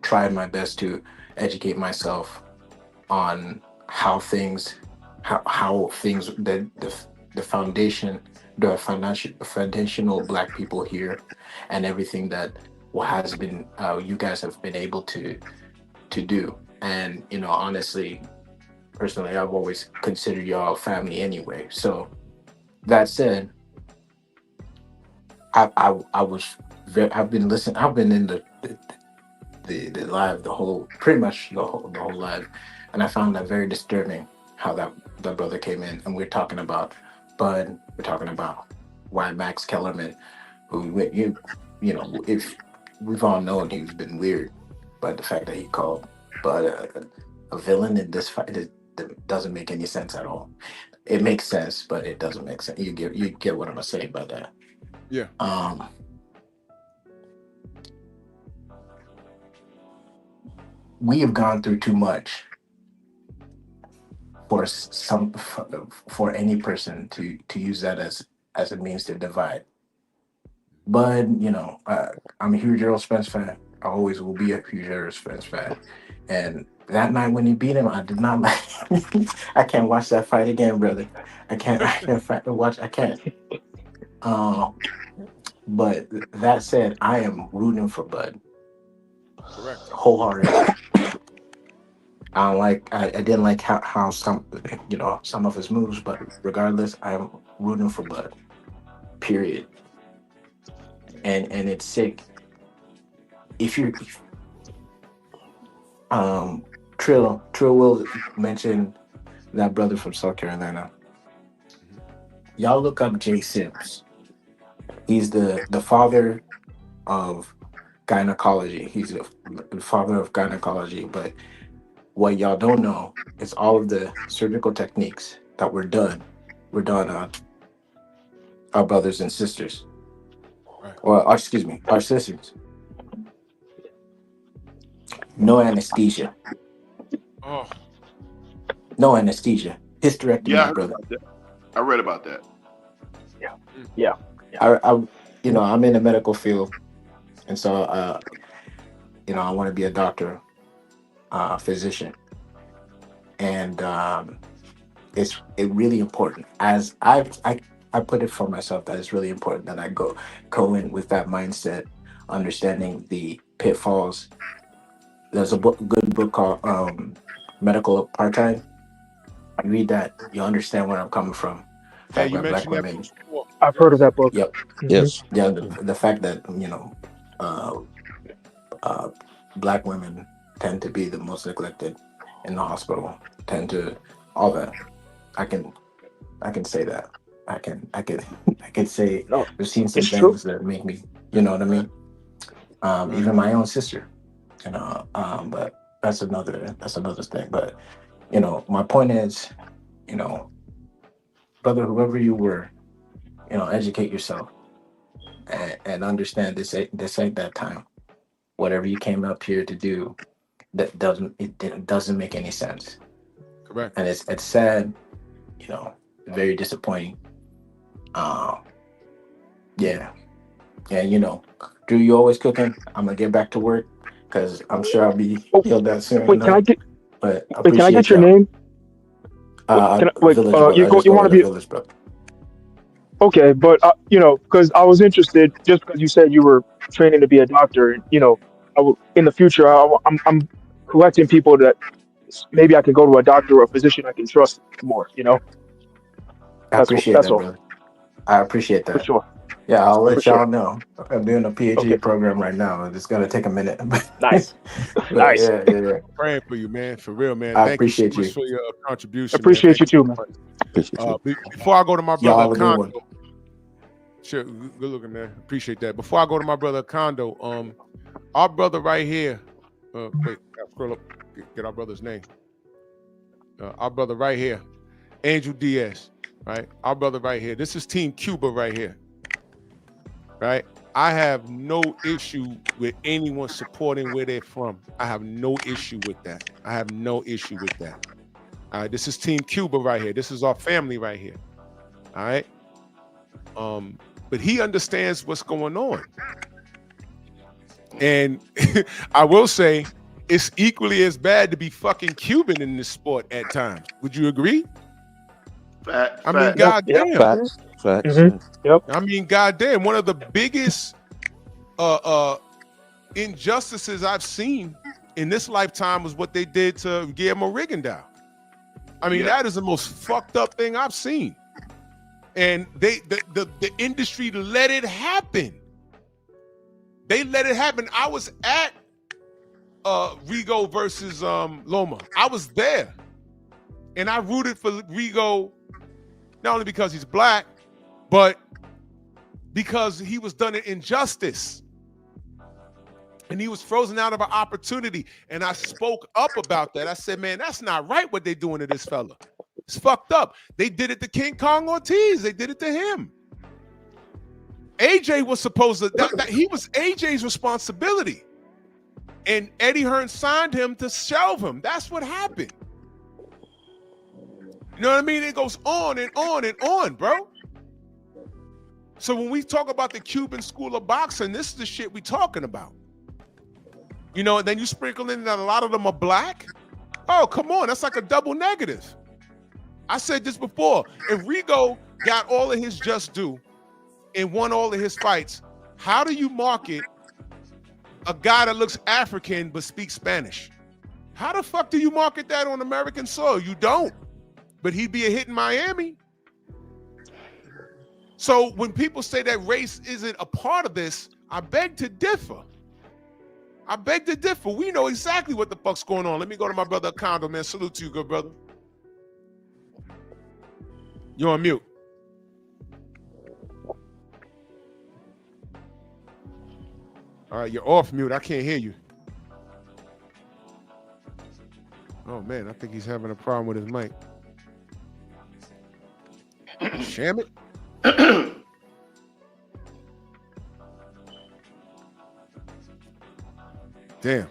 tried my best to educate myself on how things the foundation, the foundational Black people here, and everything that has been you guys have been able to do. And you know, honestly, personally, I've always considered y'all family anyway. So that said, I've been listening. I've been in the live pretty much the whole live, and I found that very disturbing how that brother came in, and we're talking about Bud, we're talking about why Max Kellerman, who you know, if we've all known he's been weird, but the fact that he called Bud a villain in this fight, it doesn't make any sense at all. It makes sense, but it doesn't make sense. You get what I'm saying by that. Yeah. We have gone through too much for for any person to use that as a means to divide. But I'm a huge Errol Spence fan. I always will be a huge Errol Spence fan. And that night when he beat him, I did not like. I can't watch that fight again, brother. I can't. I can't watch. I can't. But that said, I am rooting for Bud Correct. wholeheartedly. I don't like. I didn't like how some some of his moves, but regardless, I'm rooting for Bud. Period. And it's sick. If you Trill will mention that brother from South Carolina. Y'all look up Jay Sims. He's the father of gynecology. He's the father of gynecology. But what y'all don't know is all of the surgical techniques that were done on our brothers and sisters. Right. Or excuse me, our sisters. No anesthesia. Oh. No anesthesia. Hysterectomy, Yeah, I my heard brother. about that. I read about that. Yeah. I I'm in the medical field, and so I want to be a doctor, physician, and it's really important. As I put it for myself that it's really important that I go in with that mindset, understanding the pitfalls. There's a good book called Medical Apartheid. You read that, you understand where I'm coming from. The Yeah, fact you that black mentioned that women. before. I've heard of that book. Yep. Yes. Yeah. The fact that uh, uh, black women tend to be the most neglected in the hospital. Tend to all that. I can say that. I can I can say No, I've seen some it's true. things that make me. You know what I mean? Right. Even my own sister. But that's another thing. But my point is, brother, whoever you were, educate yourself and understand this ain't that time. Whatever you came up here to do, it doesn't make any sense, Correct. and it's sad, very disappointing. Uh, yeah, and Drew, you always cooking. I'm gonna get back to work because I'm sure I'll be Oh, healed out soon wait, enough. But I can I get appreciate your y'all. name? Village brother. I just You go want by to the be village brother. okay, but because I was interested, just because you said you were training to be a doctor, and in the future, I'm collecting people that maybe I could go to a doctor or a physician I can trust more. I appreciate That's that, all brother. I appreciate for that. sure, Yeah, I'll for let sure. y'all know. I'm doing a Okay, PhD program right now. It's gonna take a minute, nice, but nice. yeah. Praying for you, man. For real, man. I Thank you so appreciate much you. for your contribution, man. Appreciate Thank you you too, so man. much. Appreciate you. Before I go to my Y'all brother have a good one. Condo, sure, good looking, man. Appreciate that. Before I go to my brother Condo, our brother right here. Wait, scroll up. Get our brother's name. Our brother right here, Angel Diaz. Right, our brother right here. This is Team Cuba right here. Right. I have no issue with anyone supporting where they're from. I have no issue with that. I have no issue with that. All right, this is Team Cuba right here. This is our family right here. All right. But he understands what's going on. And I will say it's equally as bad to be fucking Cuban in this sport at times. Would you agree? I mean, goddamn. Facts. Facts. Mm-hmm. Yep. I mean, goddamn. One of the biggest injustices I've seen in this lifetime was what they did to Guillermo Rigondeaux. I mean, that is the most fucked up thing I've seen. And the industry let it happen. They let it happen. I was at Rigo versus Loma. I was there. And I rooted for Rigo not only because he's black, but because he was done an injustice. And he was frozen out of an opportunity. And I spoke up about that. I said, man, that's not right what they're doing to this fella. It's fucked up. They did it to King Kong Ortiz. They did it to him. AJ was supposed to, that he was AJ's responsibility. And Eddie Hearn signed him to shelve him. That's what happened. know what I mean? It goes on and on and on, bro. So when we talk about the Cuban school of boxing, this is the shit we talking about. You know, and then you sprinkle in that a lot of them are black. Oh, come on. That's like a double negative. I said this before. If Rigo got all of his just due and won all of his fights, how do you market a guy that looks African but speaks Spanish? How the fuck do you market that on American soil? You don't. But he'd be a hit in Miami. So when people say that race isn't a part of this, I beg to differ. I beg to differ. We know exactly what the fuck's going on. Let me go to my brother Condo, man. Salute to you, good brother. You're on mute. All right, you're off mute. I can't hear you. Oh, man, I think he's having a problem with his mic. Sham it. Damn.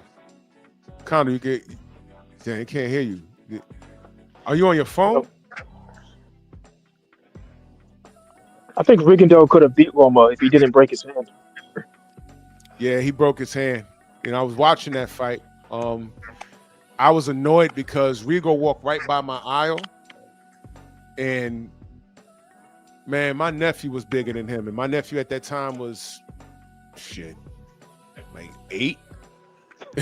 Condo, damn, he can't hear you. Are you on your phone? I think Rigondeaux could have beat Loma if he didn't break his hand. Yeah, he broke his hand. You know, I was watching that fight. I was annoyed because Rigo walked right by my aisle, and man, my nephew was bigger than him, and my nephew at that time was shit, like 8.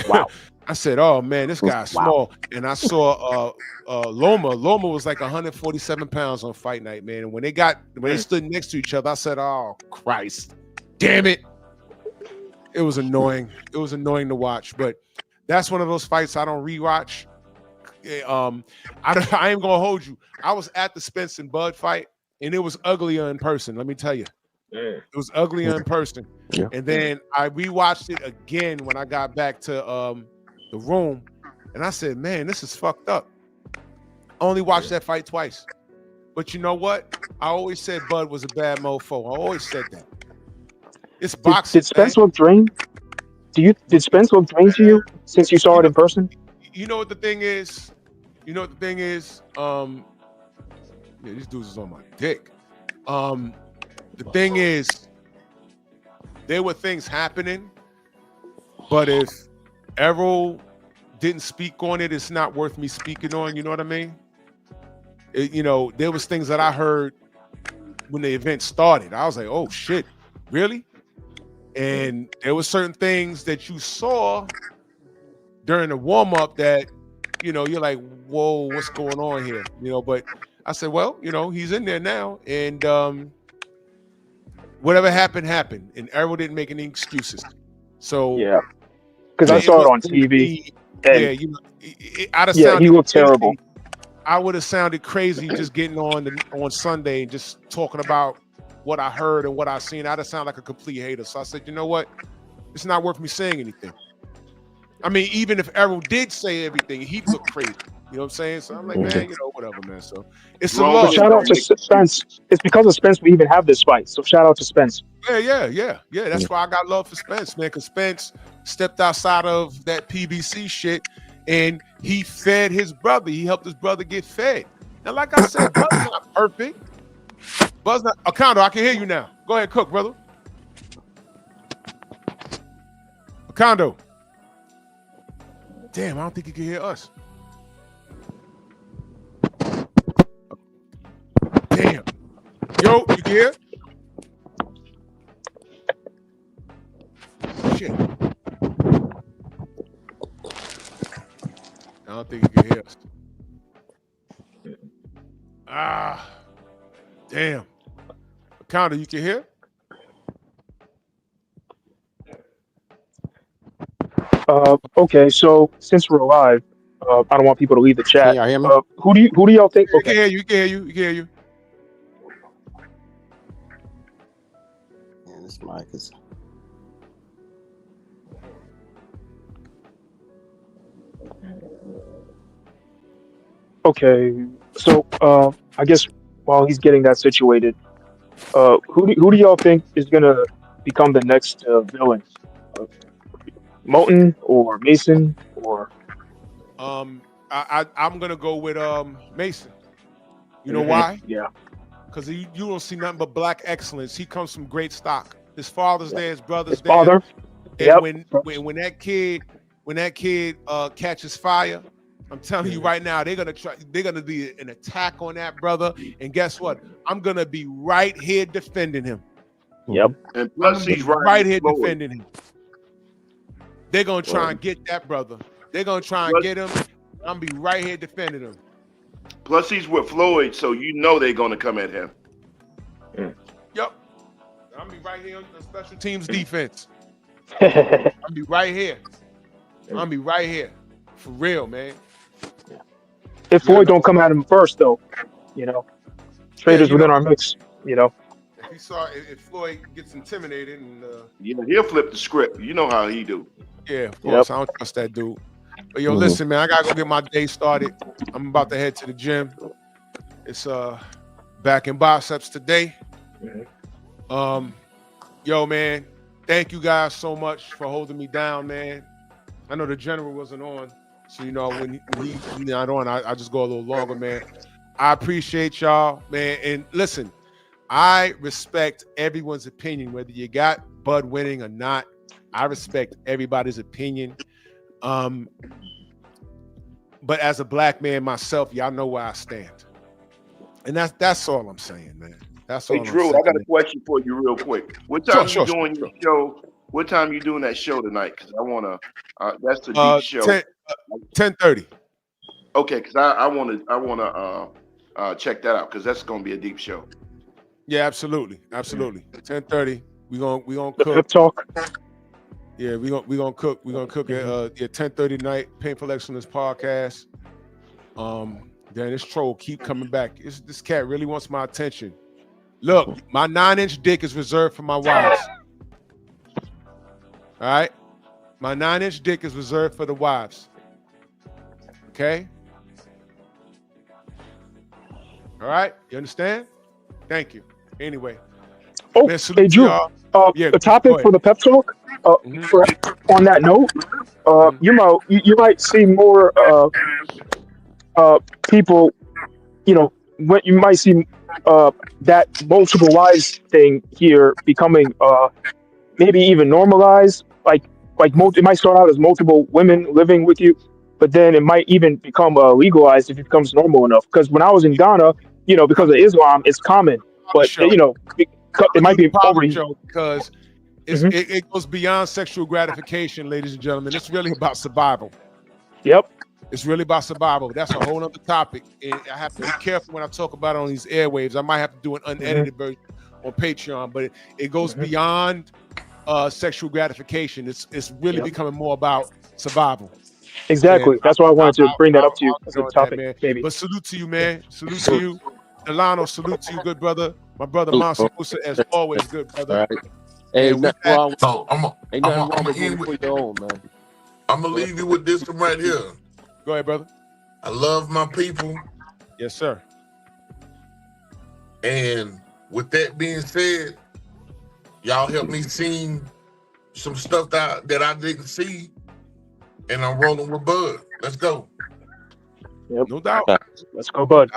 Wow. I said, "Oh man, this guy's small." And I saw Loma. Loma was like 147 pounds on fight night, man. And when they stood next to each other, I said, "Oh Christ, damn it!" It was annoying. It was annoying to watch, but that's one of those fights I don't rewatch. I ain't gonna hold you. I was at the Spence and Bud fight, and it was uglier in person. Let me tell you, it was uglier in person. Yeah. And then I rewatched it again when I got back to the room, and I said, "Man, this is fucked up." I only watched that fight twice, but you know what? I always said Bud was a bad mofo. I always said that. It's boxing. Did Spence look drained? Did Spence look drained to you since you saw it in person? You know what the thing is? Yeah, these dudes is on my dick. The thing is, there were things happening, but if Errol didn't speak on it, it's not worth me speaking on. You know what I mean? There was things that I heard when the event started. I was like, "Oh shit, really?" And there were certain things that you saw during the warm-up that, you're like, "Whoa, what's going on here?" But I said, well, he's in there now, and whatever happened, and Errol didn't make any excuses. So yeah, because I saw it on TV. I'd have sounded he looked crazy. terrible. I would have sounded crazy just getting on Sunday and just talking about what I heard and what I seen. I'd have sounded like a complete hater. So I said, you know what? It's not worth me saying anything. I mean, even if Errol did say everything, he'd look crazy. You know what I'm saying? So I'm like, man, whatever, man. So it's a law. Shout out to Spence. It's because of Spence we even have this fight. So shout out to Spence. Yeah. That's why I got love for Spence, man. Because Spence stepped outside of that PBC shit and he fed his brother. He helped his brother get fed. And like I said, Bud's not perfect. Bud's not. Acondo, I can hear you now. Go ahead, cook, brother. Acondo. Damn, I don't think he can hear us. Damn. Yo, you can hear? Shit. I don't think he can hear us. Damn. Counter, you can hear? Okay, so since we're live, I don't want people to leave the chat. Can y'all hear me? Who do y'all think? Okay. You can hear you. Man, this mic is. Okay, so I guess while he's getting that situated, who do y'all think is gonna become the next villain? Moulton or Mason or? I'm gonna go with Mason. You know why? Yeah. Because you don't see nothing but black excellence. He comes from great stock. His father's there, his brother's His there. father. And Yep. when that kid catches fire, I'm telling you right now, they're gonna be an attack on that brother. And guess what? I'm gonna be right here defending him. Yep. And plus, he's right here Floyd. defending him. They're gonna try and get that brother. They're gonna try and get him. I'm gonna be right here defending him. Plus, he's with Floyd, so you know they're gonna come at him. Yep. I'm gonna be right here on the special teams defense. I'm gonna be right here. I'm gonna be right here. For real, man. If Floyd don't come at him first, though, you know, traders within our mix, you know. If Floyd gets intimidated and yeah, he'll flip the script. You know how he do. Yeah, of course. I don't trust that dude. But yo, listen, man, I gotta go get my day started. I'm about to head to the gym. It's back in biceps today. Yo, man, thank you guys so much for holding me down, man. I know the general wasn't on, so you know when he's not on, I just go a little longer, man. I appreciate y'all, man. And listen, I respect everyone's opinion, whether you got Bud winning or not. I respect everybody's opinion. But as a black man myself, y'all know where I stand. And that's all I'm saying, man. That's all. Hey, Drew, I got a question for you real quick. What time you doing your show? What time you doing that show tonight? Because I want to, that's the deep show. 10:30. Okay, because I want to check that out because that's going to be a deep show. Yeah, absolutely. 10:30. We gonna cook. Pep talk. Yeah, we gonna cook. We're gonna cook at 10:30 tonight. Painful Excellence podcast. Then this troll keep coming back. This cat really wants my attention. Look, my 9-inch dick is reserved for my wives. All right, my 9-inch dick is reserved for the wives. Okay. All right, you understand? Thank you. Anyway. Oh, man, hey Drew. yeah, the topic for the pep talk. On that note, you might see more people. You know, when you might see that multiple wives thing here becoming maybe even normalized. It might start out as multiple women living with you, but then it might even become legalized if it becomes normal enough. Because when I was in Ghana, you know, because of Islam, it's common. But you know, it might be over because it goes beyond sexual gratification, ladies and gentlemen. It's really about survival. Yep. It's really about survival. That's a whole other topic. And I have to be careful when I talk about it on these airwaves. I might have to do an unedited version on Patreon, but it goes beyond sexual gratification. It's really becoming more about survival. Exactly. And that's why I wanted to bring that up to you as a topic, man. maybe. But salute to you, man. Salute to you. Delano, salute to you, good brother. My brother Monsi Musa, as always, good brother. Ain't nothing wrong with man. I'm gonna leave you with this one right here. Go ahead, brother. I love my people. Yes, sir. And with that being said, y'all help me see some stuff that I didn't see, and I'm rolling with Bud. Let's go. Yep. No doubt. Let's go, Bud.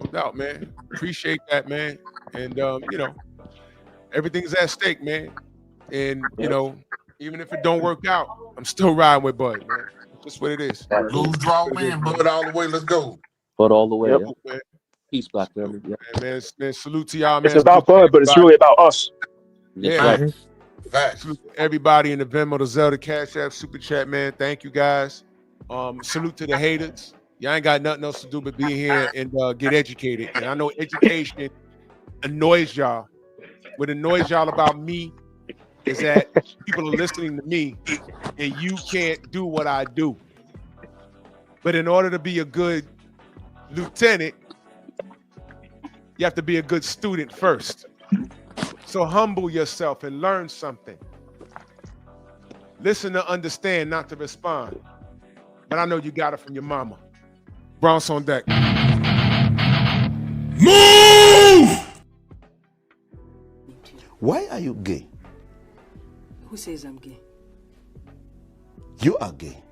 No doubt, man. Appreciate that, man. And you know, everything's at stake, man. And you know, even if it don't work out, I'm still riding with Bud, man. That's what it is. Lose, draw, win, Bud all the way. Let's go. Bud all the way. Yep. Yeah. Peace, black family. Yeah. Man, salute to y'all, man. It's about Bud, but it's really about us. Yeah. Facts. Salute to everybody in the Venmo, the Zelda, Cash App, Super Chat, man. Thank you, guys. Salute to the haters. Y'all ain't got nothing else to do but be here and get educated. And I know education annoys y'all. What annoys y'all about me is that people are listening to me and you can't do what I do. But in order to be a good lieutenant, you have to be a good student first. So humble yourself and learn something. Listen to understand, not to respond. But I know you got it from your mama. Bronx on deck. Move! Why are you gay? Who says I'm gay? You are gay.